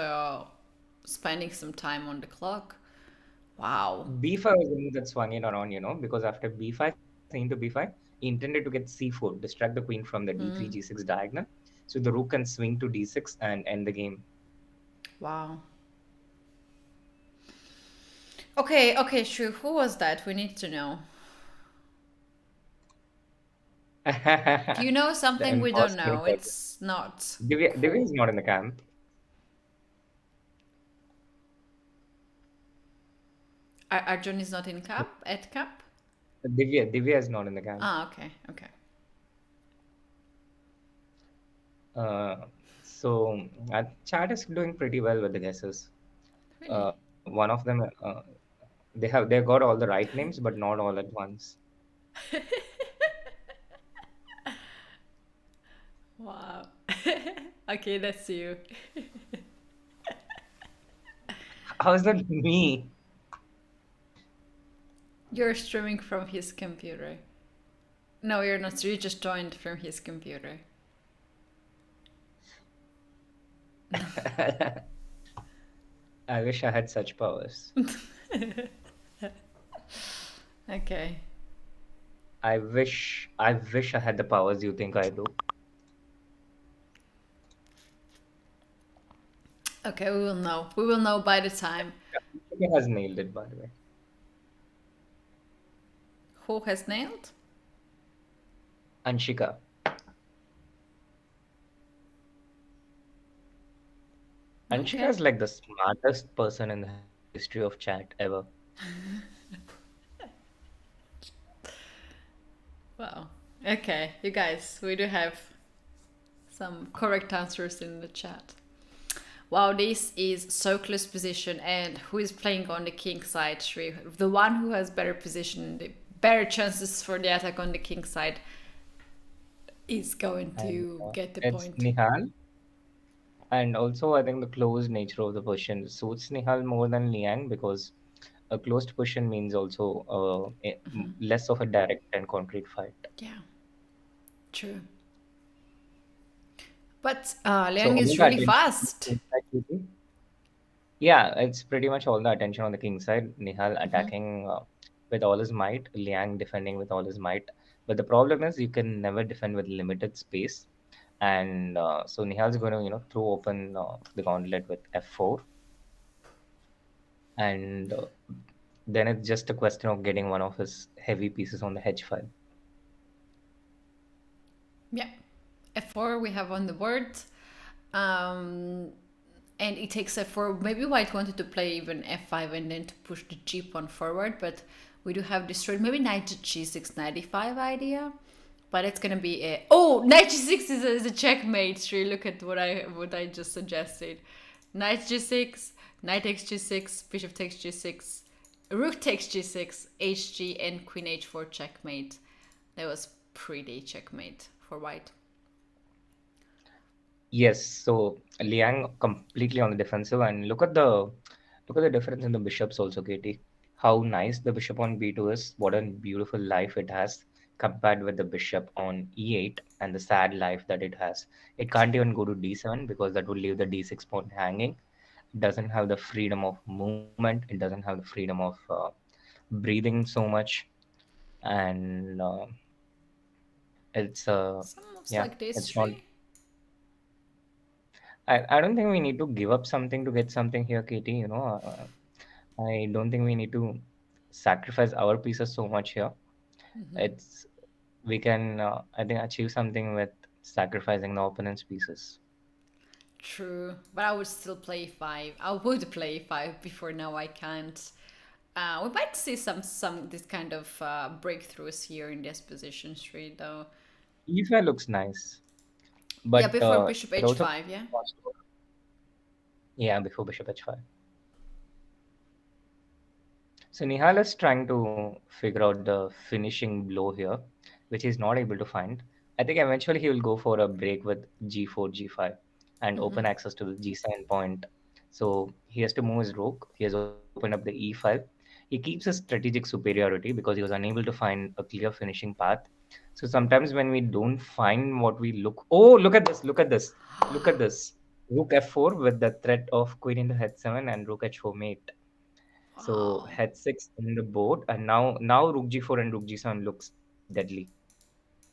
Speaker 7: spending some time on the clock. Wow.
Speaker 2: B5 was the move that swung it around, because after B5, into B5, he intended to get C4, distract the queen from the D3, G6 diagonal. So the rook can swing to D6 and end the game.
Speaker 7: Wow. Okay, sure. Who was that? We need to know. Do you know something we don't know? It's not.
Speaker 2: Divya is not in the camp.
Speaker 7: Arjun is not in at cap?
Speaker 2: Divya is not in the camp.
Speaker 7: Okay.
Speaker 2: So chat is doing pretty well with the guesses.
Speaker 7: Really?
Speaker 2: One of them, they've got all the right names, but not all at once.
Speaker 7: Wow. Okay, that's you.
Speaker 2: How is that me?
Speaker 7: You're streaming from his computer. No, you're not. You just joined from his computer.
Speaker 2: I wish I had such powers.
Speaker 7: Okay.
Speaker 2: I wish I had the powers you think I do.
Speaker 7: Okay, we will know. We will know by the time.
Speaker 2: He has nailed it, by the way.
Speaker 7: Who has nailed?
Speaker 2: Anshika. Anshika is like the smartest person in the history of chat ever.
Speaker 7: Wow. Okay, you guys, we do have some correct answers in the chat. Wow, this is so close position, and who is playing on the king side? Shri, the one who has better position, the better chances for the attack on the king side is going to get the
Speaker 2: It's
Speaker 7: point.
Speaker 2: Nihal. And also, I think the closed nature of the position suits Nihal more than Liang, because a closed position means also less of a direct and concrete fight.
Speaker 7: Yeah, true. But Liang is really fast.
Speaker 2: Yeah, it's pretty much all the attention on the king side. Nihal attacking with all his might, Liang defending with all his might. But the problem is you can never defend with limited space. And so Nihal's going to, throw open the gauntlet with f4. And then it's just a question of getting one of his heavy pieces on the h5.
Speaker 7: Yeah, f4 we have on the board. And it takes f4. Maybe white wanted to play even f5 and then to push the g pawn forward, but we do have destroyed. Maybe knight to g6, knight e5 idea. But it's gonna be a knight g6 is a checkmate. Sri, look at what I just suggested. Knight g6, knight takes g6, bishop takes g6, rook takes g6, hg, and queen h4 checkmate. That was pretty checkmate for white.
Speaker 2: Yes, so Liang completely on the defensive, and look at the difference in the bishops also, Katie. How nice the bishop on b2 is. What a beautiful life it has compared with the bishop on e8 and the sad life that it has. It can't even go to d7 because that would leave the d6 pawn hanging. It doesn't have the freedom of movement. It doesn't have the freedom of breathing so much, and it's
Speaker 7: Some moves
Speaker 2: yeah,
Speaker 7: like this
Speaker 2: it's not.
Speaker 7: three.
Speaker 2: I don't think we need to give up something to get something here, Katie. I don't think we need to sacrifice our pieces so much here. It's we can, I think, achieve something with sacrificing the opponent's pieces.
Speaker 7: True, but I would still play five. I would play five before now. I can't. We might see some this kind of breakthroughs here in this position tree, though.
Speaker 2: E5 looks nice,
Speaker 7: Yeah,
Speaker 2: but
Speaker 7: before bishop
Speaker 2: it also
Speaker 7: h5. Yeah.
Speaker 2: yeah, before bishop h5. So Nihal is trying to figure out the finishing blow here, which he's not able to find. I think eventually he will go for a break with g4, g5, and open access to the g7 point. So he has to move his rook. He has opened up the e5. He keeps his strategic superiority because he was unable to find a clear finishing path. So sometimes when we don't find what we look, oh, look at this, look at this, look at this. Rook f4 with the threat of queen into h7 and rook h4 mate. So
Speaker 7: Wow.
Speaker 2: h6 in the board, and now rook g4 and rook g7 looks deadly.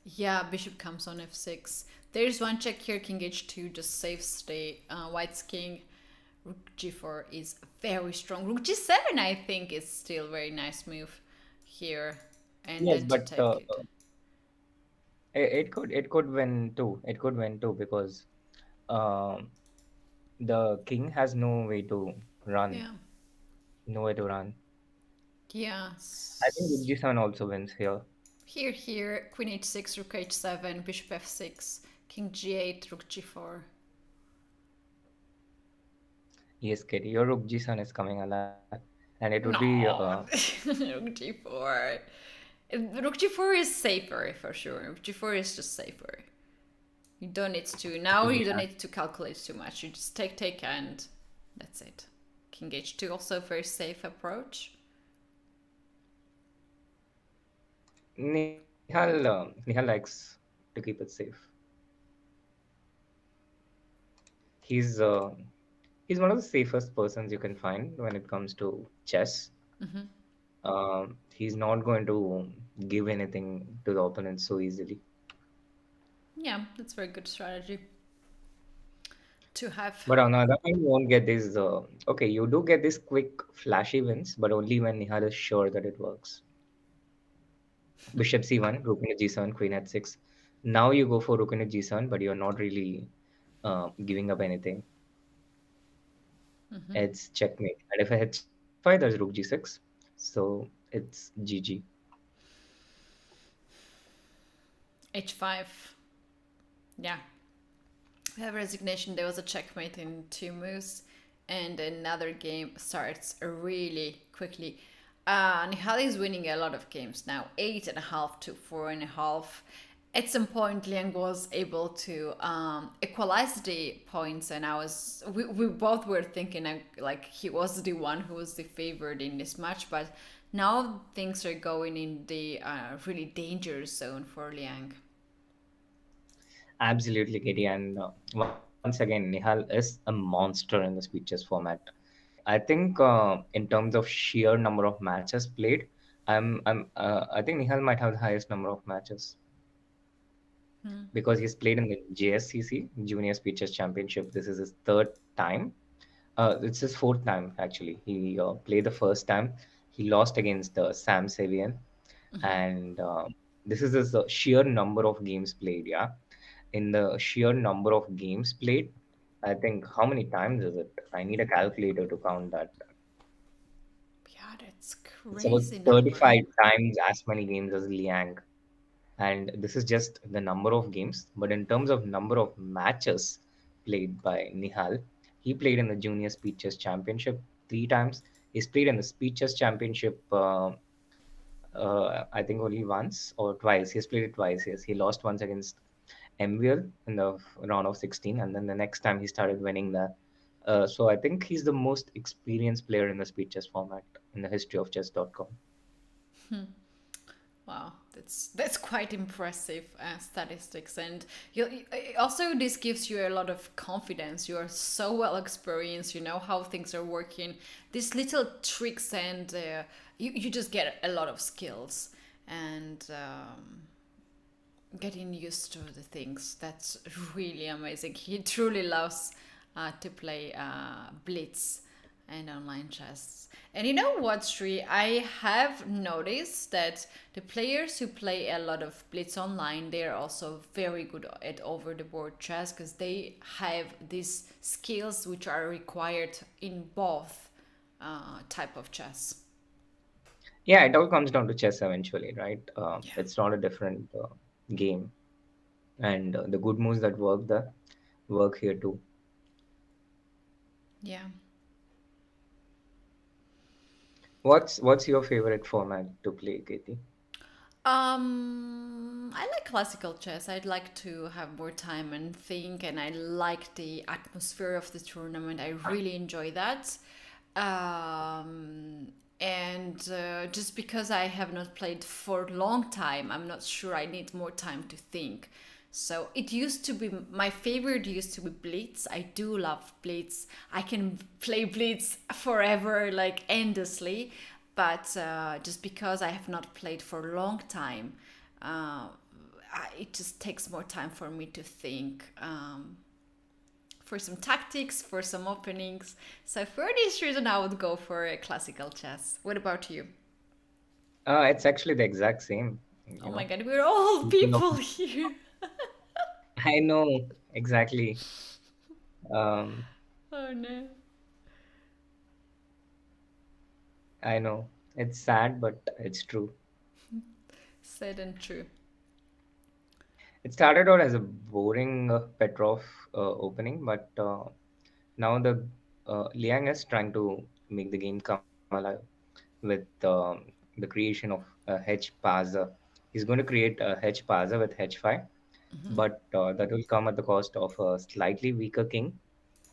Speaker 7: Yeah, bishop comes on f6. There's one check here. King h2 just saves the white's king. Rook g4 is very strong. Rook g7, I think, is still very nice move here, and
Speaker 2: Yes,
Speaker 7: then to
Speaker 2: but
Speaker 7: take it.
Speaker 2: it could win too. It could win too because um, the king has no way to run,
Speaker 7: Yeah.
Speaker 2: no way to run. I think rook
Speaker 7: Yes.
Speaker 2: g7 also wins here.
Speaker 7: Here, queen h6, rook h7, bishop f6, king g8, rook g4.
Speaker 2: Yes, Katie, your rook g7 is coming alive, and it would be
Speaker 7: No, rook g4. Rook g4 is safer for sure. Rook g4 is just safer. You don't need to now. You don't
Speaker 2: yeah.
Speaker 7: need to calculate too much. You just take, and that's it. King h2 also a very safe approach.
Speaker 2: Nihal likes to keep it safe. He's uh, he's one of the safest persons you can find when it comes to chess. He's not going to give anything to the opponent so easily.
Speaker 7: Yeah, that's a very good strategy to have.
Speaker 2: But on the other hand, you won't get these. Okay, you do get these quick, flashy wins, but only when Nihal is sure that it works. Bishop c1, rook into g7, queen h6. Now you go for rook into g7, but you're not really giving up anything. It's checkmate. And if I hit h5, there's rook g6. So it's GG.
Speaker 7: h5. Yeah. We have resignation. There was a checkmate in 2 moves, and another game starts really quickly. Nihal is winning a lot of games now, 8.5 to 4.5. At some point, Liang was able to equalize the points, and we both were thinking like he was the one who was the favorite in this match, but now things are going in the really dangerous zone for Liang.
Speaker 2: Absolutely, Katie. And once again, Nihal is a monster in the speeches format. I think in terms of sheer number of matches played, I think Nihal might have the highest number of matches because he's played in the JSCC Junior Speeches Championship. This is his third time. It's his fourth time actually. He played the first time. He lost against Sam Savian, and this is his sheer number of games played. Yeah, in the sheer number of games played, I think how many times is it? I need a calculator to count that.
Speaker 7: Yeah, that's
Speaker 2: It's about
Speaker 7: crazy number.
Speaker 2: 35 times as many games as Liang. And this is just the number of games. But in terms of number of matches played by Nihal, he played in the Junior Speeches Championship 3 times. He's played in the Speeches Championship, I think only once or twice. He's played it twice. Yes, he lost once against MVL in the round of 16, and then the next time he started winning that. So I think he's the most experienced player in the speed chess format in the history of chess.com.
Speaker 7: Wow, that's quite impressive statistics, and also this gives you a lot of confidence. You are so well experienced. You know how things are working. These little tricks, and you just get a lot of skills and getting used to the things. That's really amazing. He truly loves to play blitz and online chess. And you know what, Sri? I have noticed that the players who play a lot of blitz online, they're also very good at over the board chess because they have these skills which are required in both type of chess.
Speaker 2: Yeah, it all comes down to chess eventually, right? It's not a different game, and the good moves that work here too.
Speaker 7: Yeah.
Speaker 2: What's your favorite format to play, Katie?
Speaker 7: I like classical chess. I'd like to have more time and think, and I like the atmosphere of the tournament. I really enjoy that. And just because I have not played for a long time, I'm not sure I need more time to think. So it used to be my favorite used to be Blitz. I do love Blitz. I can play Blitz forever, like endlessly. But just because I have not played for a long time, it just takes more time for me to think. For some tactics, for some openings. So for this reason, I would go for a classical chess. What about you?
Speaker 2: It's actually the exact same.
Speaker 7: Oh my god, we're all
Speaker 2: Speaking of-
Speaker 7: people here.
Speaker 2: I know exactly. Um,
Speaker 7: Oh no.
Speaker 2: I know it's sad, but it's true.
Speaker 7: Said and true.
Speaker 2: It started out as a boring Petrov opening, but now the Liang is trying to make the game come alive with the creation of a hedge parser. He's going to create a hedge parser with h5, but that will come at the cost of a slightly weaker king.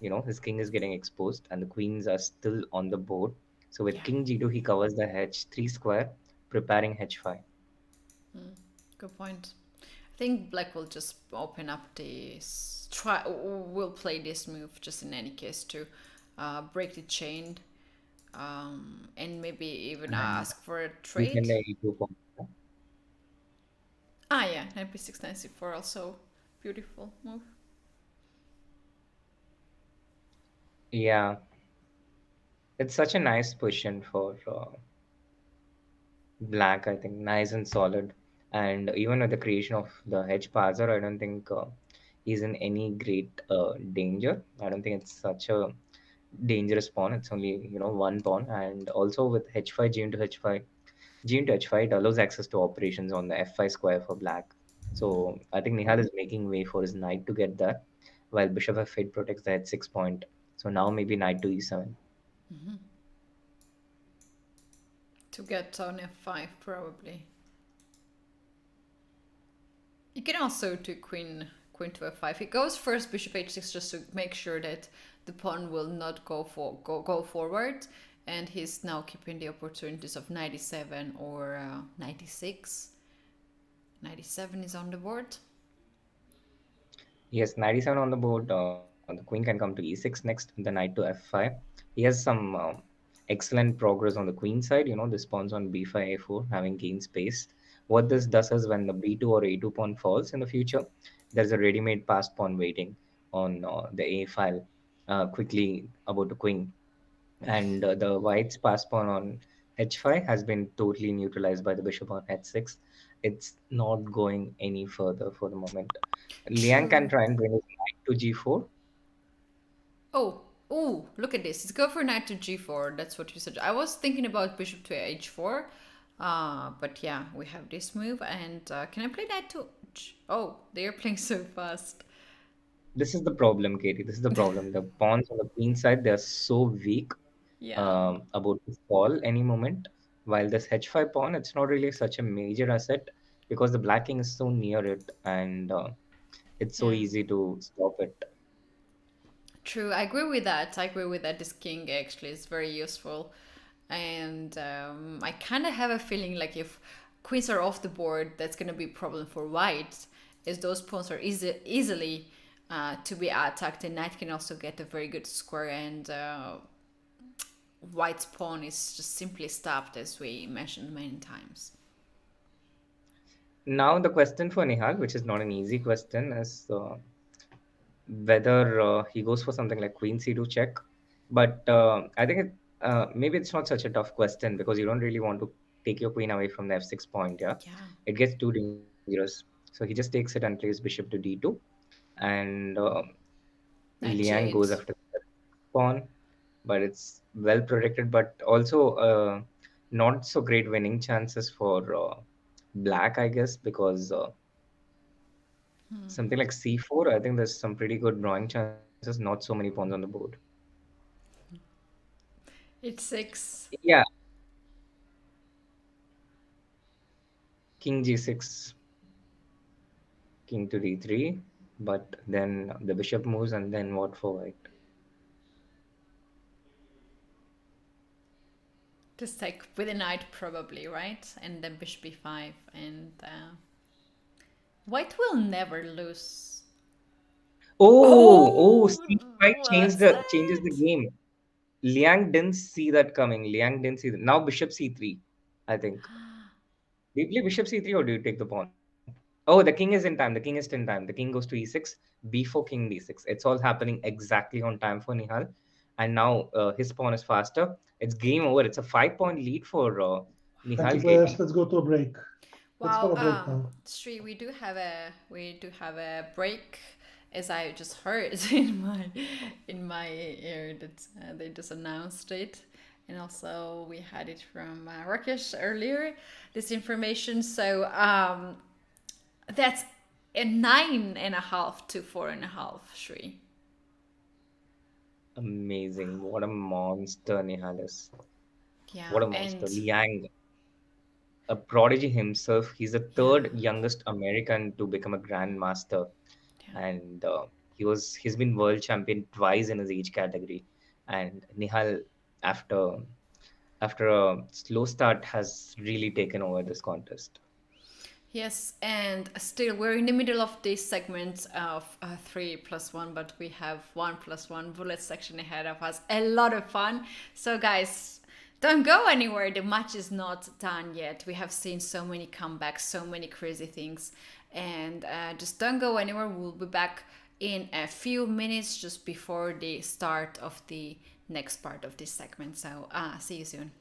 Speaker 2: His king is getting exposed, and the queens are still on the board. So with
Speaker 7: Yeah.
Speaker 2: king g2, he covers the h3 square, preparing h5.
Speaker 7: Good point. I think Black will just open up this. Try. Will play this move just in any case to break the chain, and maybe even ask for a
Speaker 2: He
Speaker 7: trade.
Speaker 2: can e2 pawn.
Speaker 7: Ah, yeah, knight b6, knight c4, also beautiful move.
Speaker 2: Yeah, it's such a nice position for black, I think, nice and solid. And even with the creation of the hedge parser, I don't think he's in any great danger. I don't think it's such a dangerous pawn. It's only one pawn, and also with h5 g into h5, g into h5 it allows access to operations on the f5 square for black. So I think Nihal is making way for his knight to get that, while bishop f8 protects the h6 point. So now maybe knight to e7.
Speaker 7: To get on f5, probably. You can also do queen to f5. It goes first bishop h6 just to make sure that the pawn will not go forward, and he's now keeping the opportunities of 97 or 96. 97 is on the board.
Speaker 2: Yes, 97 on the board. The queen can come to e6 next, the knight to f5. He has some excellent progress on the queen side. This pawn's on b5, a4, having gained space. What this does is when the b2 or a2 pawn falls in the future, there's a ready-made passed pawn waiting on the a file, quickly about the queen. And the white's passed pawn on h5 has been totally neutralized by the bishop on h6. It's not going any further for the moment. Liang can
Speaker 7: True.
Speaker 2: try and bring his knight to g4.
Speaker 7: Oh, look at this. It's go for knight to g4. That's what you said. I was thinking about bishop to h4. But yeah, we have this move. And can I play knight to... Oh, they're playing so fast.
Speaker 2: This is the problem, Katie. This is the problem. The pawns on the queen side, they're so weak
Speaker 7: Yeah.
Speaker 2: about to fall any moment. While this h5 pawn, it's not really such a major asset because the black king is so near it, and it's so
Speaker 7: Yeah.
Speaker 2: easy to stop it.
Speaker 7: True, I agree with that. I agree with that. This king actually is very useful, and I kind of have a feeling like if queens are off the board, that's gonna be a problem for white, as those pawns are easily to be attacked. And knight can also get a very good square, and white's pawn is just simply stopped, as we mentioned many times.
Speaker 2: Now the question for Nihal, which is not an easy question, is whether he goes for something like queen c2 check. But I think maybe it's not such a tough question because you don't really want to take your queen away from the f6 point. Yeah,
Speaker 7: Yeah.
Speaker 2: it gets too dangerous. So he just takes it and plays bishop to d2, and
Speaker 7: Knight
Speaker 2: Liang goes
Speaker 7: J8.
Speaker 2: after the pawn, but it's well protected, but also not so great winning chances for black, I guess, because something like c4, I think there's some pretty good drawing chances, not so many pawns on the board.
Speaker 7: H6.
Speaker 2: Yeah, king g6, king to d3, but then the bishop moves, and then what for white?
Speaker 7: Just like with a knight probably, right? And then bishop b5, and white will never lose.
Speaker 2: See, white
Speaker 7: What's
Speaker 2: changes the
Speaker 7: that?
Speaker 2: game. Liang didn't see that coming. Liang didn't see that. Now bishop c3, I think. Do you play bishop c3 or do you take the pawn? Oh, the king is in time. The king is in time. The king goes to e6, b4, king d6. It's all happening exactly on time for Nihal. And now his pawn is faster. It's game over. It's a 5-point lead for
Speaker 8: Thank
Speaker 2: Nihal
Speaker 8: you, players.
Speaker 2: Keti.
Speaker 8: Let's go to a break. Let's
Speaker 7: Wow,
Speaker 8: go to a break now.
Speaker 7: Sri, we do have a break, as I just heard in my ear that they just announced it, and also we had it from Rakesh earlier. This information, so that's a 9.5 to 4.5, Sri.
Speaker 2: Amazing. What a monster Nihal is.
Speaker 7: Yeah,
Speaker 2: What a monster.
Speaker 7: and
Speaker 2: Liang, a prodigy himself. He's the third youngest American to become a grandmaster, and he's been world champion twice in his age category. And Nihal, after a slow start, has really taken over this contest.
Speaker 7: yes, and still we're in the middle of this segment of 3+1, but we have 1+1 bullet section ahead of us. A lot of fun. So guys, don't go anywhere. The match is not done yet. We have seen so many comebacks, so many crazy things, and just don't go anywhere. We'll be back in a few minutes, just before the start of the next part of this segment. So see you soon.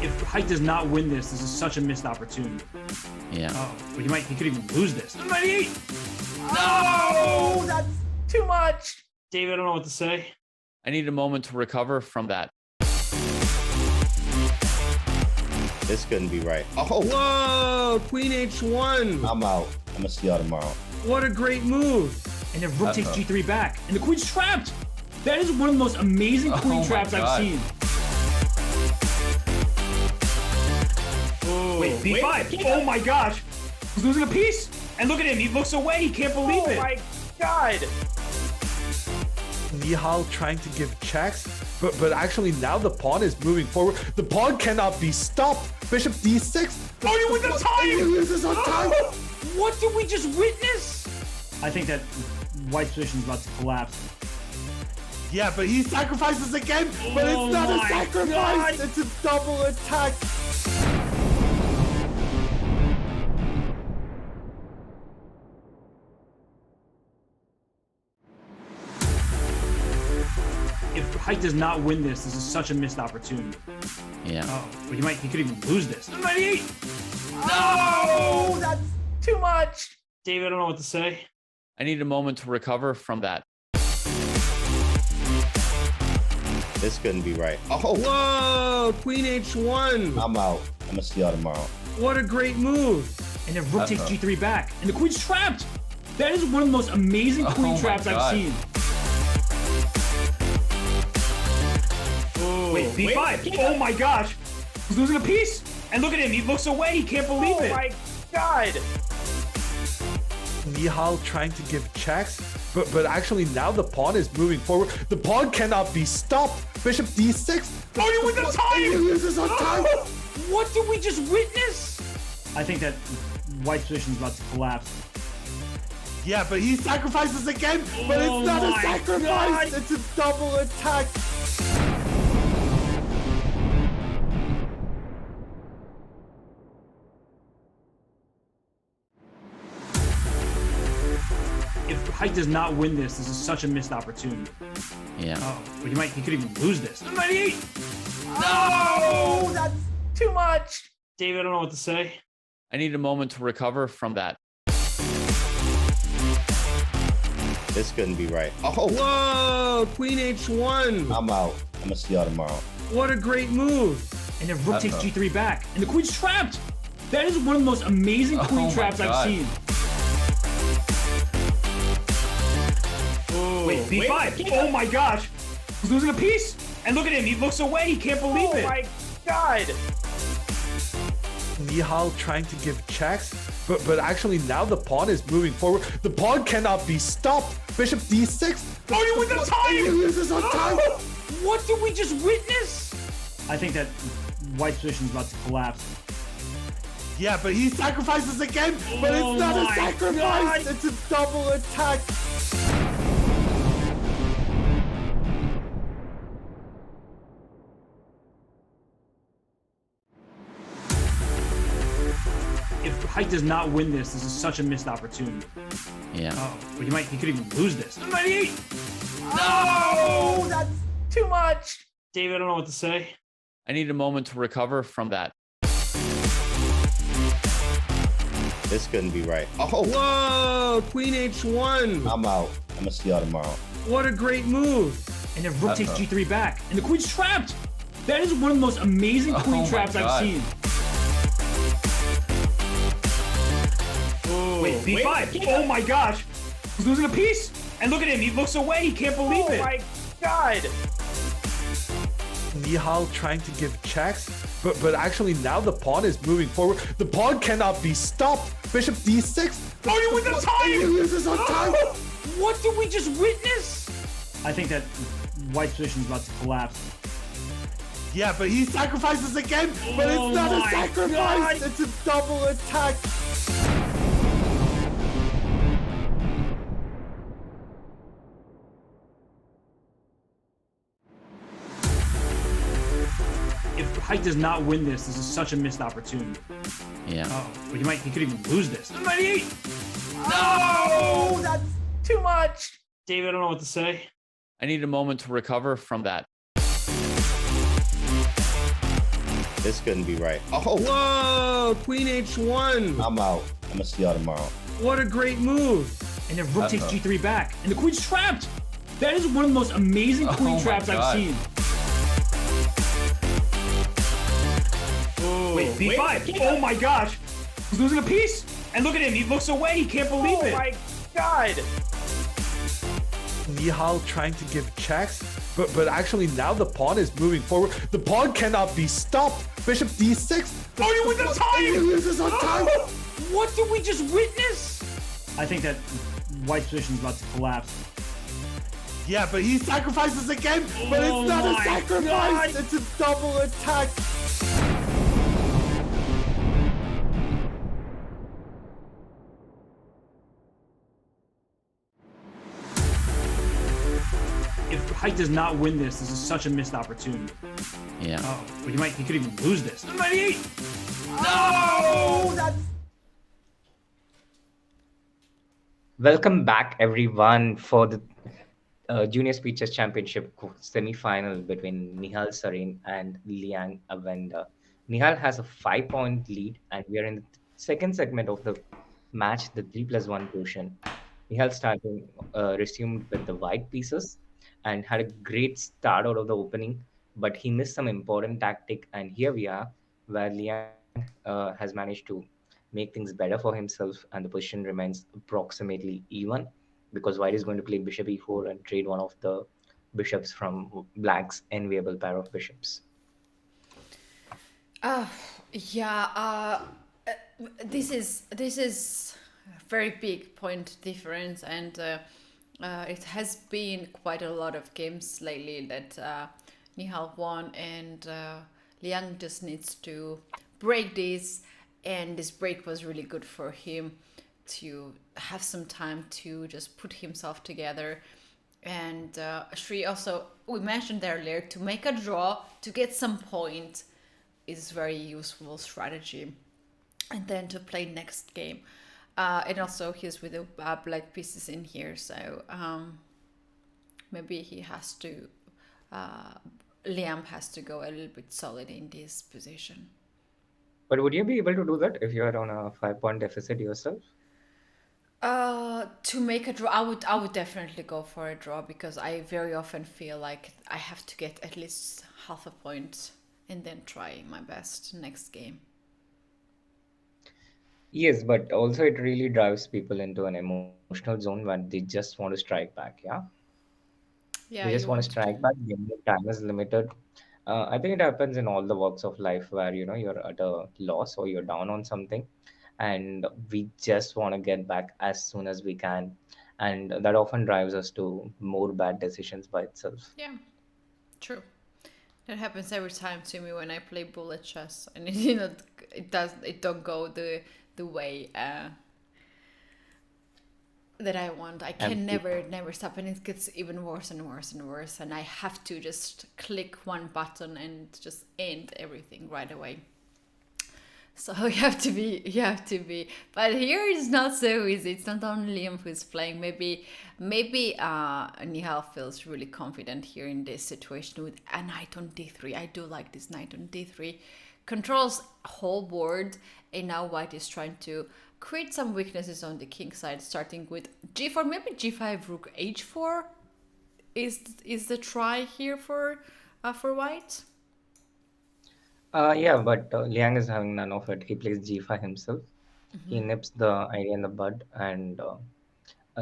Speaker 1: If White does not win this is such a missed opportunity.
Speaker 4: Yeah.
Speaker 1: Oh, but he could even lose this. Knight E8! No! That's too much! David, I don't know what to say.
Speaker 4: I need a moment to recover from that.
Speaker 5: This couldn't be right. Oh,
Speaker 6: Whoa, Queen H1.
Speaker 5: I'm out. I'm gonna see y'all tomorrow.
Speaker 6: What a great move.
Speaker 1: And then rook takes g3 back. And the queen's trapped! That is one of the most amazing queen
Speaker 4: my
Speaker 1: traps I've
Speaker 4: God.
Speaker 1: seen. Wait, b5! Oh my gosh! He's losing a piece! And look at him, he looks away, he can't believe it!
Speaker 3: Oh my god! Nihal trying to give checks, but actually now the pawn is moving forward. The pawn cannot be stopped. Bishop d6.
Speaker 1: Oh, you win the time!
Speaker 3: He loses on time.
Speaker 1: What did we just witness? I think that White's position is about to collapse.
Speaker 3: Yeah, but he sacrifices again. But
Speaker 1: Oh
Speaker 3: it's not a
Speaker 1: my
Speaker 3: sacrifice.
Speaker 1: God.
Speaker 3: It's a double attack.
Speaker 1: If White does not win this is such a missed opportunity.
Speaker 4: Yeah.
Speaker 1: Oh, but he could even lose this. Knight E8! No! That's too much! David, I don't know what to say.
Speaker 4: I need a moment to recover from that.
Speaker 5: This couldn't be right. Oh,
Speaker 6: Whoa, Queen H1.
Speaker 5: I'm out. I'm gonna see y'all tomorrow.
Speaker 6: What a great move.
Speaker 1: And then rook takes g3 back. And the queen's trapped! That is one of the most amazing queen
Speaker 4: my
Speaker 1: traps I've
Speaker 4: God.
Speaker 1: seen. Wait, b5! Oh my gosh! He's losing a piece! And look at him, he looks away, he can't believe it! Oh my God!
Speaker 3: Nihal trying to give checks, but actually now the pawn is moving forward. The pawn cannot be stopped. Bishop d6.
Speaker 1: Oh, you win the time!
Speaker 3: He loses on time.
Speaker 1: What did we just witness? I think that White's position is about to collapse.
Speaker 3: Yeah, but he sacrifices again, but
Speaker 1: Oh
Speaker 3: it's not a
Speaker 1: my
Speaker 3: sacrifice.
Speaker 1: God.
Speaker 3: It's a double attack.
Speaker 1: If White does not win this is such a missed opportunity.
Speaker 4: Yeah.
Speaker 1: Oh, but he could even lose this. 98! No! That's too much! David, I don't know what to say.
Speaker 4: I need a moment to recover from that.
Speaker 5: This couldn't be right. Oh,
Speaker 6: Whoa, Queen H1.
Speaker 5: I'm out. I'm gonna see y'all tomorrow.
Speaker 6: What a great move.
Speaker 1: And then Rook takes G3 back. And the Queen's trapped! That is one of the most amazing Queen
Speaker 4: my
Speaker 1: traps I've
Speaker 4: God.
Speaker 1: seen. Wait, B5! Oh my gosh! He's losing a piece! And look at him, he looks away, he can't believe it! Oh my god!
Speaker 3: Nihal trying to give checks, but actually now the pawn is moving forward. The pawn cannot be stopped. Bishop d6.
Speaker 1: Oh, you win the time!
Speaker 3: He loses on time.
Speaker 1: What did we just witness? I think that White's position is about to collapse.
Speaker 3: Yeah, but he sacrifices again, but
Speaker 1: Oh
Speaker 3: it's not a
Speaker 1: my
Speaker 3: sacrifice.
Speaker 1: God.
Speaker 3: It's a double attack.
Speaker 1: If White does not win this is such a missed opportunity.
Speaker 4: Yeah.
Speaker 1: Oh, but he could even lose this. 98! No! That's too much! David, I don't know what to say.
Speaker 4: I need a moment to recover from that.
Speaker 5: This couldn't be right. Oh,
Speaker 6: Whoa, Queen H1.
Speaker 5: I'm out. I'm gonna see y'all tomorrow.
Speaker 6: What a great move.
Speaker 1: And then Rook takes G3 back. And the Queen's trapped! That is one of the most amazing Queen
Speaker 4: my
Speaker 1: traps I've
Speaker 4: God.
Speaker 1: seen. Wait, B5! Oh my gosh! He's losing a piece! And look at him, he looks away, he can't believe it! Oh my god!
Speaker 3: Nihal trying to give checks, but actually now the pawn is moving forward. The pawn cannot be stopped. Bishop d6.
Speaker 1: Oh, you win the time!
Speaker 3: He loses on time.
Speaker 1: What did we just witness? I think that White's position is about to collapse.
Speaker 3: Yeah, but he sacrifices again, but
Speaker 1: Oh
Speaker 3: it's not a
Speaker 1: my
Speaker 3: sacrifice.
Speaker 1: God.
Speaker 3: It's a double attack.
Speaker 1: If White does not win this is such a missed opportunity.
Speaker 4: Yeah.
Speaker 1: Oh, but he could even lose this. 98! No! That's too much! David, I don't know what to say.
Speaker 4: I need a moment to recover from that.
Speaker 5: This couldn't be right. Oh,
Speaker 6: Whoa, Queen H1.
Speaker 5: I'm out. I'm gonna see y'all tomorrow.
Speaker 6: What a great move.
Speaker 1: And then Rook takes G3 back. And the Queen's trapped! That is one of the most amazing Queen
Speaker 4: my
Speaker 1: traps I've
Speaker 4: God.
Speaker 1: seen. Wait, B5! Oh my gosh! He's losing a piece! And look at him, he looks away, he can't believe it! Oh my god!
Speaker 3: Nihal trying to give checks, but actually now the pawn is moving forward. The pawn cannot be stopped. Bishop d6.
Speaker 1: Oh, you win the time!
Speaker 3: He loses on time.
Speaker 1: What did we just witness? I think that White's position is about to collapse.
Speaker 3: Yeah, but he sacrifices again, but
Speaker 1: Oh
Speaker 3: it's not a
Speaker 1: my
Speaker 3: sacrifice.
Speaker 1: God.
Speaker 3: It's a double attack.
Speaker 1: If White does not win this is such a missed opportunity.
Speaker 4: Yeah.
Speaker 1: Oh, but he could even lose this. 98! No! That's
Speaker 2: Welcome back, everyone, for the Junior Speeches Championship semi-final between Nihal Sarin and Liang Awender. Nihal has a 5-point lead, and we are in the second segment of the match, the 3+1 portion. Nihal starting resumed with the white pieces and had a great start out of the opening, but he missed some important tactic, and here we are, where Liang has managed to make things better for himself, and the position remains approximately even because white is going to play bishop e4 and trade one of the bishops from black's enviable pair of bishops.
Speaker 7: Yeah, this is a very big point difference, and it has been quite a lot of games lately that Nihal won, and Liang just needs to break this, and this break was really good for him to have some time to just put himself together. And Shri also, we mentioned earlier, to make a draw to get some point is very useful strategy, and then to play next game. And also he's with the black pieces in here, so maybe he has to Liam has to go a little bit solid in this position.
Speaker 2: But would you be able to do that if you are on a 5 point deficit yourself?
Speaker 7: To make a draw, I would definitely go for a draw, because I very often feel like I have to get at least half a point and then try my best next game.
Speaker 2: Yes, but also it really drives people into an emotional zone when they just want to strike back. Yeah,
Speaker 7: Yeah,
Speaker 2: they just
Speaker 7: you
Speaker 2: want to
Speaker 7: want to.
Speaker 2: strike back. The time is limited. I think it happens in all the walks of life where you're at a loss or you're down on something, and we just want to get back as soon as we can, and that often drives us to more bad decisions by itself.
Speaker 7: Yeah, true. That happens every time to me when I play bullet chess, and it don't go the way that I want. I can
Speaker 2: And
Speaker 7: never stop, and it gets even worse and worse and worse, and I have to just click one button and just end everything right away. So you have to be. But here it's not so easy. It's not only Liam who's playing. Maybe Nihal feels really confident here in this situation with a knight on d3. I do like this knight on d3. Controls whole board, and now white is trying to create some weaknesses on the king side, starting with g4, maybe g5, rook h4 is the try here for white.
Speaker 2: yeah, but Liang is having none of it. He plays g5 himself. He nips the idea in the bud, and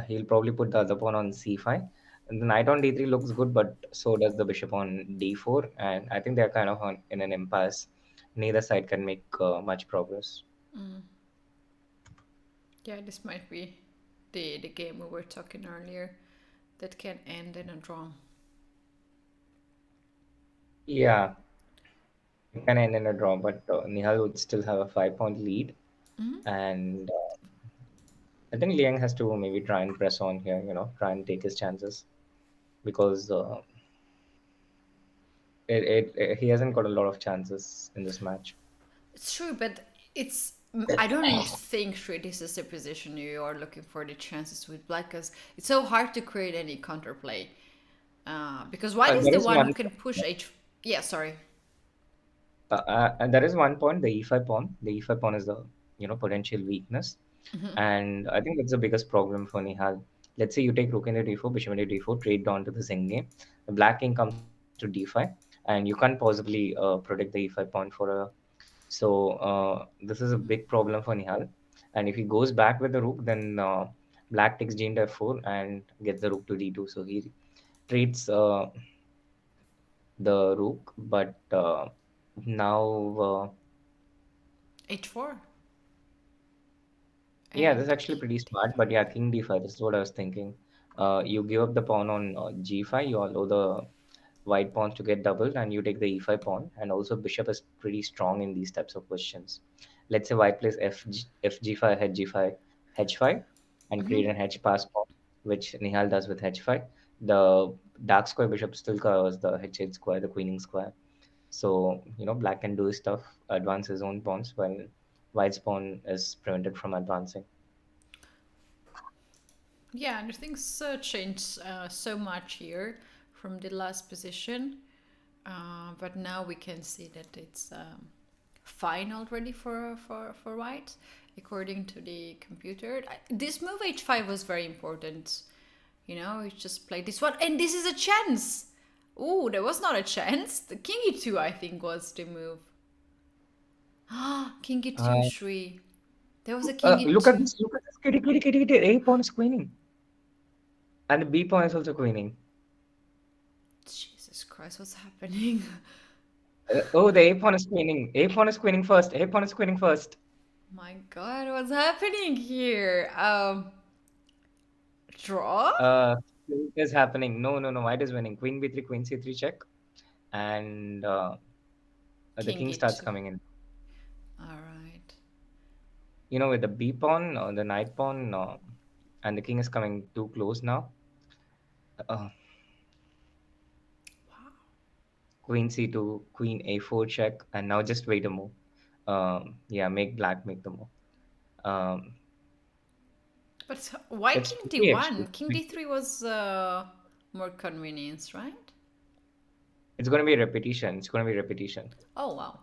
Speaker 2: he'll probably put the other pawn on c5. And the knight on d3 looks good, but so does the bishop on d4. And I think they're kind of in an impasse. Neither side can make much progress.
Speaker 7: Yeah, this might be the game we were talking earlier that can end in a draw.
Speaker 2: Yeah, it can end in a draw, but Nihal would still have a 5 point lead. And I think Liang has to maybe try and press on here, try and take his chances, because he hasn't got a lot of chances in this match.
Speaker 7: It's true, but I don't think Sri this is the position you are looking for the chances with black, because it's so hard to create any counterplay. Because white is
Speaker 2: There
Speaker 7: the
Speaker 2: is
Speaker 7: one who
Speaker 2: one.
Speaker 7: can push h. Yeah, sorry.
Speaker 2: And there is one point, the e5 pawn. The e5 pawn is the potential weakness, and I think that's the biggest problem for Nihal. Let's say you take rook into d4, bishop into d4, trade down to the king game. The black king comes to d5, and you can't possibly protect the e5 pawn for a. So this is a big problem for Nihal. And if he goes back with the rook, then black takes g into f4 and gets the rook to d2. So he trades the rook, but now.
Speaker 7: h4.
Speaker 2: Yeah,
Speaker 7: And
Speaker 2: that's actually pretty smart. But yeah, king d5, this is what I was thinking. You give up the pawn on g5, you allow the white pawns to get doubled, and you take the e5 pawn. And also, bishop is pretty strong in these types of positions. Let's say white plays fg5, h5, h5, and create an h pass pawn, which Nihal does with h5. The dark square bishop still covers the h8 square, the queening square. So, black can do his stuff, advance his own pawns, while white's pawn is prevented from advancing.
Speaker 7: yeah, and things changed so much here from the last position. But now we can see that it's fine already for white, according to the computer. This move h5 was very important. He just played this one, and this is a chance. Oh, there was not a chance. The king e2, I think, was the move. Ah, king e2, Shri. There was a king e2.
Speaker 2: Look at this, kitty. A pawn is queening. And the B pawn is also queening.
Speaker 7: Jesus Christ, what's happening?
Speaker 2: Oh, the A pawn is queening. A pawn is queening first. A pawn is queening first.
Speaker 7: My God, what's happening here? Draw?
Speaker 2: It is happening. No, no, no. White is winning. Queen b3, queen c3 check, and the
Speaker 7: King
Speaker 2: king starts
Speaker 7: e2.
Speaker 2: coming in.
Speaker 7: All right.
Speaker 2: You know, with the b pawn, the knight pawn, and the king is coming too close now. Uh, Queen c2, queen a4 check, and now just wait a move. Yeah, make black make the move. Um,
Speaker 7: But why
Speaker 2: it's
Speaker 7: King
Speaker 2: tricky actually.
Speaker 7: d1? King d3 was more convenience, right?
Speaker 2: It's going to be a repetition. It's going to be a repetition.
Speaker 7: Oh, wow.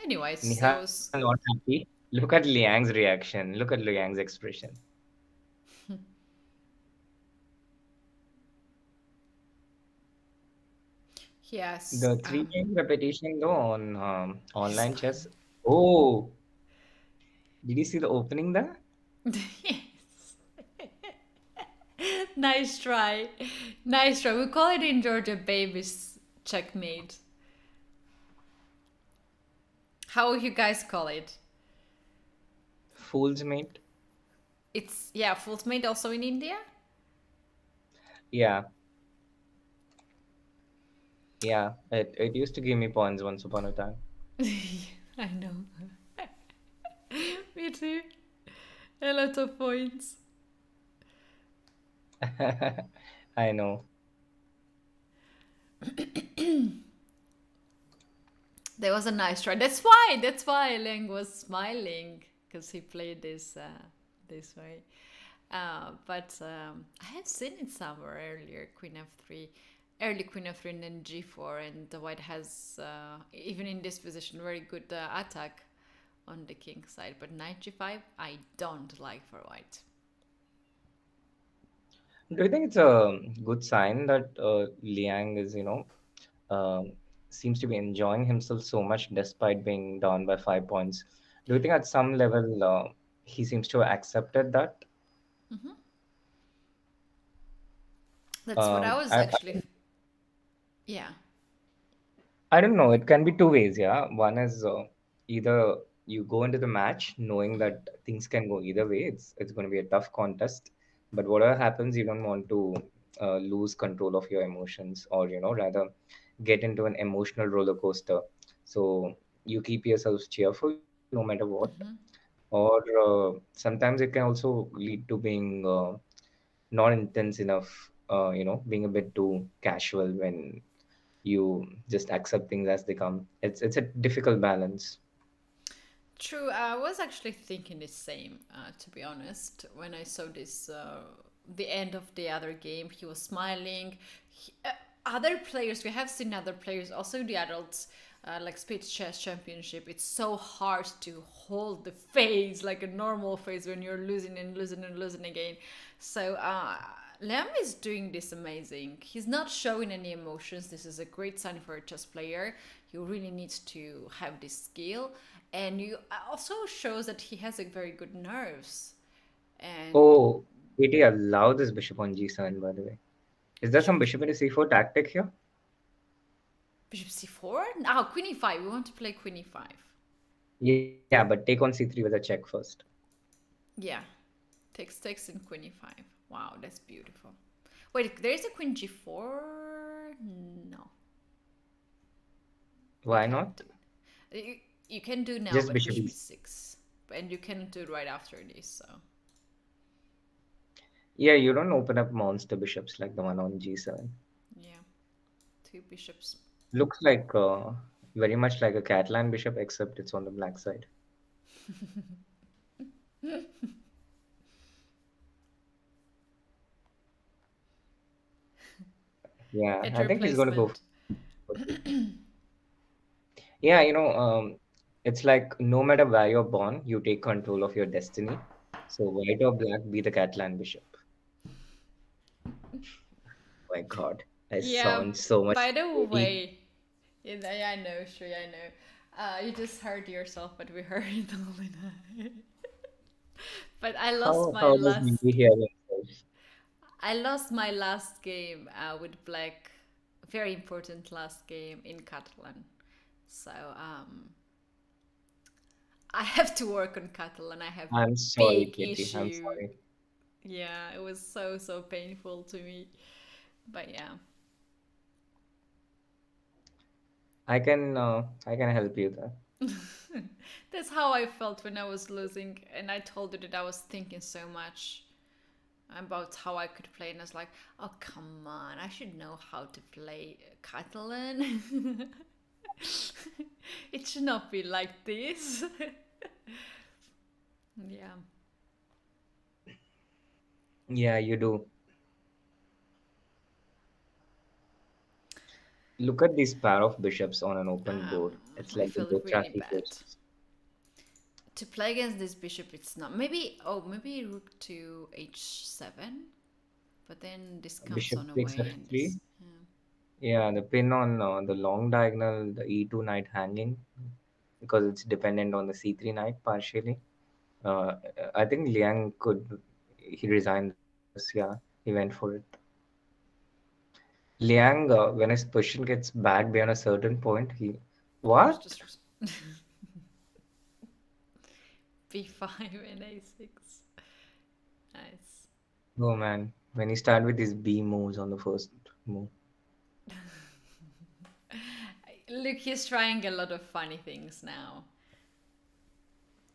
Speaker 7: Anyways, it
Speaker 2: Nihal
Speaker 7: was.
Speaker 2: not happy. Look at Liang's reaction. Look at Liang's expression.
Speaker 7: Yes.
Speaker 2: The three game repetition though on online
Speaker 7: Fine.
Speaker 2: chess. Oh, did you see the opening there?
Speaker 7: Yes. Nice try. Nice try. We call it in Georgia babies checkmate. How you guys call it?
Speaker 2: Fool's mate.
Speaker 7: It's, yeah, fool's mate also in India?
Speaker 2: Yeah. Yeah. It used to give me points once upon a time.
Speaker 7: I know. Me too. A lot of points.
Speaker 2: I know.
Speaker 7: That was a nice try. That's why Liang was smiling, because he played this this way. But I have seen it somewhere earlier, Queen f3, early Queen f3 and then g4, and the white has even in this position very good attack on the king side. But knight g5, I don't like for white.
Speaker 2: Do you think it's a good sign that Liang is, seems to be enjoying himself so much despite being down by 5 points? Do you think at some level he seems to have accepted that?
Speaker 7: That's what I was
Speaker 2: I
Speaker 7: actually. Yeah.
Speaker 2: I don't know. It can be two ways, yeah. One is either you go into the match knowing that things can go either way. It's going to be a tough contest, but whatever happens, you don't want to lose control of your emotions, or rather get into an emotional roller coaster. So you keep yourselves cheerful no matter what. Or sometimes it can also lead to being not intense enough. Being a bit too casual when you just accept things as they come. It's a difficult balance.
Speaker 7: True, I was actually thinking the same, to be honest. When I saw this, the end of the other game, he was smiling. Other players, we have seen other players, also the adults, like Speed Chess Championship. It's so hard to hold the face like a normal face when you're losing and losing and losing again. So, Liam is doing this amazing. He's not showing any emotions. This is a great sign for a chess player. You really need to have this skill, and you also shows that he has a very good nerves. And
Speaker 2: Oh, Keti, allow this bishop on g7, by the way. Is there some bishop into c4 tactic here?
Speaker 7: bishop c4? Oh, queen e5. We want to play queen e5.
Speaker 2: Yeah, but take on c3 with a check first.
Speaker 7: Yeah, takes in queen e5. Wow, that's beautiful. Wait, there is a queen g4? No.
Speaker 2: Why not?
Speaker 7: You can do now,
Speaker 2: Just
Speaker 7: but
Speaker 2: bishop
Speaker 7: bishop
Speaker 2: e6.
Speaker 7: e6. And you can do it right after this, so.
Speaker 2: Yeah, you don't open up monster bishops like the one on g7.
Speaker 7: Yeah, two bishops.
Speaker 2: Looks like very much like a Catalan bishop, except it's on the black side. Yeah,
Speaker 7: Head
Speaker 2: I think he's going to go.
Speaker 7: replacement.
Speaker 2: Yeah, it's like no matter where you're born, you take control of your destiny. So white or black, be the Catalan bishop. My God, I
Speaker 7: Yeah,
Speaker 2: sound so much.
Speaker 7: by the way, yeah, I know, sure, I know. You just heard yourself, but we heard it all the time. But I lost my
Speaker 2: How does
Speaker 7: last.
Speaker 2: he hear himself?
Speaker 7: I lost my last game with black. Very important last game in Catalan. So I have to work on Catalan. I have
Speaker 2: I'm sorry,
Speaker 7: big
Speaker 2: Keti. I'm
Speaker 7: issue.
Speaker 2: sorry.
Speaker 7: Yeah, it was so painful to me. But yeah.
Speaker 2: I can help you there.
Speaker 7: That's how I felt when I was losing, and I told her that I was thinking so much about how I could play, and I was like, "Oh come on, I should know how to play Catalan. It should not be like this." Yeah.
Speaker 2: Yeah, you do. Look at this pair of bishops on an open board. It's
Speaker 7: I
Speaker 2: like the
Speaker 7: feel really
Speaker 2: Dothraki
Speaker 7: bad.
Speaker 2: ghosts.
Speaker 7: To play against this bishop, it's not. Maybe rook to h7, but then this comes
Speaker 2: Bishop
Speaker 7: on
Speaker 2: takes
Speaker 7: away and this.
Speaker 2: f3. Yeah, the pin on the long diagonal, the e2 knight hanging, because it's dependent on the c3 knight partially. Uh, I think Liang he resigned this. Yeah, he went for it. Liang, when his position gets bad beyond a certain point,
Speaker 7: He was
Speaker 2: what?
Speaker 7: just b5 and a6. Nice.
Speaker 2: Oh man, when he started with his B moves on the first move.
Speaker 7: Look, he's trying a lot of funny things now.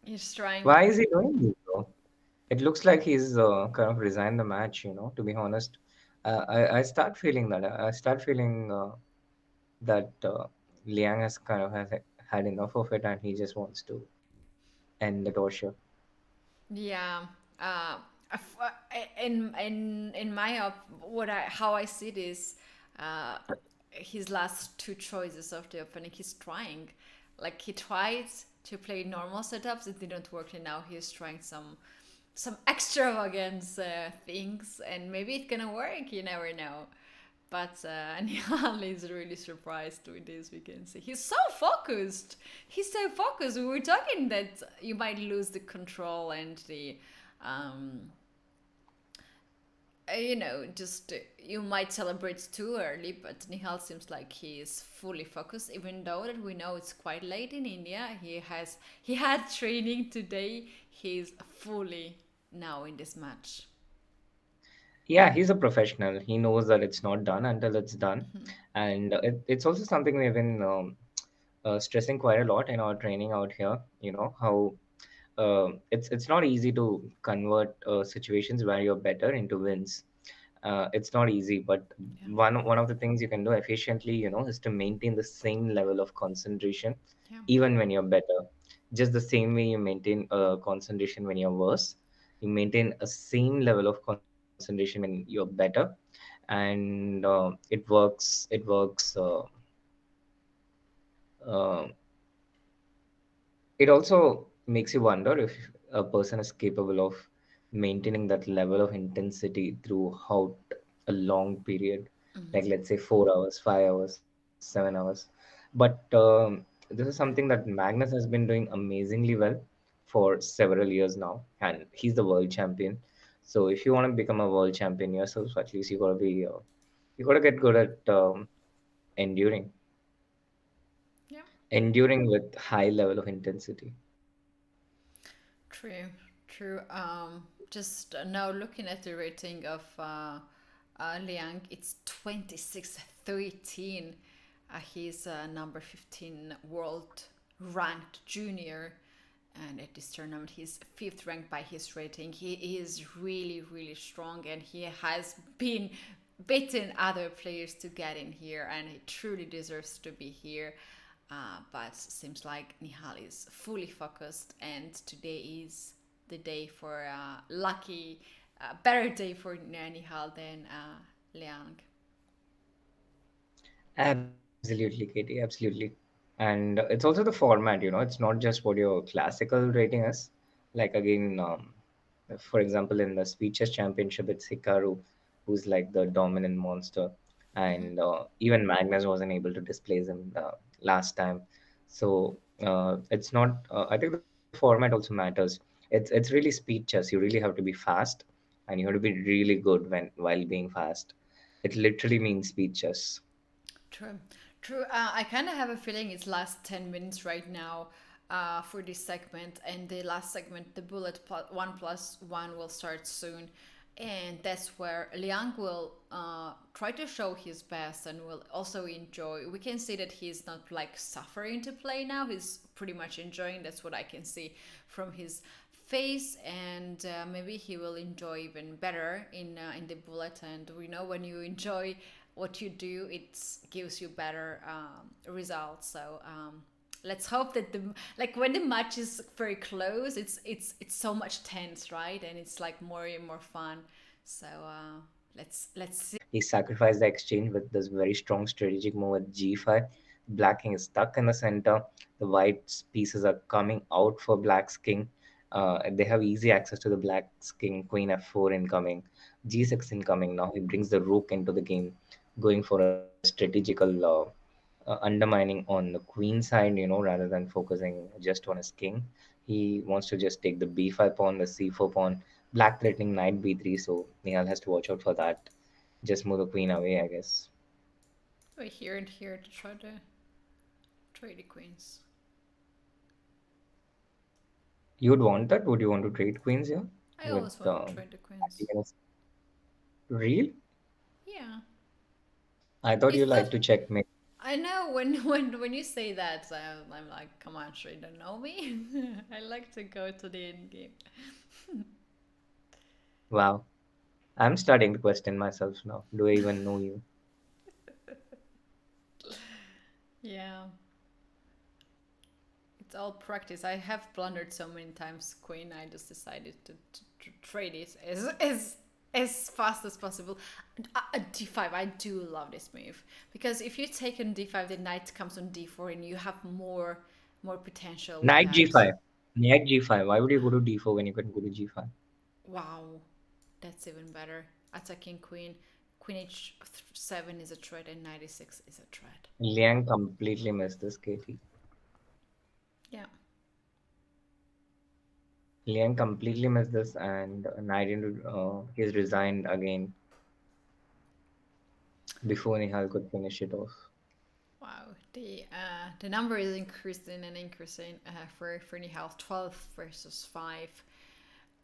Speaker 7: He's trying.
Speaker 2: Why is he doing this though? It looks like he's kind of resigned the match, to be honest. I start feeling that. I start feeling that Liang has had enough of it and he just wants to end the torture.
Speaker 7: Yeah. Uh, in my how I see this, uh, his last two choices of the opening, he's trying, like he tried to play normal setups, it didn't work, and now he's trying some extravagance things, and maybe it's gonna work. You never know. But Nihal is really surprised with this. We can see he's so focused. He's so focused. We were talking that you might lose the control and the, um, just you might celebrate too early. But Nihal seems like he is fully focused, even though that we know it's quite late in India. He had training today. He's fully now in this match.
Speaker 2: Yeah, he's a professional. He knows that it's not done until it's done. And it's also something we've been stressing quite a lot in our training out here. How it's not easy to convert situations where you're better into wins. It's not easy, but
Speaker 7: Yeah.
Speaker 2: one of the things you can do efficiently, is to maintain the same level of concentration,
Speaker 7: Yeah.
Speaker 2: even when you're better. Just the same way you maintain concentration when you're worse, you maintain a same level of concentration when you're better, and it works. It works. Uh, it also makes you wonder if a person is capable of maintaining that level of intensity throughout a long period, like let's say 4 hours, 5 hours, 7 hours. But this is something that Magnus has been doing amazingly well for several years now, and he's the world champion. So if you want to become a world champion yourself, at least you gotta get good at enduring,
Speaker 7: Yeah.
Speaker 2: enduring with high level of intensity.
Speaker 7: True, true. Just now looking at the rating of Liang, it's 26-13. He's number 15 world ranked junior, and at this tournament, he's fifth ranked by his rating. He is really, really strong, and he has been beaten other players to get in here, and he truly deserves to be here. But seems like Nihal is fully focused, and today is the day for lucky, better day for Nihal than Liang.
Speaker 2: Absolutely, Katie, absolutely. And it's also the format, it's not just what your classical rating is. Like, again, for example, in the Speeches Championship, it's Hikaru, who's like the dominant monster. And even Magnus wasn't able to displace him last time. So it's not, I think the format also matters. It's really speed chess. You really have to be fast and you have to be really good while being fast. It literally means speed chess.
Speaker 7: True, true. I kind of have a feeling it's last 10 minutes right now. for this segment, and the last segment, the bullet 1+1, will start soon, and that's where Liang will try to show his best and will also enjoy. We can see that he's not like suffering to play now. He's pretty much enjoying. That's what I can see from his face, and maybe he will enjoy even better in the bullet. And we know when you enjoy what you do, it gives you better results. So let's hope that when the match is very close, it's so much tense, right? And it's like more and more fun. So let's see.
Speaker 2: He sacrificed the exchange with this very strong strategic move at g5. Black king is stuck in the center. The white pieces are coming out for black's king. They have easy access to the black's king. Queen f4 incoming, g6 incoming. Now he brings the rook into the game, going for a strategical undermining on the queen side, rather than focusing just on his king. He wants to just take the b5 pawn, the c4 pawn. Black threatening knight b3, so Nihal has to watch out for that. Just move the queen away, I guess.
Speaker 7: We're here and here to try to trade the queens.
Speaker 2: You would want that? Would you want to trade queens here?
Speaker 7: I always want to trade the queens.
Speaker 2: Real?
Speaker 7: Yeah.
Speaker 2: I thought you like to checkmate.
Speaker 7: I know when you say that, I'm like, come on, sure you don't know me. I like to go to the end game.
Speaker 2: Wow. I'm starting to question myself now. Do I even know you?
Speaker 7: Yeah. It's all practice. I have blundered so many times queen. I just decided to trade it as fast as possible. D5, I do love this move, because if you take on d5, the knight comes on d4 and you have more potential.
Speaker 2: Knight g5. Knight g5. Why would you go to d4 when you can go to g5?
Speaker 7: Wow, that's even better. Attacking queen. Queen h7 is a threat and knight e6 is a threat.
Speaker 2: Liang completely missed this, Keti.
Speaker 7: Yeah.
Speaker 2: Liang completely missed this, and knight into he's resigned again before Nihal could finish it off.
Speaker 7: Wow, the number is increasing for Nihal, 12 versus 5.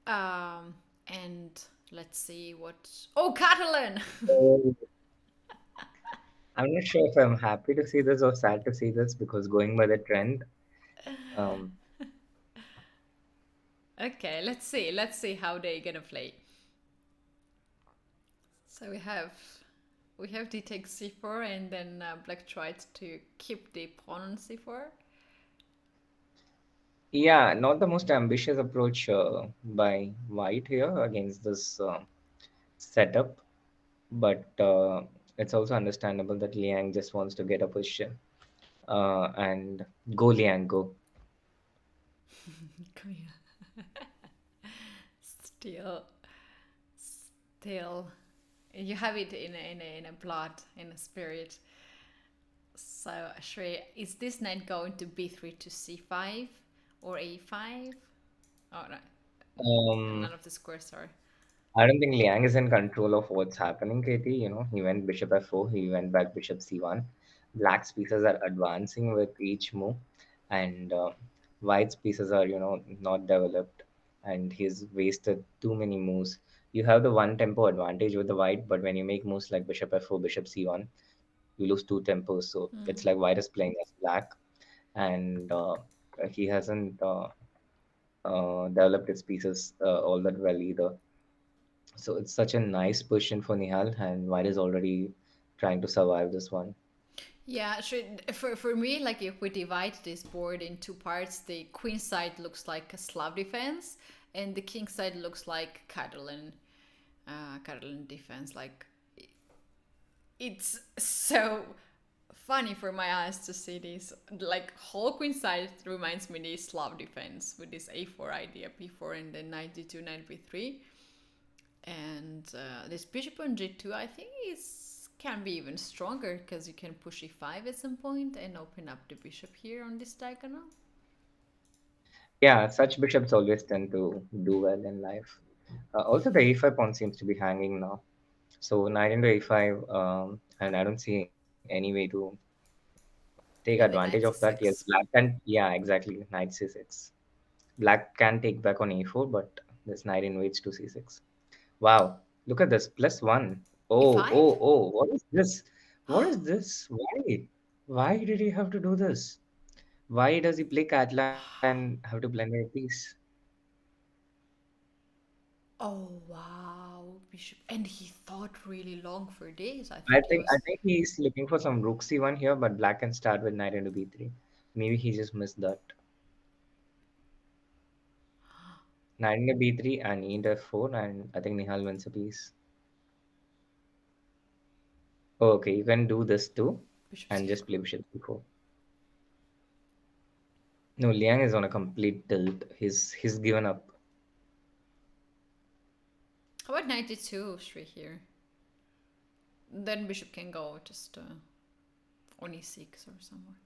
Speaker 7: And let's see what. Oh, Catalan!
Speaker 2: I'm not sure if I'm happy to see this or sad to see this, because going by the trend.
Speaker 7: Okay, let's see how they're gonna play. So we have d takes c4, and then black tried to keep the pawn on c4.
Speaker 2: Yeah, not the most ambitious approach by white here against this setup, but it's also understandable that Liang just wants to get a position. And go, Liang, go.
Speaker 7: Come here. Still, you have it in a blood, in a spirit. So, Shri, is this knight going to b3 to c5 or a5? Oh no, none of the squares are.
Speaker 2: I don't think Liang is in control of what's happening, Katie. He went bishop f4, he went back bishop c1. Black's pieces are advancing with each move, and white's pieces are, not developed, and he's wasted too many moves. You have the one tempo advantage with the white, but when you make moves like bishop f4, bishop c1, you lose two tempos. So it's like white is playing as black, and he hasn't developed his pieces all that well either. So it's such a nice position for Nihal, and white is already trying to survive this one.
Speaker 7: Yeah, for me, like if we divide this board in two parts, the queen side looks like a Slav defense, and the king side looks like Catalan defense. Like it's so funny for my eyes to see this. Like whole queen side reminds me of the Slav defense with this a4 idea, b4, and then knight d2, knight b3. And this bishop on g2, I think can be even stronger, because you can push e5 at some point and open up the bishop here on this diagonal.
Speaker 2: Yeah, such bishops always tend to do well in life. Also, the a5 pawn seems to be hanging now. So knight into a5, and I don't see any way to take
Speaker 7: And the knight
Speaker 2: advantage of that. Yes,
Speaker 7: c6.
Speaker 2: black can, yeah, exactly, knight c6. Black can take back on e4, but this knight invades to c6. Wow, look at this, +1. Oh,
Speaker 7: e5?
Speaker 2: oh, oh, what is this? What is this? Why? Why did he have to do this? Why does he play Catalan and have to blend a piece?
Speaker 7: Oh wow, bishop. And he thought really long for this. I
Speaker 2: I
Speaker 7: think he
Speaker 2: think I
Speaker 7: was.
Speaker 2: think he's looking for some rook c1 here, but black can start with knight into b3. Maybe he just missed that. Knight into b3 and e into f4, and I think Nihal wins a piece. Oh, okay, you can do this too,
Speaker 7: Bishop
Speaker 2: and
Speaker 7: c4.
Speaker 2: just play bishop c4. No, Liang is on a complete tilt. He's given up.
Speaker 7: How about knight d2 straight here? Then bishop can go just on e6 or somewhere.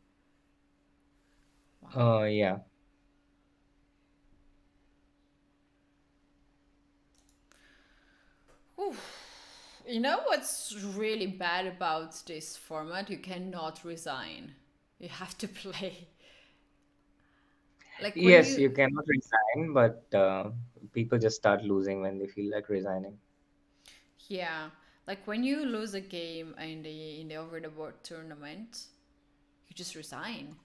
Speaker 7: Wow.
Speaker 2: Yeah.
Speaker 7: Oof. You know what's really bad about this format? You cannot resign. You have to play. Like when
Speaker 2: Yes,
Speaker 7: you,
Speaker 2: you cannot resign, but people just start losing when they feel like resigning.
Speaker 7: yeah, like when you lose a game in the over the board tournament, you just resign.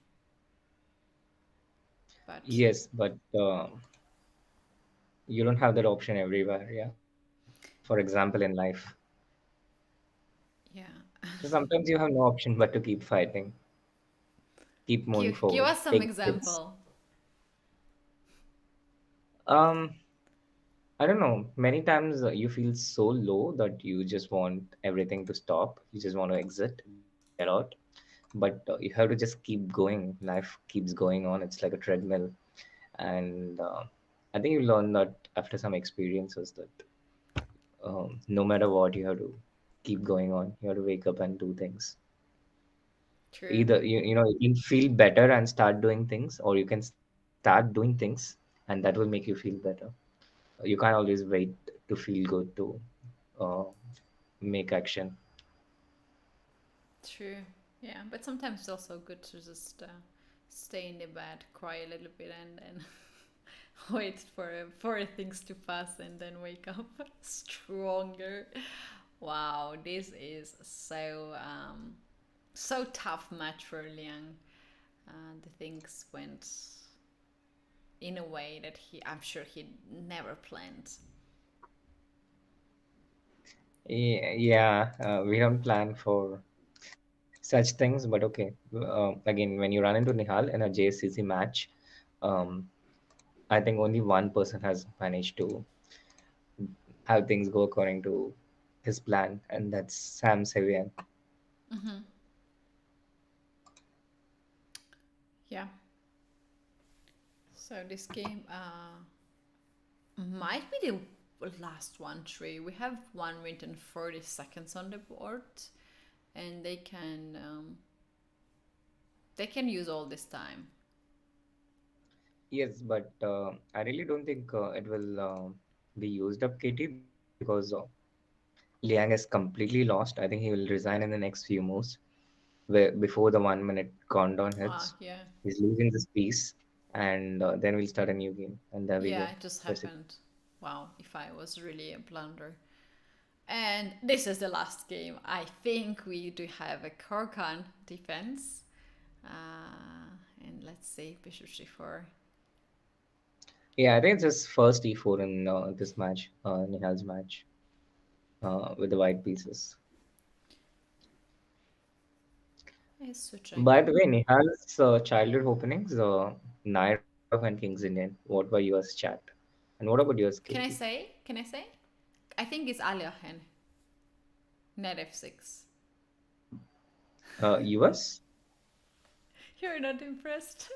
Speaker 7: But
Speaker 2: Yes, but you don't have that option everywhere. Yeah. For example, in life.
Speaker 7: yeah,
Speaker 2: So sometimes you have no option but to keep fighting, keep moving
Speaker 7: give
Speaker 2: forward,
Speaker 7: us some
Speaker 2: take hits.
Speaker 7: example.
Speaker 2: Um, I don't know. Many times you feel so low that you just want everything to stop. You just want to exit, get out. But you have to just keep going. Life keeps going on. It's like a treadmill. And I think you learn that after some experiences that no matter what, you have to keep going on. You have to wake up and do things.
Speaker 7: True.
Speaker 2: Either you can feel better and start doing things, or you can start doing things and that will make you feel better. You can't always wait to feel good to uh, make action.
Speaker 7: True. Yeah, but sometimes it's also good to just stay in the bed, cry a little bit, and then wait for things to pass, and then wake up stronger. Wow, this is so tough match for Liang. The things went in a way that I'm sure he never planned.
Speaker 2: Yeah, we don't plan for such things, but okay. Again, when you run into Nihal in a JSCC match, um, I think only one person has managed to have things go according to his plan, and that's Sam Sevian.
Speaker 7: Mm-hmm. Yeah. So this game might be the last one, Tree. We have 1 minute and 40 seconds on the board, and they can use all this time.
Speaker 2: Yes, but I really don't think it will be used up, Katie, because Liang is completely lost. I think he will resign in the next few moves, where before the 1 minute countdown
Speaker 7: Ah,
Speaker 2: hits.
Speaker 7: yeah.
Speaker 2: He's losing this piece, and then we'll start a new game. And there we
Speaker 7: Yeah,
Speaker 2: go.
Speaker 7: it just
Speaker 2: That's it.
Speaker 7: happened. Wow, if I was really a blunder. And this is the last game. I think we do have a Korkan defense. And let's see, Bishop G4.
Speaker 2: Yeah, I think it's his first e4 in this match, Nihal's match, with the white pieces.
Speaker 7: Is switching.
Speaker 2: By the way, Nihal's childhood openings, Knight of and King's Indian. What were yours, chat? And what about yours,
Speaker 7: Can
Speaker 2: Katie?
Speaker 7: I say? Can I say? I think it's Aliahen. Knight f6.
Speaker 2: Yours?
Speaker 7: You're not impressed?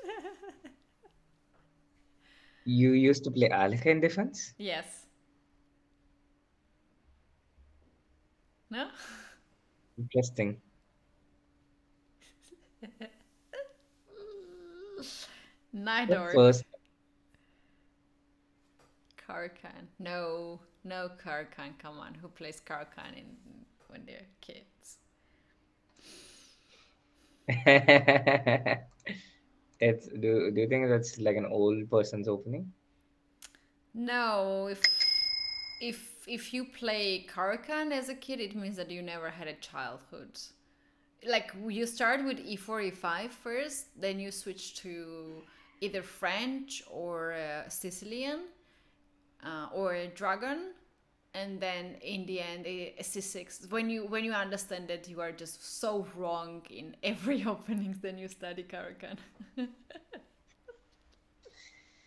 Speaker 2: You used to play Alka in defense?
Speaker 7: Yes. No?
Speaker 2: Interesting.
Speaker 7: Knight
Speaker 2: The
Speaker 7: or
Speaker 2: first,
Speaker 7: Karkan. No, no Karkan. Come on, who plays Karkan when they're kids?
Speaker 2: Do you think that's like an old person's opening?
Speaker 7: No, if you play Karakan as a kid, it means that you never had a childhood. Like you start with e4, e5 first, then you switch to either French or Sicilian or a dragon, and then in the end a c6. When you understand that you are just so wrong in every opening, then you study Karakan.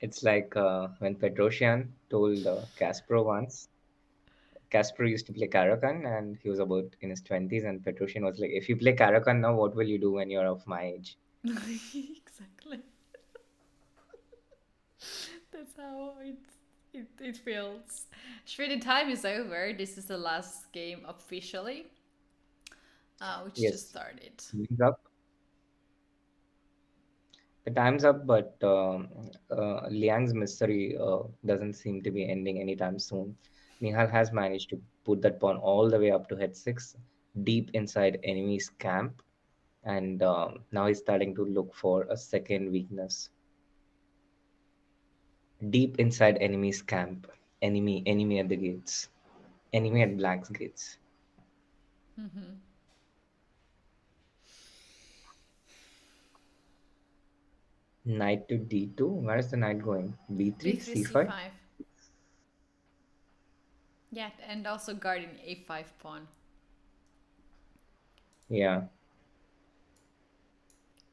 Speaker 2: It's like when Petrosian told Kasparov once. Kasparov used to play Karakan and he was about in his 20s, and Petrosian was like, if you play Karakan now, what will you do when you're of my age?
Speaker 7: Exactly. That's how it feels. Shreddy time is over. This is the last game officially, which
Speaker 2: Yes.
Speaker 7: just started.
Speaker 2: Time's up. The time's up, but Liang's mystery doesn't seem to be ending anytime soon. Nihal has managed to put that pawn all the way up to h6, deep inside enemy's camp, and now he's starting to look for a second weakness. Deep inside enemy's camp. Enemy at the gates. Enemy at black's gates. Knight to d2. Where is the knight going? b3,
Speaker 7: b3
Speaker 2: c5.
Speaker 7: c5. Yeah, and also guarding a5 pawn.
Speaker 2: Yeah,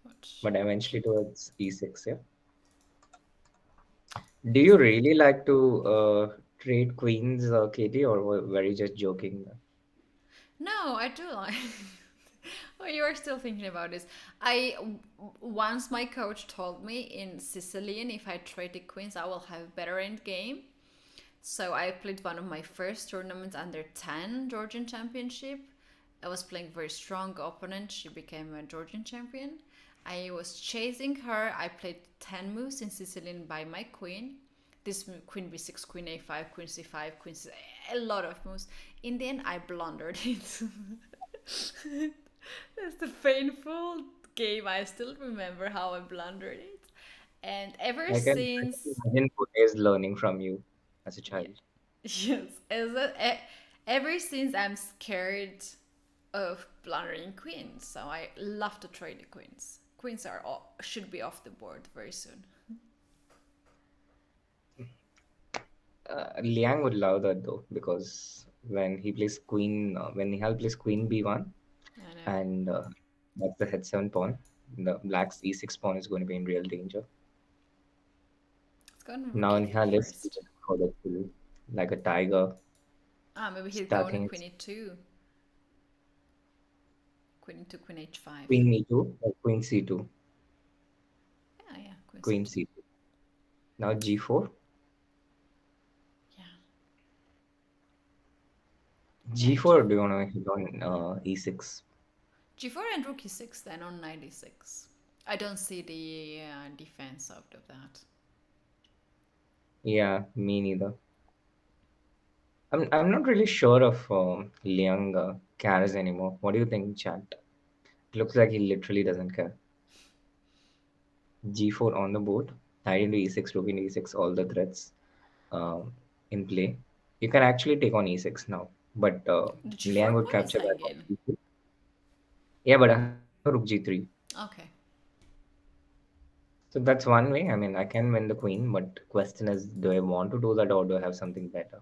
Speaker 7: Which,
Speaker 2: but eventually towards e6. Yeah. Do you really like to trade queens, Katie, or were you just joking?
Speaker 7: no, I do like. Oh, you are still thinking about this. Once my coach told me in Sicilian, if I trade the queens, I will have better end game. So I played one of my first tournaments under 10 Georgian Championship. I was playing very strong opponent. She became a Georgian champion. I was chasing her. I played 10 moves in Sicilian by my queen. This queen b6, queen a5, queen c5, queen c, a lot of moves. In the end, I blundered it. That's the painful game. I still remember how I blundered it. And ever
Speaker 2: I can
Speaker 7: since,
Speaker 2: imagine who is learning from you as a child.
Speaker 7: yes, ever since I'm scared of blundering queens, so I love to trade the queens. Queens should be off the board very soon.
Speaker 2: Liang would love that though, because when he plays queen, when Nihal plays queen b1,
Speaker 7: I know.
Speaker 2: and that's the h7 pawn, the black's e6 pawn is going to be in real danger.
Speaker 7: It's gone
Speaker 2: Now
Speaker 7: rook
Speaker 2: Nihal
Speaker 7: e3
Speaker 2: is
Speaker 7: first.
Speaker 2: for the kill, like a tiger,
Speaker 7: Maybe he's going
Speaker 2: stacking
Speaker 7: to queen e2. Queen to queen h5.
Speaker 2: queen e2 or queen c2,
Speaker 7: Yeah,
Speaker 2: queen
Speaker 7: c2.
Speaker 2: c2. Now g4,
Speaker 7: Yeah.
Speaker 2: g4. Or do you want to hit on e6?
Speaker 7: G4 and rook e6 then on knight e6. I don't see the defense out of that.
Speaker 2: Yeah, me neither. I'm not really sure of Liang cares anymore. What do you think, chat? Looks like he literally doesn't care. G4 on the board, knight into e6, rook into e6, all the threats in play. You can actually take on e6 now, but
Speaker 7: The G4
Speaker 2: Liang would
Speaker 7: pawn is
Speaker 2: capture that on
Speaker 7: hanging.
Speaker 2: e2. Yeah, but I have rook g3.
Speaker 7: Okay.
Speaker 2: So that's one way. I mean, I can win the queen, but question is, do I want to do that or do I have something better?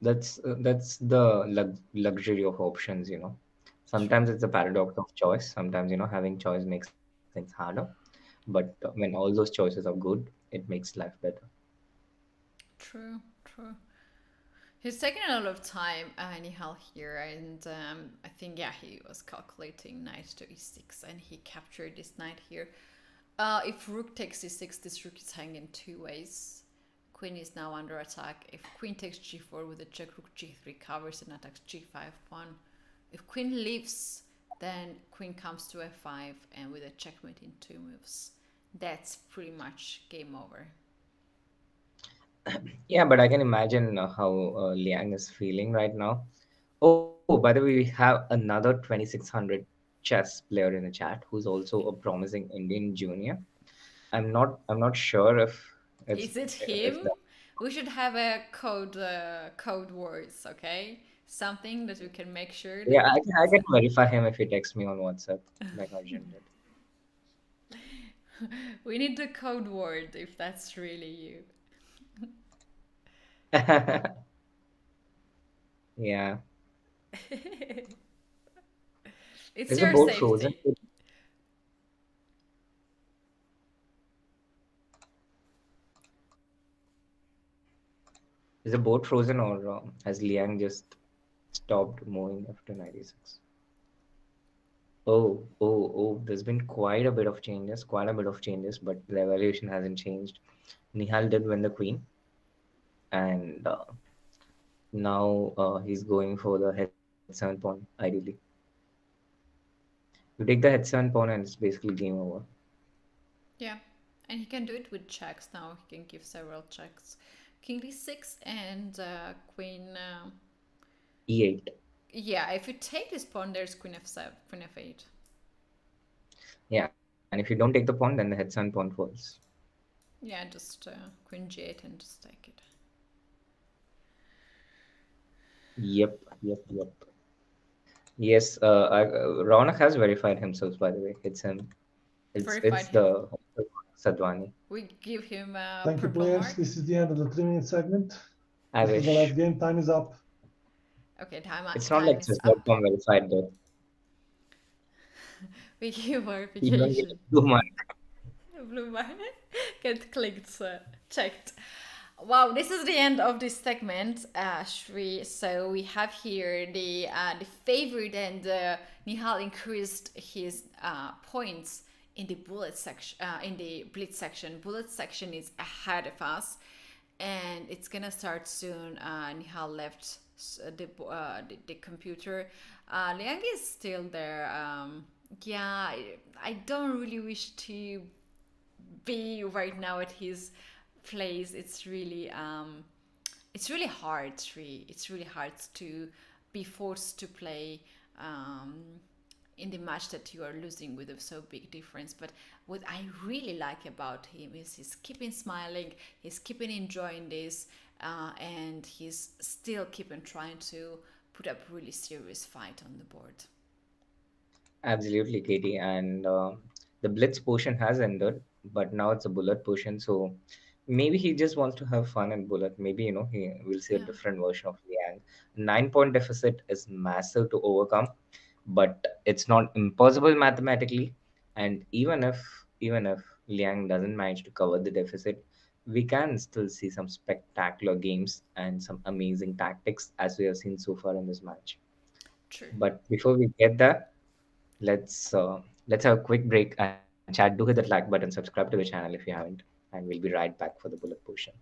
Speaker 2: That's the luxury of options, you know. Sometimes it's a paradox of choice. Sometimes, you know, having choice makes things harder. But when all those choices are good, it makes life better.
Speaker 7: True. He's taking a lot of time, anyhow, here, and I think, yeah, he was calculating knight to e6, and he captured this knight here. If rook takes e6, this rook is hanging two ways. Queen is now under attack. If queen takes g4 with a check, rook g3 covers and attacks g5 pawn. If queen leaves, then queen comes to f5, and with a checkmate in 2 moves. That's pretty much game over.
Speaker 2: Yeah, but I can imagine how Liang is feeling right now. Oh, by the way, we have another 2600 chess player in the chat who's also a promising Indian junior. I'm not sure if
Speaker 7: Is it him?
Speaker 2: that,
Speaker 7: We should have a code words, okay? Something that we can make sure that
Speaker 2: yeah, I can verify him if he texts me on WhatsApp like Arjun
Speaker 7: we need the code word if that's really you.
Speaker 2: did. Yeah.
Speaker 7: It's
Speaker 2: Is the
Speaker 7: your
Speaker 2: boat
Speaker 7: safety.
Speaker 2: frozen? Is the boat frozen or has Liang just stopped moving after 96? Oh, there's been quite a bit of changes, but the evaluation hasn't changed. Nihal did win the queen, and now he's going for the head 7 pawn, ideally. You take the head 7 pawn, and it's basically game over.
Speaker 7: Yeah, and he can do it with checks now. He can give several checks. King d6 and queen.
Speaker 2: E8.
Speaker 7: Yeah, if you take this pawn, there's queen f7, queen f8.
Speaker 2: Yeah, and if you don't take the pawn, then the head 7 pawn falls.
Speaker 7: Yeah, just queen g8 and just take it.
Speaker 2: Yep. Yes, Raunak has verified himself, by the way. It's him. It's the Sadhwani.
Speaker 7: We give him a
Speaker 8: Thank you,
Speaker 7: purple
Speaker 8: players.
Speaker 7: mark.
Speaker 8: This is the end of the 3-minute segment.
Speaker 2: I
Speaker 8: This is the
Speaker 2: wish.
Speaker 8: last game. Time is up.
Speaker 7: Okay,
Speaker 2: It's not like
Speaker 7: is
Speaker 2: just
Speaker 7: up.
Speaker 2: verified though.
Speaker 7: We give
Speaker 2: You don't get
Speaker 7: verification.
Speaker 2: a blue mark.
Speaker 7: Blue mark. Get clicked, checked. Wow, this is the end of this segment, Shri. So we have here the favorite, and Nihal increased his points in the bullet section, in the blitz section. Bullet section is ahead of us, and it's gonna start soon. Nihal left the computer. Liang is still there. Yeah, I don't really wish to be right now at his place. It's really hard. It's really hard to be forced to play in the match that you are losing with a so big difference. But what I really like about him is he's keeping smiling, he's keeping enjoying this, and he's still keeping trying to put up really serious fight on the board.
Speaker 2: Absolutely, Katie. And the blitz portion has ended, but now it's a bullet portion. So maybe he just wants to have fun in bullet. Maybe, he will see a
Speaker 7: Yeah.
Speaker 2: different version of Liang. 9-point deficit is massive to overcome, but it's not impossible mathematically. And even if Liang doesn't manage to cover the deficit, we can still see some spectacular games and some amazing tactics as we have seen so far in this match.
Speaker 7: True.
Speaker 2: But before we get there, let's have a quick break and chat. Do hit that like button, subscribe to the channel if you haven't, and we'll be right back for the bullet portion.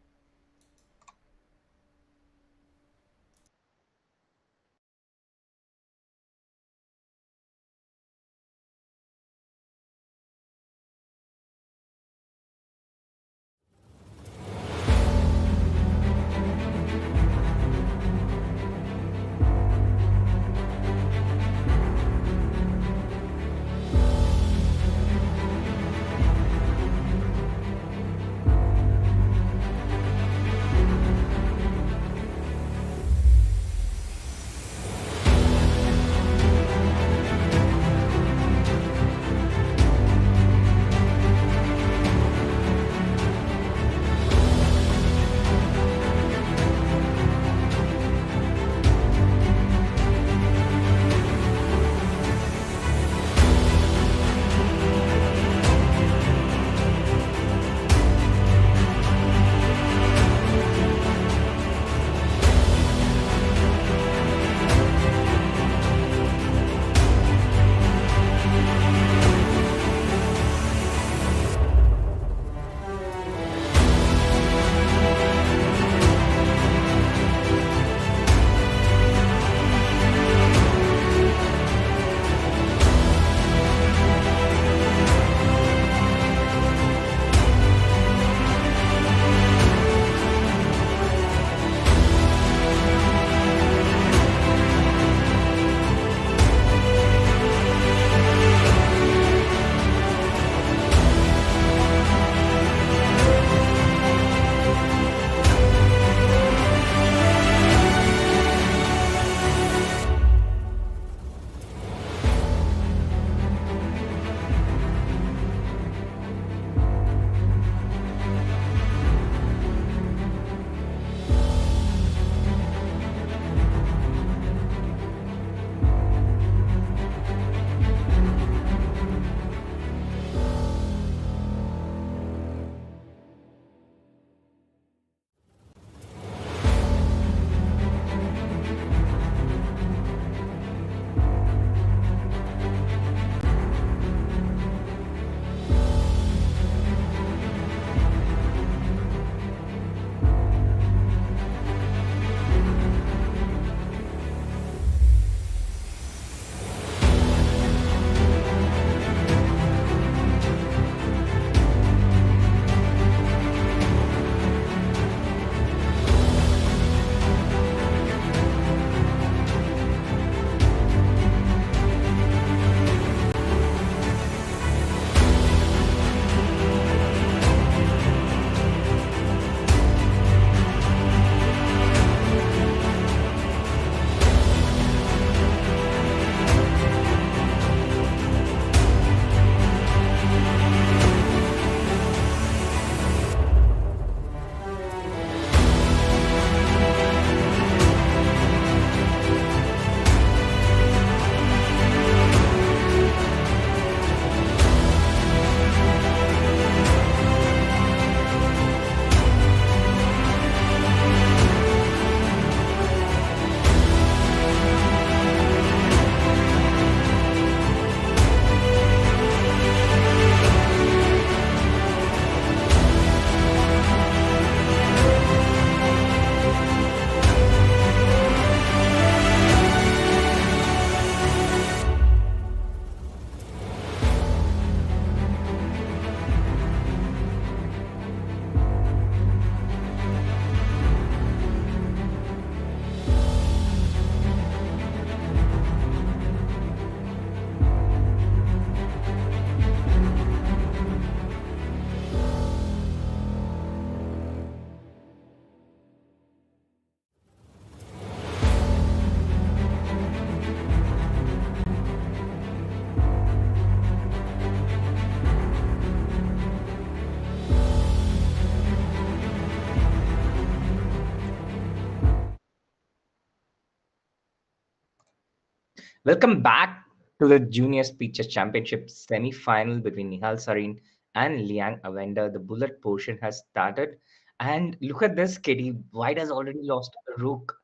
Speaker 2: Welcome back to the Junior Speeches Championship semi-final between Nihal Sarin and Liang Awender. The bullet portion has started. And look at this, Keti. White has already lost to the rook.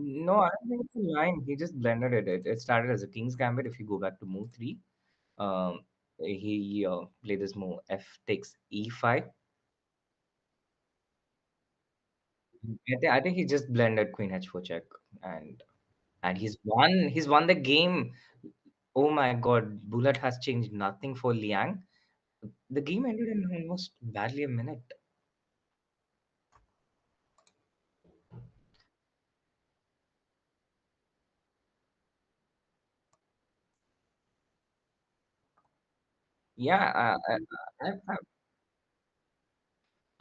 Speaker 2: No, I don't think it's a line. He just blended it. It started as a King's Gambit. If you go back to move 3, he played this move F takes E5. I think he just blended Queen H4 check, and he's won the game. Oh my God, Bullet has changed nothing for Liang. The game ended in almost barely a minute. Yeah,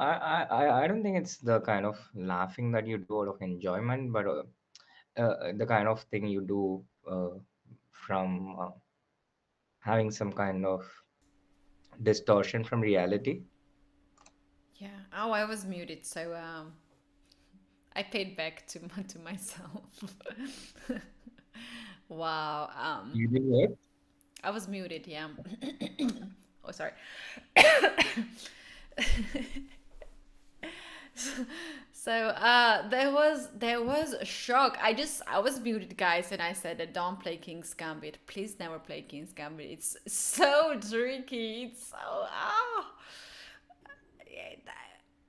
Speaker 2: I don't think it's the kind of laughing that you do out of enjoyment, but the kind of thing you do from having some kind of distortion from reality.
Speaker 7: Yeah. Oh, I was muted, so I paid back to to myself. Wow.
Speaker 2: You did it.
Speaker 7: I was muted. Yeah. Oh, sorry. So there was a shock. I was muted, guys, and I said that don't play King's Gambit. Please never play King's Gambit. It's so tricky. It's so yeah,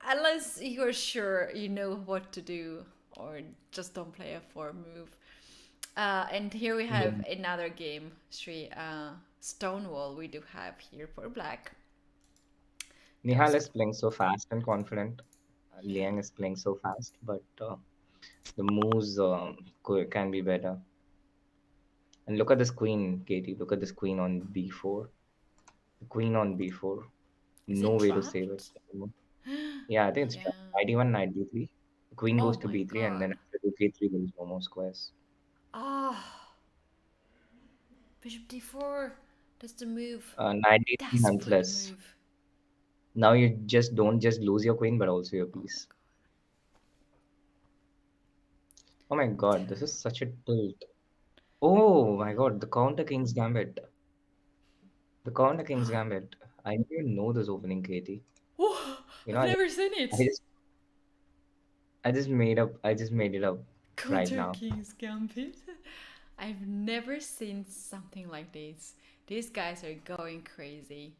Speaker 7: unless you're sure you know what to do, or just don't play a 4 move. And here we have another game, Sri. Stonewall we do have here for black.
Speaker 2: Nihal is playing so fast and confident. Liang is playing so fast, but the moves can be better. And look at this queen, Katie. Look at this queen on b4. The queen on b4.
Speaker 7: Is
Speaker 2: No
Speaker 7: it
Speaker 2: way to save it.
Speaker 7: trapped?
Speaker 2: Yeah, I think it's
Speaker 7: Yeah.
Speaker 2: knight e1, knight d3. The queen
Speaker 7: Oh
Speaker 2: goes to
Speaker 7: my
Speaker 2: b3, and then
Speaker 7: god.
Speaker 2: after rook a3, there is no more squares.
Speaker 7: Ah, bishop d4. That's the move.
Speaker 2: Knight d3
Speaker 7: Desperate
Speaker 2: nonetheless.
Speaker 7: move.
Speaker 2: Now you just don't just lose your queen, but also your piece. Oh my god, this is such a tilt. Oh my god, the counter king's gambit. The counter king's gambit. I didn't even know this opening, Katie.
Speaker 7: Oh,
Speaker 2: You know,
Speaker 7: I've never seen it.
Speaker 2: I just made it up right
Speaker 7: Counter
Speaker 2: now.
Speaker 7: King's Gambit. I've never seen something like this. These guys are going crazy.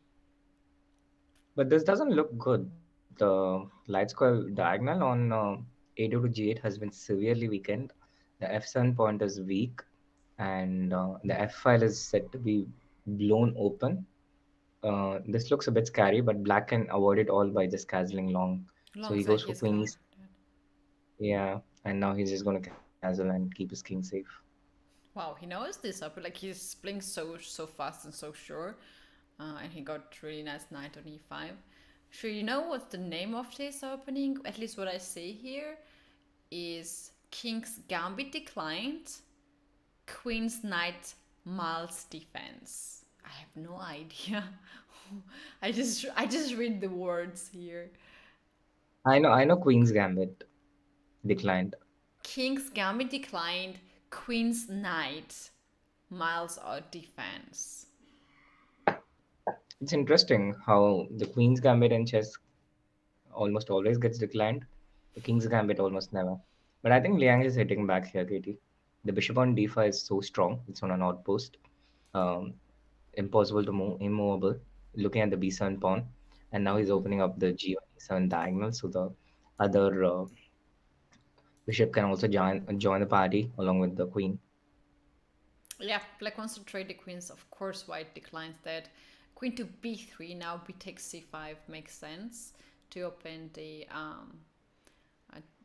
Speaker 2: But this doesn't look good. The light square diagonal on a2 to g8 has been severely weakened. The f7 point is weak, and the f file is said to be blown open. This looks a bit scary, but black can avoid it all by just castling long. So he
Speaker 7: Alongside
Speaker 2: goes for
Speaker 7: his
Speaker 2: queen
Speaker 7: going
Speaker 2: e.
Speaker 7: for that.
Speaker 2: Yeah, and now he's just going to castle and keep his king safe.
Speaker 7: Wow, he knows this up. Like he's playing so fast and so sure. And he got really nice knight on e5. Sure, you know what's the name of this opening? At least what I see here is King's Gambit declined, Queen's Knight Miles defense. I have no idea. I just read the words here.
Speaker 2: I know Queen's Gambit declined.
Speaker 7: King's Gambit declined, Queen's Knight Miles out defense.
Speaker 2: It's interesting how the Queen's Gambit in chess almost always gets declined. The King's Gambit almost never. But I think Liang is hitting back here, Katie. The bishop on d5 is so strong. It's on an outpost. Um, Impossible to move, immovable. Looking at the b7 pawn. And now he's opening up the g1, e7 diagonal. So the other bishop can also join the party along with the queen.
Speaker 7: Yeah, black wants to trade the queens. Of course, white declines that. Queen to b3, now b takes c5 makes sense to open the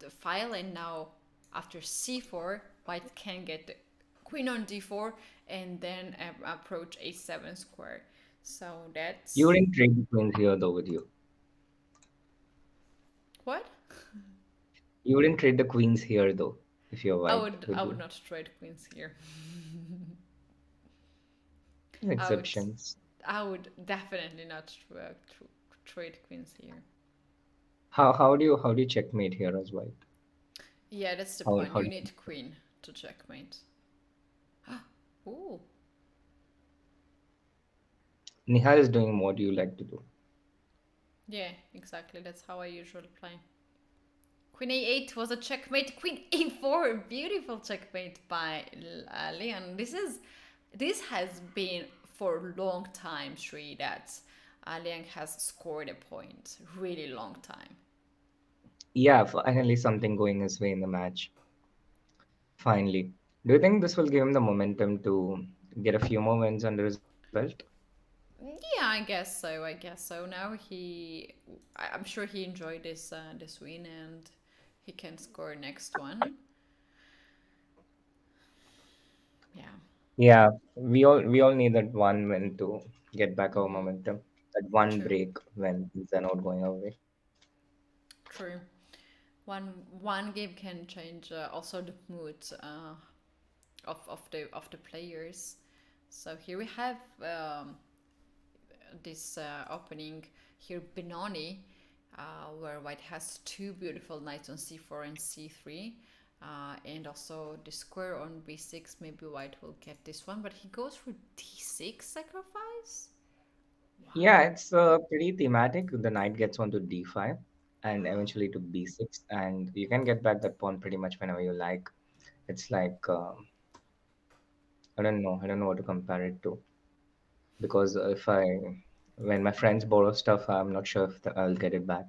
Speaker 7: file, and now after c4, white can get the queen on d4 and then approach a7 square. So that's...
Speaker 2: You wouldn't trade the queens here though with you.
Speaker 7: What?
Speaker 2: You wouldn't trade the queens here though if you're white.
Speaker 7: I would not trade queens here.
Speaker 2: Exceptions.
Speaker 7: I would definitely not trade queens here.
Speaker 2: How do you checkmate here as white?
Speaker 7: Yeah, that's the
Speaker 2: How
Speaker 7: point.
Speaker 2: how
Speaker 7: You
Speaker 2: do
Speaker 7: need queen to checkmate. Ooh.
Speaker 2: Nihal is doing what you like to do.
Speaker 7: Yeah, exactly. That's how I usually play. Queen a8 was a checkmate. Queen a4, beautiful checkmate by Liang. This has been for a long time, Sri, that Liang has scored a point. Really long time.
Speaker 2: Yeah, finally something going his way in the match. Finally. Do you think this will give him the momentum to get a few more wins under his belt?
Speaker 7: Yeah, I guess so. I guess so. Now I'm sure he enjoyed this win and he can score next one. Yeah,
Speaker 2: Yeah, we all need that one win to get back our momentum. That one
Speaker 7: true,
Speaker 2: break when things are not going our way.
Speaker 7: true. One game can change also the mood of the players. So here we have this opening here Benoni, where white has two beautiful knights on c4 and c3. And also the square on b6. Maybe white will get this one, but he goes for d6 sacrifice.
Speaker 2: Yeah, it's pretty thematic. The knight gets onto d5 and eventually to b6, and you can get back that pawn pretty much whenever you like. It's like I don't know what to compare it to because when my friends borrow stuff, I'm not sure if I'll get it back.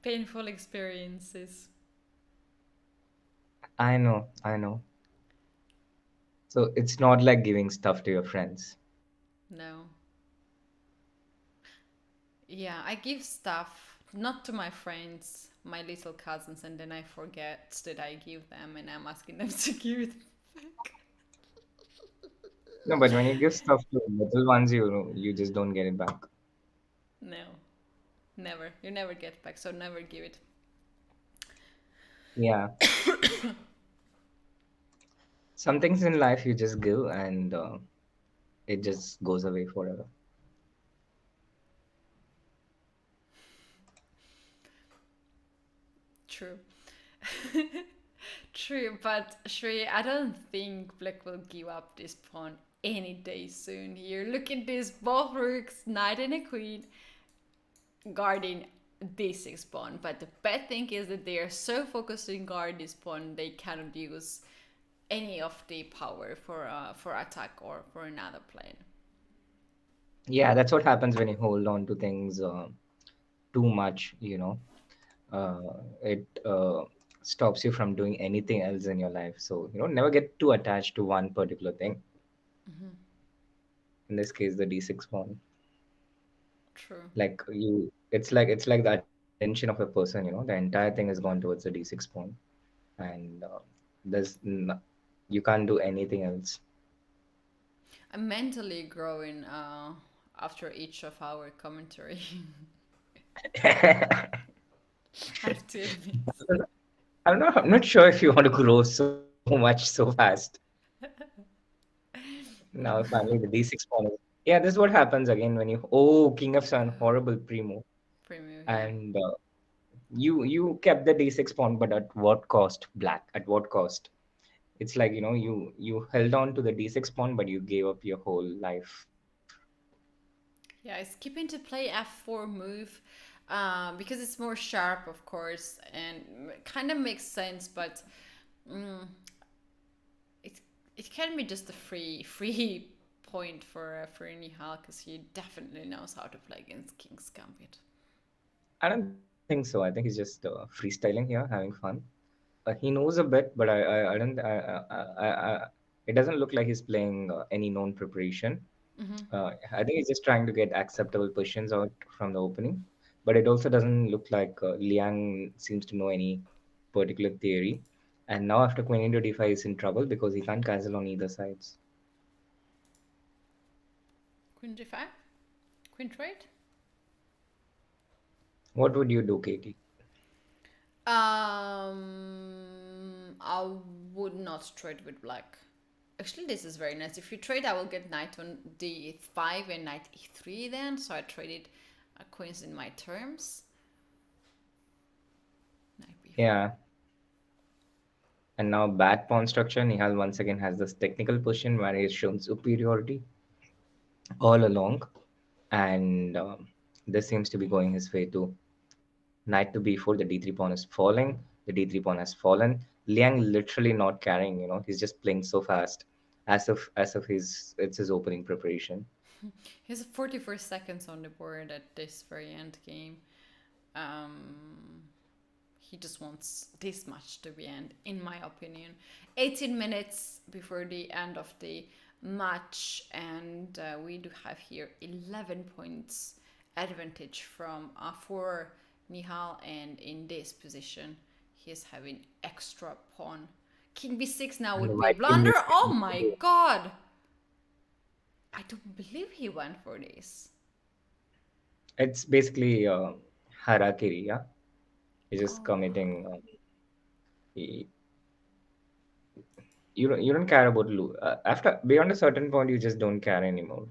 Speaker 7: Painful experiences.
Speaker 2: I know. So it's not like giving stuff to your friends.
Speaker 7: No. Yeah, I give stuff not to my friends, my little cousins, and then I forget that I give them, and I'm asking them to give it back.
Speaker 2: No, but when you give stuff to little ones, you just don't get it back.
Speaker 7: No, never. You never get back, so never give it.
Speaker 2: Yeah. Some things in life you just give and it just goes away forever.
Speaker 7: True. True, but Shri, I don't think Black will give up this pawn any day soon here. Look at this, both rooks, knight and a queen, guarding d6 pawn. But the bad thing is that they are so focused on guard this pawn, they cannot use any of the power for attack or for another plan.
Speaker 2: Yeah, that's what happens when you hold on to things too much. It stops you from doing anything else in your life. So, never get too attached to one particular thing. In this case, the d6 pawn.
Speaker 7: True.
Speaker 2: Like it's like the attention of a person. The entire thing is gone towards the d6 pawn, and there's n- you can't do anything else.
Speaker 7: I'm mentally growing after each of our commentary. I have to admit.
Speaker 2: I'm not sure if you want to grow so much so fast. Now finally the d6 pawn is. Yeah, this is what happens again when you. Oh, king of sun, horrible primo.
Speaker 7: Premium, yeah.
Speaker 2: And you kept the d6 pawn, but at what cost? Black. At what cost? It's like you held on to the d6 pawn, but you gave up your whole life.
Speaker 7: Yeah, I skipping to play f4 move because it's more sharp, of course, and kind of makes sense, but mm, it can be just a free point for Nihal because he definitely knows how to play against King's Gambit.
Speaker 2: I don't think so. I think he's just freestyling here, having fun. He knows a bit, but I don't. It doesn't look like he's playing any known preparation. I think he's just trying to get acceptable positions out from the opening. But it also doesn't look like Liang seems to know any particular theory. And now after queen into d5, he's in trouble because he can't castle on either sides.
Speaker 7: Queen g5? Queen trade?
Speaker 2: What would you do, Katie?
Speaker 7: I would not trade with black. Actually, this is very nice. If you trade, I will get knight on d5 and knight e3 then. So I traded queens in my terms. Knight b4.
Speaker 2: Yeah. And now bad pawn structure. Nihal once again has this technical position where he has shown superiority all along, and this seems to be going his way too. Knight to b4, the d3 pawn is falling. The d3 pawn has fallen. Liang literally not carrying. He's just playing so fast, as if it's his opening preparation.
Speaker 7: He has 44 seconds on the board at this very end game. He just wants this match to be end, in my opinion. 18 minutes before the end of the match, and we do have here 11 points advantage for Nihal, and in this position he is having extra pawn. King b6 now would be a blunder. Oh my god! I don't believe he went for this.
Speaker 2: It's basically harakiri, yeah. He's just
Speaker 7: Oh.
Speaker 2: committing. You don't care about after beyond a certain point. You just don't care anymore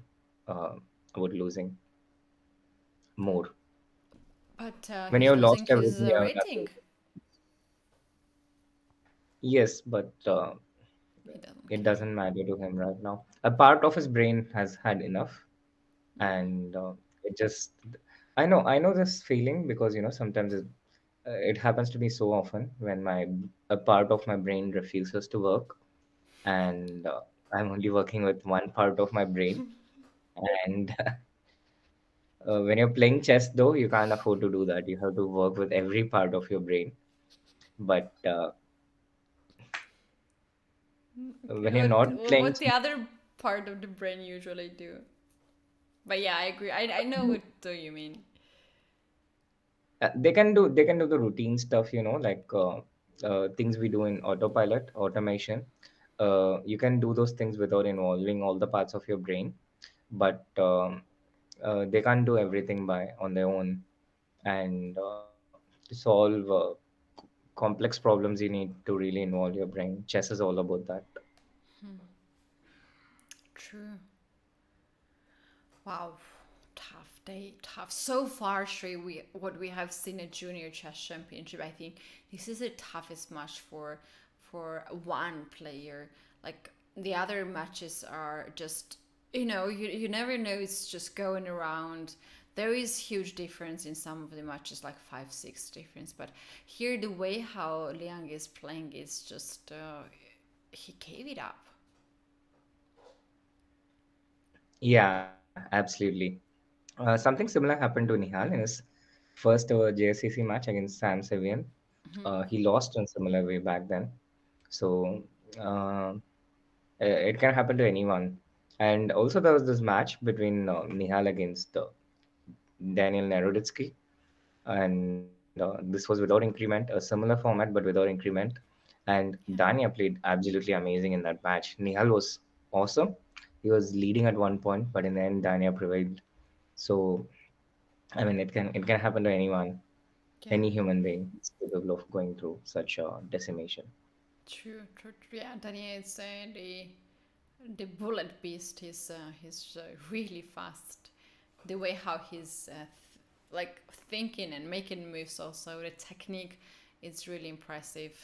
Speaker 2: about losing more.
Speaker 7: But
Speaker 2: When
Speaker 7: he's
Speaker 2: you've lost
Speaker 7: losing his
Speaker 2: everything, you have
Speaker 7: rating.
Speaker 2: nothing. Yes, but
Speaker 7: He doesn't
Speaker 2: it
Speaker 7: care.
Speaker 2: doesn't matter to him right now. A part of his brain has had enough, and it just. I know this feeling because sometimes it happens to me so often when a part of my brain refuses to work, and I'm only working with one part of my brain. And when you're playing chess, though, you can't afford to do that. You have to work with every part of your brain. But when you're not playing,
Speaker 7: What the other part of the brain usually do? But yeah, I agree. I know what you mean.
Speaker 2: they can do the routine stuff, like things we do in autopilot automation. You can do those things without involving all the parts of your brain, but they can't do everything by on their own. And to solve complex problems, you need to really involve your brain. Chess is all about that.
Speaker 7: True. Wow, tough day, tough. So far, Sri, what we have seen at Junior Chess Championship, I think this is the toughest match for one player. Like the other matches are just you never know. It's just going around. There is huge difference in some of the matches, like 5-6 difference. But here, the way how Liang is playing is just he gave it up.
Speaker 2: Yeah, absolutely. Something similar happened to Nihal in his first ever JSCC match against Sam Sevian. He lost in similar way back then. So uh, it can happen to anyone. And also there was this match between Nihal against Daniel Naroditsky, and this was without increment, a similar format but without increment. And Dania played absolutely amazing in that match. Nihal was awesome. He was leading at one point, but in the end, Dania prevailed. So, I mean, it can happen to anyone,
Speaker 7: Yeah.
Speaker 2: any human being is capable of going through such a decimation.
Speaker 7: True, true, true. Yeah, Daniel is the bullet beast. He's really fast. The way how he's like thinking and making moves, also the technique, it's really impressive.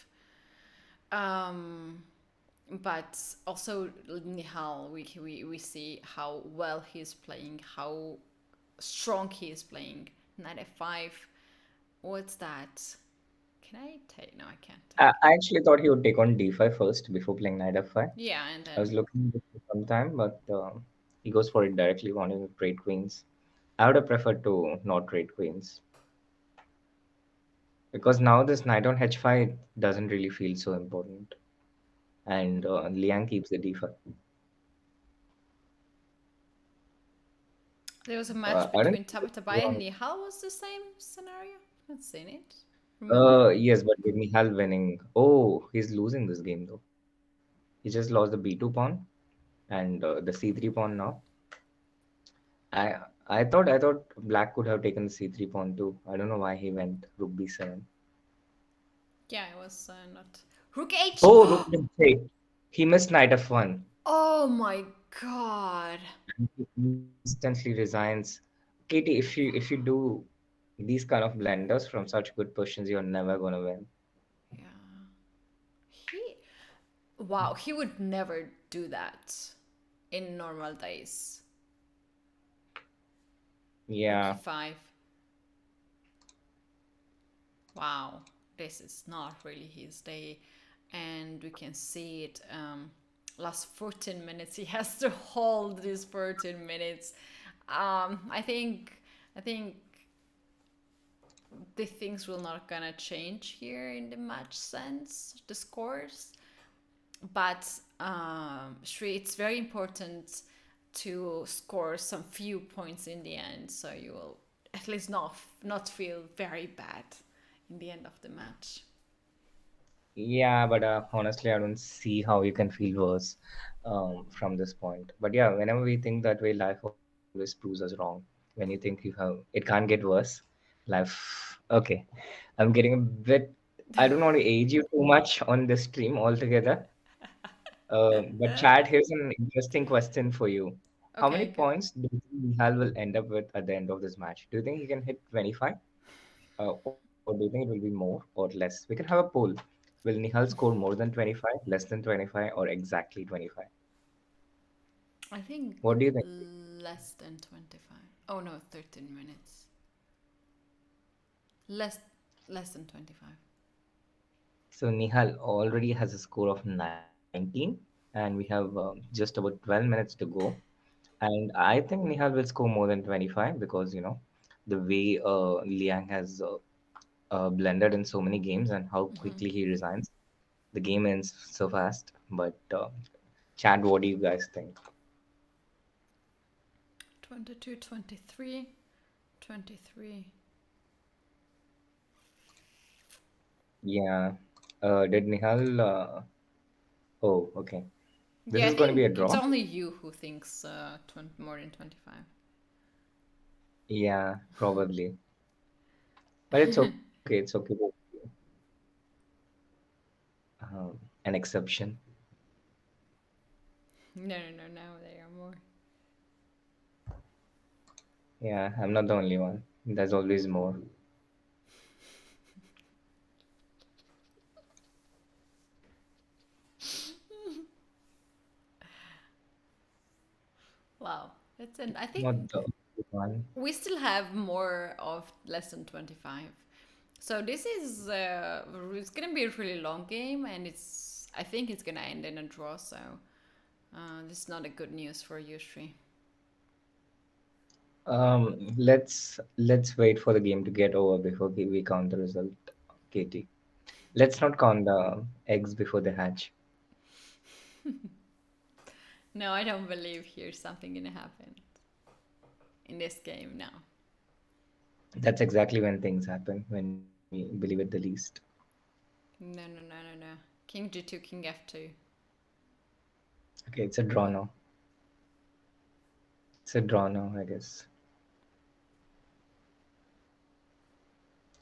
Speaker 7: But also Nihal, we see how well he's playing, how strong he is playing. Knight f5. What's that? Can I take? No, I can't.
Speaker 2: I actually thought he would take on d5 first before playing knight f5.
Speaker 7: Yeah, and
Speaker 2: I was
Speaker 7: then
Speaker 2: looking at it for some time, but he goes for it directly, wanting to trade queens. I would have preferred to not trade queens because now this knight on h5 doesn't really feel so important, and Liang keeps the d5.
Speaker 7: there was a match
Speaker 2: I don't
Speaker 7: between Tabatabai and
Speaker 2: think
Speaker 7: Nihal. Was the same scenario? I haven't seen it. Remember?
Speaker 2: yes, but with Nihal winning, oh, he's losing this game though. He just lost the b2 pawn and the c3 pawn now. I I thought Black could have taken the c3 pawn too. I don't know why he went rook b7.
Speaker 7: Yeah, it was not. Rook H.
Speaker 2: Oh, rook h8. He missed knight f1.
Speaker 7: Oh my god.
Speaker 2: He instantly resigns. Katie, if you do these kind of blunders from such good positions, you're never gonna win.
Speaker 7: Yeah. He Wow, he would never do that in normal days. Rook
Speaker 2: Yeah,
Speaker 7: e5. Wow, this is not really his day. And we can see it last 14 minutes. He has to hold these 14 minutes. I think the things will not gonna change here in the match sense, the scores. But Shri, it's very important to score some few points in the end, so you will at least not feel very bad in the end of the match.
Speaker 2: yeah, but honestly, I don't see how you can feel worse from this point. But yeah, whenever we think that way, life always proves us wrong. When you think you have, it can't get worse. Life, okay. I'm getting a bit. I don't want to age you too much on this stream altogether. But Chad, here's an interesting question for you. How many
Speaker 7: Okay, good.
Speaker 2: points do you think Nihal will end up with at the end of this match? Do you think he can hit 25? Or do you think it will be more or less? We can have a poll. Will Nihal score more than 25, less than 25, or exactly 25?
Speaker 7: I think
Speaker 2: What do you think?
Speaker 7: less than 25. Oh no, 13 minutes. Less less than 25.
Speaker 2: So Nihal already has a score of 19, and we have just about 12 minutes to go. And I think Nihal will score more than 25 because, the way Liang has blended in so many games and how quickly he resigns. The game ends so fast. But Chad, what do you guys think?
Speaker 7: 22, 23, 23.
Speaker 2: Yeah. Did Nihal? Oh, okay. This
Speaker 7: Yeah, I
Speaker 2: is going to be a
Speaker 7: think it's
Speaker 2: draw.
Speaker 7: only you who thinks more than 25.
Speaker 2: Yeah, probably. But it's okay. It's okay. An exception.
Speaker 7: No, there are more.
Speaker 2: Yeah, I'm not the only one. There's always more.
Speaker 7: Wow, that's an. I think
Speaker 2: Not the only one.
Speaker 7: we still have more of less than 25. So this is it's gonna be a really long game, and I think it's gonna end in a draw. So this is not a good news for you, Shri.
Speaker 2: Let's wait for the game to get over before we count the result, Katie. Let's not count the eggs before they hatch.
Speaker 7: No, I don't believe here's something gonna happen in this game now.
Speaker 2: That's exactly when things happen, when we believe it the least.
Speaker 7: No. King G2, King F2.
Speaker 2: Okay, it's a draw now. It's a draw now, I guess.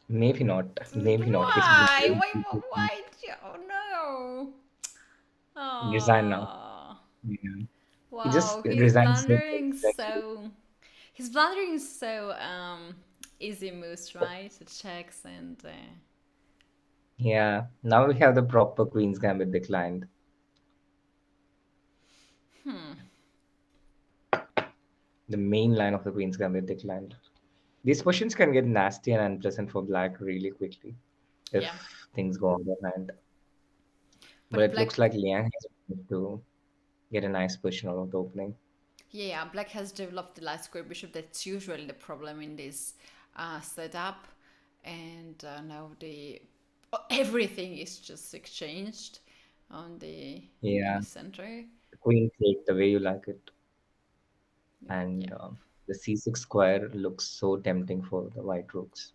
Speaker 2: Maybe not. Maybe not. He's
Speaker 7: Why? Why? Oh no!
Speaker 2: resign now.
Speaker 7: Oh,
Speaker 2: Yeah. He just
Speaker 7: wow.
Speaker 2: resigns.
Speaker 7: He's blundering so easy moves, right? The checks and
Speaker 2: Yeah. Now we have the proper Queen's Gambit declined. The main line of the Queen's Gambit declined. These questions can get nasty and unpleasant for Black really quickly if
Speaker 7: yeah.
Speaker 2: things go on their hand. But
Speaker 7: But
Speaker 2: it looks
Speaker 7: black,
Speaker 2: like Liang has managed to get a nice position out of the opening.
Speaker 7: yeah, black has developed the light square bishop. That's usually the problem in this setup, and now everything is just exchanged on the in
Speaker 2: Yeah.
Speaker 7: the center.
Speaker 2: The Queen take the way you like it. And
Speaker 7: Yeah.
Speaker 2: the c6 square looks so tempting for the white rooks.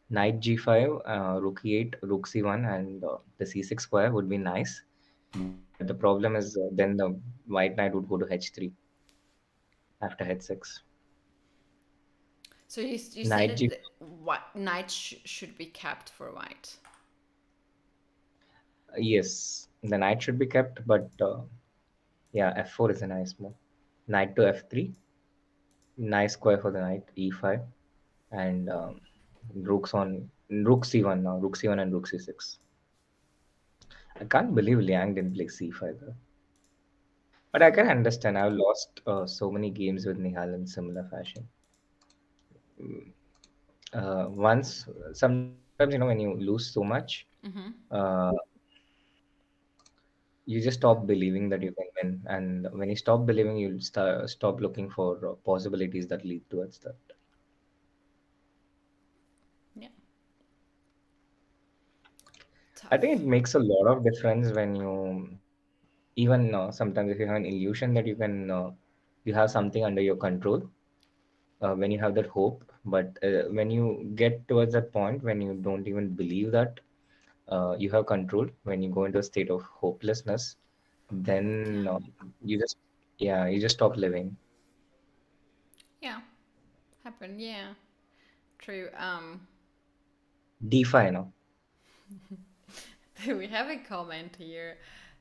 Speaker 2: Knight g5, rook e8, rook c1, and the c6 square would be nice. But the problem is then the white knight would go to h3 after h6.
Speaker 7: So you said
Speaker 2: Knight
Speaker 7: that
Speaker 2: g.
Speaker 7: knight should be capped for white.
Speaker 2: Yes, the knight should be kept, but Yeah, f4 is a nice move. Knight to f3. Nice square for the knight, e5. And rook c1 now. Rook c1 and rook c6. I can't believe Liang didn't play c5 though. But I can understand. I've lost so many games with Nihal in similar fashion. Once, sometimes, when you lose so much,
Speaker 7: Mm-hmm.
Speaker 2: uh, you just stop believing that you can win. And when you stop believing, you'll stop looking for possibilities that lead towards that.
Speaker 7: Yeah.
Speaker 2: I
Speaker 7: Tough.
Speaker 2: think it makes a lot of difference when even sometimes if you have an illusion that you have something under your control, when you have that hope, but when you get towards that point when you don't even believe that you have control, when you go into a state of hopelessness, then
Speaker 7: Yeah.
Speaker 2: you just you just stop living.
Speaker 7: Yeah. Happened. Yeah. True.
Speaker 2: D5 now.
Speaker 7: We have a comment here.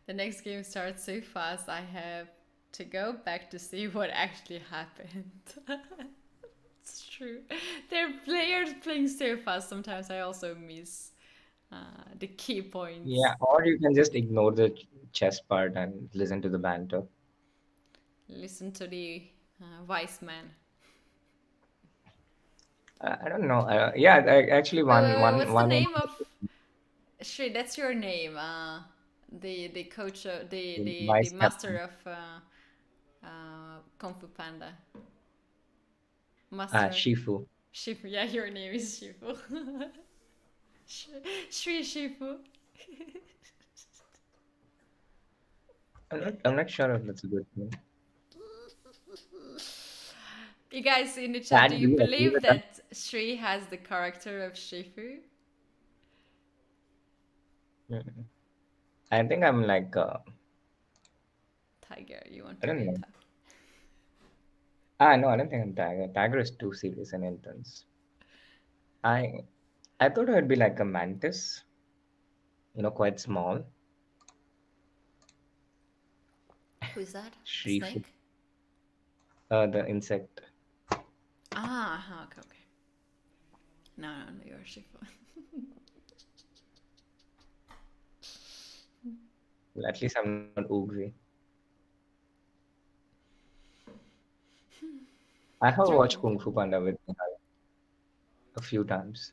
Speaker 7: The next game starts so fast, I have to go back to see what actually happened. It's true. There are players playing so fast. Sometimes I also miss the key points.
Speaker 2: Yeah, or you can just ignore the chess part and listen to the banter.
Speaker 7: Listen to the wise man.
Speaker 2: I don't know. Yeah, actually,
Speaker 7: What's the
Speaker 2: one in
Speaker 7: name of? Shri, that's your name. The coach, the
Speaker 2: vice
Speaker 7: master
Speaker 2: captain.
Speaker 7: of Kung Fu Panda. Master of
Speaker 2: Shifu.
Speaker 7: Shifu. Yeah, your name is Shifu. Shri Shifu.
Speaker 2: I'm not sure if that's a good thing.
Speaker 7: You guys in the chat, do
Speaker 2: Dad, do
Speaker 7: you
Speaker 2: you agree
Speaker 7: believe
Speaker 2: with that?
Speaker 7: that Shri has the character of Shifu?
Speaker 2: Mm. I think I'm like
Speaker 7: Tiger, you want
Speaker 2: I
Speaker 7: to
Speaker 2: don't
Speaker 7: be a
Speaker 2: know.
Speaker 7: tiger?
Speaker 2: No, I don't think I'm Tiger. Tiger is too serious and intense. I I thought I'd be like a mantis, quite small.
Speaker 7: Who is that?
Speaker 2: Shrifu,
Speaker 7: Snake?
Speaker 2: the insect.
Speaker 7: Okay, okay. No, you're Shifu.
Speaker 2: Well, at least I'm not Oogzy. I have watched
Speaker 7: Joking.
Speaker 2: Kung Fu Panda with Nihal a few times.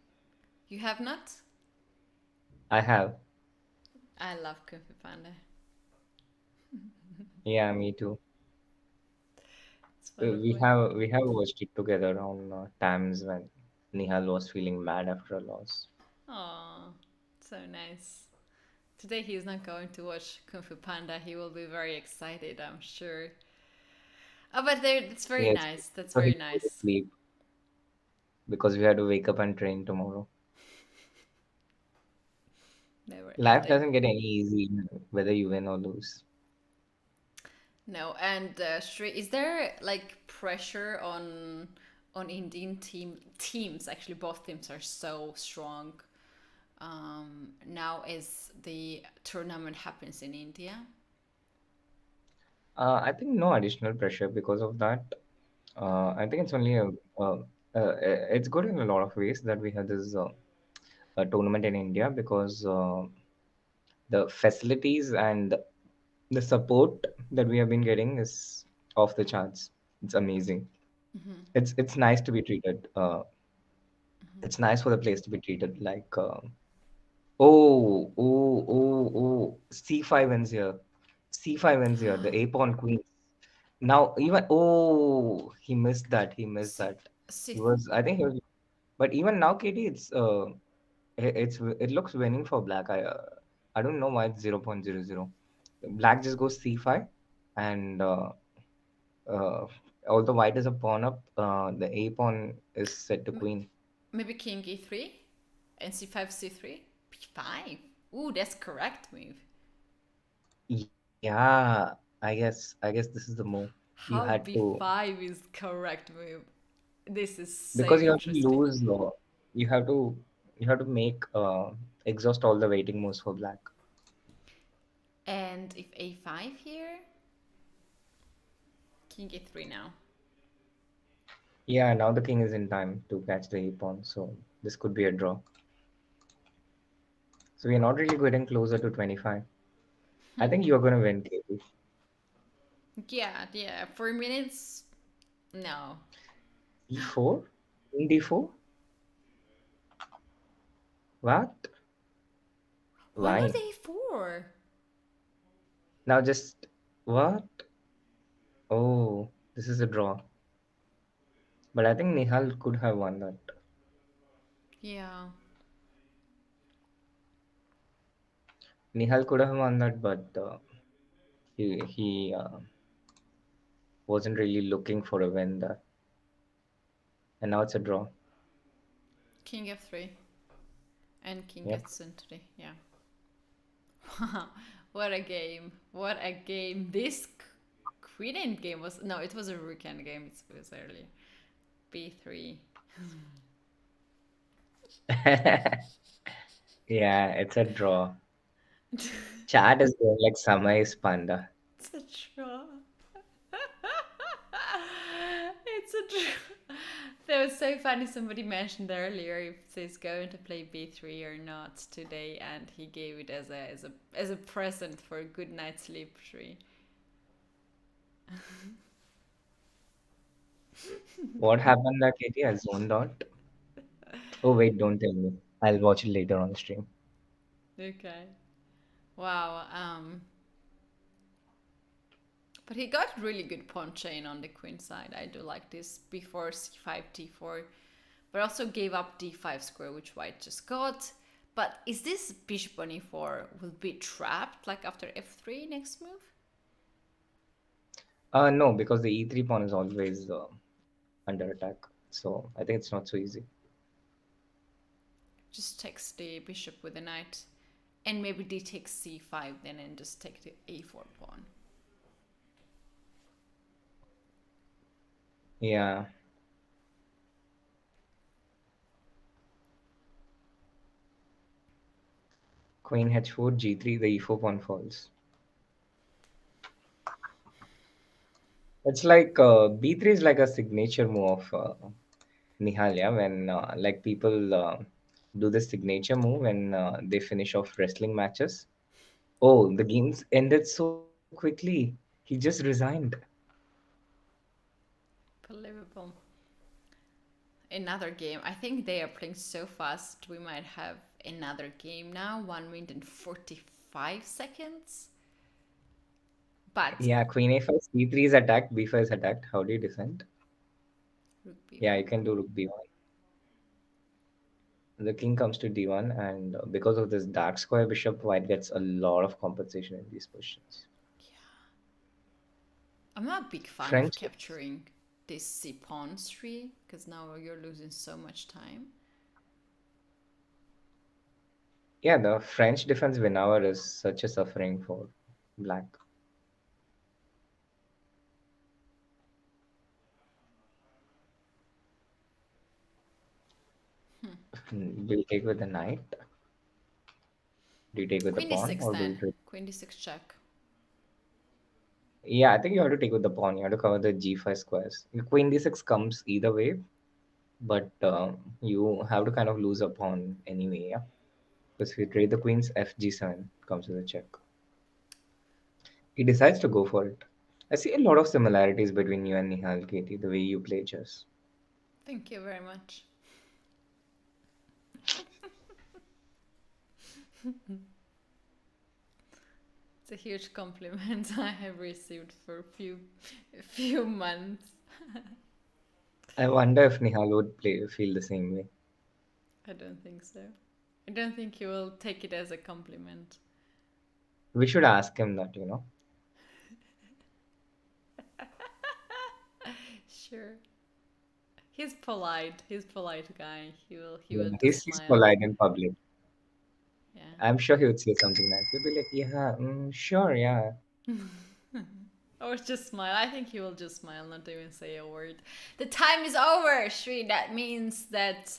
Speaker 7: You have not?
Speaker 2: I have.
Speaker 7: I love Kung Fu Panda.
Speaker 2: Yeah, me too.
Speaker 7: It's
Speaker 2: We
Speaker 7: wonderful.
Speaker 2: have watched it together on times when Nihal was feeling bad after a loss.
Speaker 7: Oh, so nice. Today he's not going to watch Kung Fu Panda. He will be very excited, I'm sure. Oh, but it's very
Speaker 2: Yes,
Speaker 7: nice. That's
Speaker 2: so he
Speaker 7: very
Speaker 2: couldn't
Speaker 7: nice.
Speaker 2: sleep because we had to wake up and train tomorrow.
Speaker 7: Never
Speaker 2: Life
Speaker 7: ending.
Speaker 2: doesn't get any easy whether you win or lose.
Speaker 7: No, and Shri, is there like pressure on Indian teams? Actually, both teams are so strong. Now as the tournament happens in India.
Speaker 2: I think no additional pressure because of that. I think it's only it's good in a lot of ways that we have this tournament in India because the facilities and the support that we have been getting is off the charts. It's amazing. It's nice to be treated. It's nice for the place to be treated like. C5 wins here. C5 wins here. The a pawn queen. Now even he missed that. He missed
Speaker 7: See,
Speaker 2: that. He
Speaker 7: see,
Speaker 2: was I think he was, but even now, Katie, it looks winning for black. I don't know why it's 0.00. Black just goes c5, and uh, although white is a pawn up, the a pawn is set to queen.
Speaker 7: maybe King E3 and C5 C3 P5. Ooh, that's correct move.
Speaker 2: Yeah, I guess this is the move. You
Speaker 7: How
Speaker 2: had to
Speaker 7: B5 is correct move. This is so
Speaker 2: because you have to
Speaker 7: interesting.
Speaker 2: lose. You have to make exhaust all the waiting moves for black.
Speaker 7: And if A5 here, King A3 now.
Speaker 2: Yeah, now the king is in time to catch the a pawn, so this could be a draw. So we're not really getting closer to 25. I think you're going to win, Katie.
Speaker 7: Yeah. 4 minutes? No.
Speaker 2: E4? Queen D4? What?
Speaker 7: Why not
Speaker 2: Why?
Speaker 7: A4?
Speaker 2: Now just what? Oh, this is a draw. But I think Nihal could have won that.
Speaker 7: Yeah.
Speaker 2: Nihal could have won that, but he wasn't really looking for a win there. And now it's a draw.
Speaker 7: King F3. And King
Speaker 2: Yep.
Speaker 7: gets into the... Yeah. What a game. What a game. This Queen end game was... No, it was a Rook end game. It was earlier. B3.
Speaker 2: Yeah, it's a draw. Chat is going like Sama is Panda.
Speaker 7: It's a draw. It's a draw. That was so funny. Somebody mentioned earlier if he's going to play B3 or not today, and he gave it as a present for a good night's sleep tree.
Speaker 2: What happened there, Katie? I zoned out. Oh wait, don't tell me. I'll watch it later on stream.
Speaker 7: Okay. Wow. But he got really good pawn chain on the queen side. I do like this before c5, d4, but also gave up d5 square, which white just got. But is this bishop on e4 will be trapped like after f3 next move?
Speaker 2: No, because the e3 pawn is always under attack. So I think it's not so easy.
Speaker 7: Just takes the bishop with the knight. And maybe d takes c5 then and just take the a4 pawn.
Speaker 2: Yeah. Queen h4, g3, the e4 pawn falls. It's like b3 is like a signature move of Nihal, yeah, when like people do the signature move when they finish off wrestling matches. Oh, the game's ended so quickly. He just resigned.
Speaker 7: Believable. Another game. I think they are playing so fast. We might have another game now. 1 minute and 45 seconds. But
Speaker 2: Yeah, queen a5, c3 is attacked, b5 is attacked. How do you defend?
Speaker 7: rook b1.
Speaker 2: Yeah, you can do rook b1. The king comes to d1, and because of this dark square bishop, white gets a lot of compensation in these positions.
Speaker 7: I'm not a big fan of
Speaker 2: French,
Speaker 7: capturing this c pawn tree because now you're losing so much time.
Speaker 2: yeah, the French defense whenever is such a suffering for black. Do you take with the knight? Do you take with
Speaker 7: Queen
Speaker 2: the pawn,
Speaker 7: d6
Speaker 2: or do you
Speaker 7: then.
Speaker 2: take...
Speaker 7: Queen d6 check.
Speaker 2: Yeah, I think you have to take with the pawn. You have to cover the g5 squares. Queen d6 comes either way, but you have to kind of lose a pawn anyway, yeah? Because if you trade the queens, fg7 comes with a check. He decides to go for it. I see a lot of similarities between you and Nihal, Katie, the way you play chess.
Speaker 7: Thank you very much. It's a huge compliment I have received for a few months.
Speaker 2: I wonder if Nihal would feel the same way.
Speaker 7: I don't think so. I don't think he will take it as a compliment.
Speaker 2: We should ask him that, you know.
Speaker 7: Sure. He's polite. He's polite guy. He will
Speaker 2: Yeah,
Speaker 7: just
Speaker 2: he's
Speaker 7: smile.
Speaker 2: polite in public.
Speaker 7: Yeah.
Speaker 2: I'm sure he would say something nice. He'll be like, yeah, sure, yeah.
Speaker 7: Or just smile. I think he will just smile, not even say a word. The time is over, Shri. That means that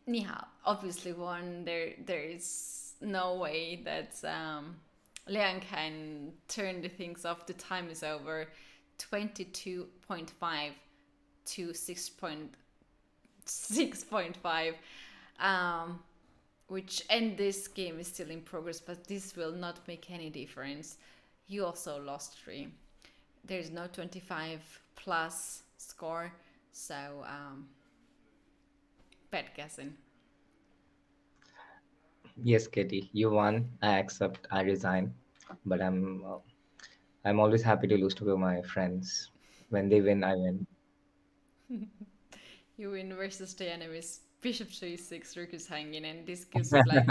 Speaker 7: Nihal obviously won. There is no way that Liang can turn the things off. The time is over. 22.5 to 6.5. Which, and this game is still in progress, but this will not make any difference. You also lost 3. There's no 25 plus score, so bad guessing.
Speaker 2: Yes, Keti, you won. I accept. I resign. But I'm always happy to lose to my friends. When they win, I win.
Speaker 7: You win versus the enemies. Bishop c6, rook is hanging, and this gives black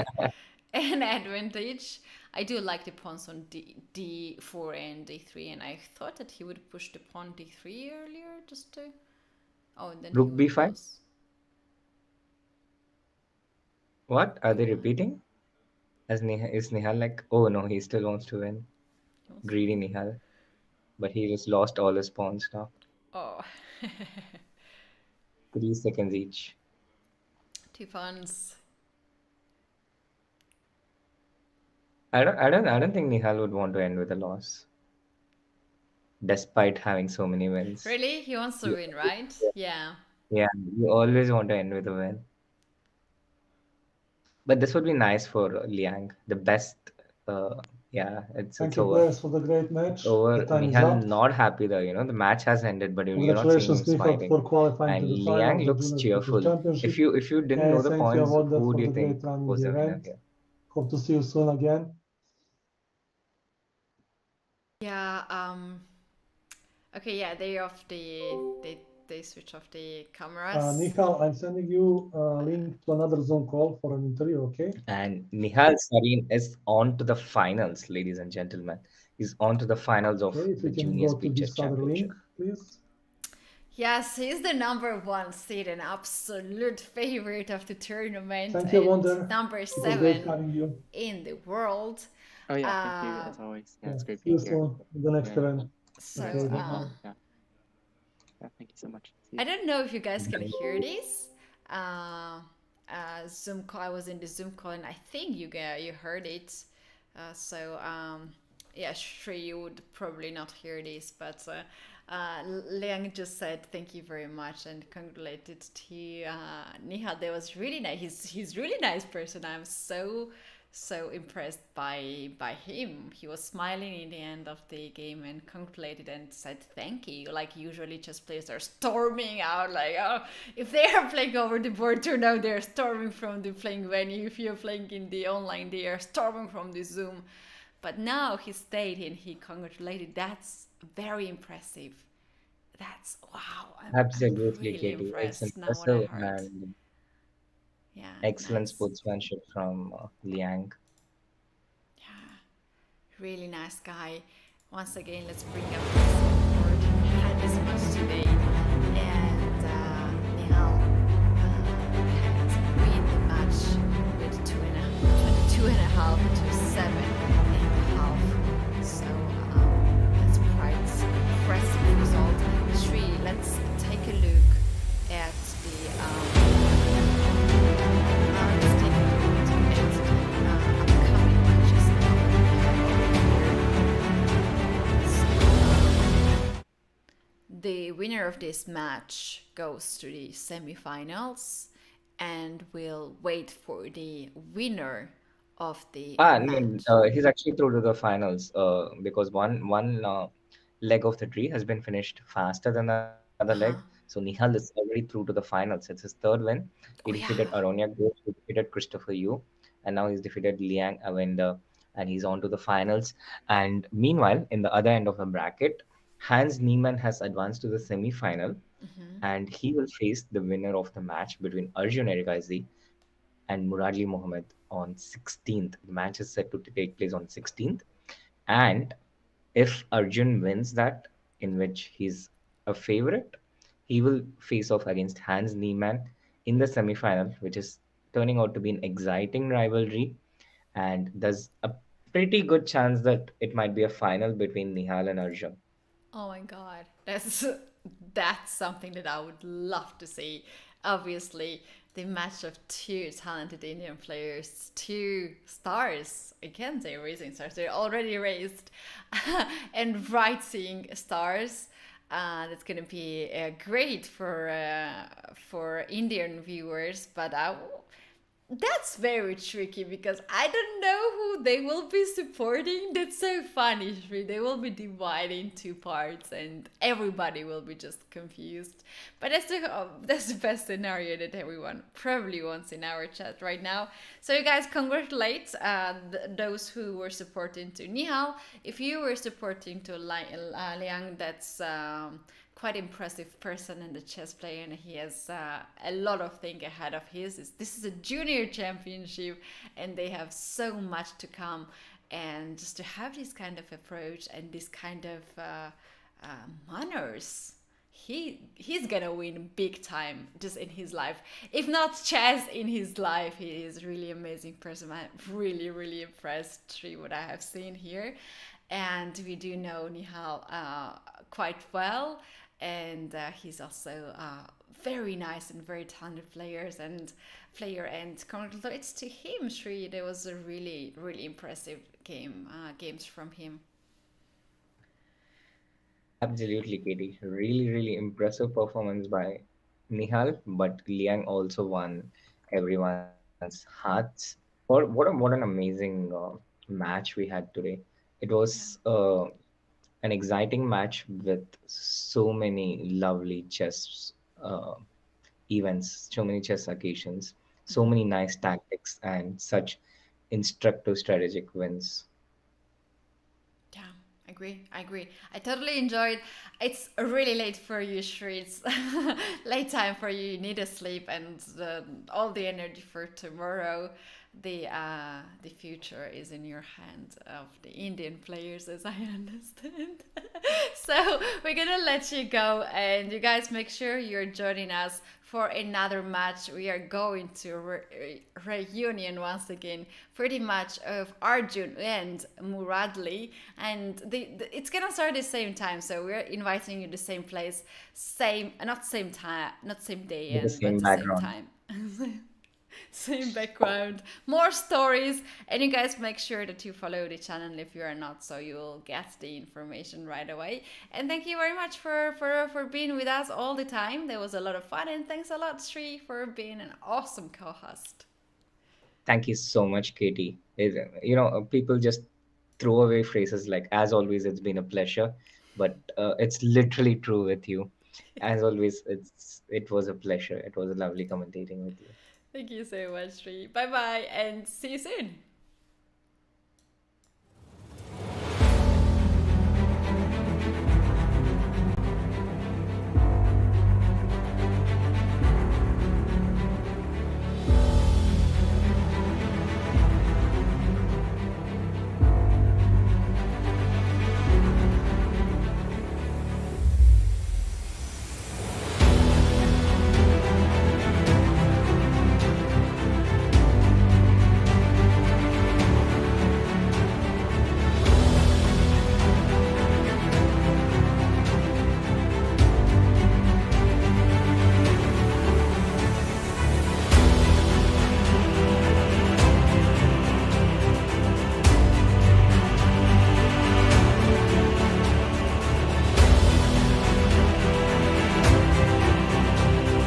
Speaker 7: an advantage. I do like the pawns on d4 and d3, and I thought that he would push the pawn d3 earlier just to. Oh, and then
Speaker 2: Rook
Speaker 7: he would
Speaker 2: b5.
Speaker 7: lose.
Speaker 2: What are they repeating? Is Nihal like? Oh no, he still wants to win. Greedy Nihal, but he just lost all his pawns now.
Speaker 7: Oh.
Speaker 2: 3 seconds each.
Speaker 7: 2 pawns.
Speaker 2: I don't think Nihal would want to end with a loss, despite having so many wins.
Speaker 7: Really? He wants to win, right? Yeah.
Speaker 2: Yeah, you always want to end with a win. But this would be nice for Liang. The best. Yeah,
Speaker 8: Thank
Speaker 2: it's
Speaker 8: you,
Speaker 2: over.
Speaker 8: players, for the great match.
Speaker 2: Over.
Speaker 8: The time is
Speaker 2: Nihal
Speaker 8: up.
Speaker 2: not happy though. The match has ended, but you're not seeing him
Speaker 8: Congratulations, Nihal,
Speaker 2: smiling.
Speaker 8: for qualifying
Speaker 2: And
Speaker 8: to the
Speaker 2: Liang
Speaker 8: final of the
Speaker 2: looks
Speaker 8: Junior Speakers
Speaker 2: cheerful.
Speaker 8: Championship.
Speaker 2: If you didn't know the
Speaker 8: Thank you,
Speaker 2: points,
Speaker 8: Awonder,
Speaker 2: who
Speaker 8: for
Speaker 2: do you
Speaker 8: the great
Speaker 2: think
Speaker 8: run in
Speaker 2: was
Speaker 8: the
Speaker 2: the winner
Speaker 8: event.
Speaker 2: here?
Speaker 8: Hope to see you soon again.
Speaker 7: Yeah, okay, yeah, they switch off the cameras.
Speaker 8: Nihal, I'm sending you a link to another Zoom call for an interview, okay?
Speaker 2: And Nihal Sarin is on to the finals, ladies and gentlemen. He's on to the finals of
Speaker 8: Okay, if
Speaker 2: the
Speaker 8: you can
Speaker 2: Junior
Speaker 8: go to
Speaker 2: Speeches
Speaker 8: this other
Speaker 2: Championship.
Speaker 8: link, please.
Speaker 7: Yes, he's the #1 seed, an absolute favorite of the tournament.
Speaker 8: Thank you,
Speaker 7: and
Speaker 8: Awonder.
Speaker 7: number
Speaker 8: It was great
Speaker 7: 7
Speaker 8: having you.
Speaker 7: in the world.
Speaker 9: Oh yeah, thank you as always. Yeah, it's great
Speaker 8: See you
Speaker 9: being here.
Speaker 8: soon in the next
Speaker 9: Yeah.
Speaker 8: event.
Speaker 7: So,
Speaker 8: Okay, bye.
Speaker 9: Yeah. Yeah, thank you so much. See you.
Speaker 7: I don't know if you guys can hear this. Zoom call. I was in the Zoom call, and I think you heard it. Yeah, sure, you would probably not hear this, but Liang just said thank you very much and congratulated to Nihal. That was really nice. He's really nice person. I'm so impressed by him. He was smiling in the end of the game and congratulated and said thank you. Like usually chess players are storming out, like, oh, if they are playing over the board now they're storming from the playing venue. If you're playing in the online, they are storming from the Zoom. But now he stayed and he congratulated. That's very impressive. That's wow.
Speaker 2: Absolutely,
Speaker 7: I'm really
Speaker 2: Katie. It's
Speaker 7: impressed now when I
Speaker 2: impressive
Speaker 7: heard.
Speaker 2: and
Speaker 7: Yeah,
Speaker 2: excellent
Speaker 7: nice.
Speaker 2: sportsmanship from Liang.
Speaker 7: Yeah, really nice guy. Once again, let's bring up his board. He had this match today, and Nihal had win the match with 22.5 to 7.5. So that's quite impressive result. Let's take a look at the. Let's take a look at the upcoming matches now. The winner of this match goes to the semifinals, and we'll wait for the winner of the match.
Speaker 2: He's actually through to the finals because one leg of the tree has been finished faster than the other leg. So Nihal is already through to the finals. It's his third win. He
Speaker 7: Oh,
Speaker 2: defeated
Speaker 7: yeah.
Speaker 2: Aronia Ghosh, he defeated Christopher Yu, and now he's defeated Liang Awender, and he's on to the finals. And meanwhile, in the other end of the bracket, Hans Niemann has advanced to the semi-final, and he will face the winner of the match between Arjun Erikazi and Muradli Mohammed on 16th. The match is set to take place on 16th. And if Arjun wins that, in which he's a favorite, he will face off against Hans Niemann in the semi-final, which is turning out to be an exciting rivalry. And there's a pretty good chance that it might be a final between Nihal and Arjun.
Speaker 7: Oh my god, that's something that I would love to see. Obviously, the match of two talented Indian players, two stars. I can't say rising stars; they're already raised, and rising stars. That's gonna be great for Indian viewers, but that's very tricky because I don't know who they will be supporting. That's so funny, Shri. They will be divided in two parts and everybody will be just confused. But that's the best scenario that everyone probably wants in our chat right now. So you guys congratulate those who were supporting to Nihal. If you were supporting to Liang, that's quite impressive person and a chess player, and he has a lot of things ahead of his. This is a junior championship and they have so much to come, and just to have this kind of approach and this kind of manners, he's gonna win big time just in his life, if not chess, in his life. He is really amazing person. I'm really impressed with what I have seen here, and we do know Nihal quite well, and he's also very nice and very talented player, and congratulations to him, Shri. There was a really impressive games from him.
Speaker 2: Absolutely, Katie. Really impressive performance by Nihal, but Liang also won everyone's hearts. What an amazing match we had today. It was an exciting match with so many lovely chess events, so many chess occasions, so many nice tactics, and such instructive strategic wins.
Speaker 7: Yeah, I agree. I totally enjoyed. It's really late for you, Shri. It's late time for you. You need to sleep and all the energy for tomorrow. The future is in your hands of the Indian players, as I understand. So we're gonna let you go, and you guys make sure you're joining us for another match. We are going to reunion once again for the match of Arjun and Muradli, and it's gonna start at the same time. So we're inviting you to the same place, not same time, not same day,
Speaker 2: With the
Speaker 7: but
Speaker 2: same
Speaker 7: the
Speaker 2: background.
Speaker 7: same time. Same background, more stories, and you guys make sure that you follow the channel if you are not, so you will get the information right away. And thank you very much for being with us all the time. There was a lot of fun, and thanks a lot, Sri, for being an awesome co-host.
Speaker 2: Thank you so much, Katie. People just throw away phrases like "as always, it's been a pleasure," but it's literally true with you. As always, it was a pleasure. It was a lovely commentating with you.
Speaker 7: Thank you so much, Sri. Bye bye, and see you soon.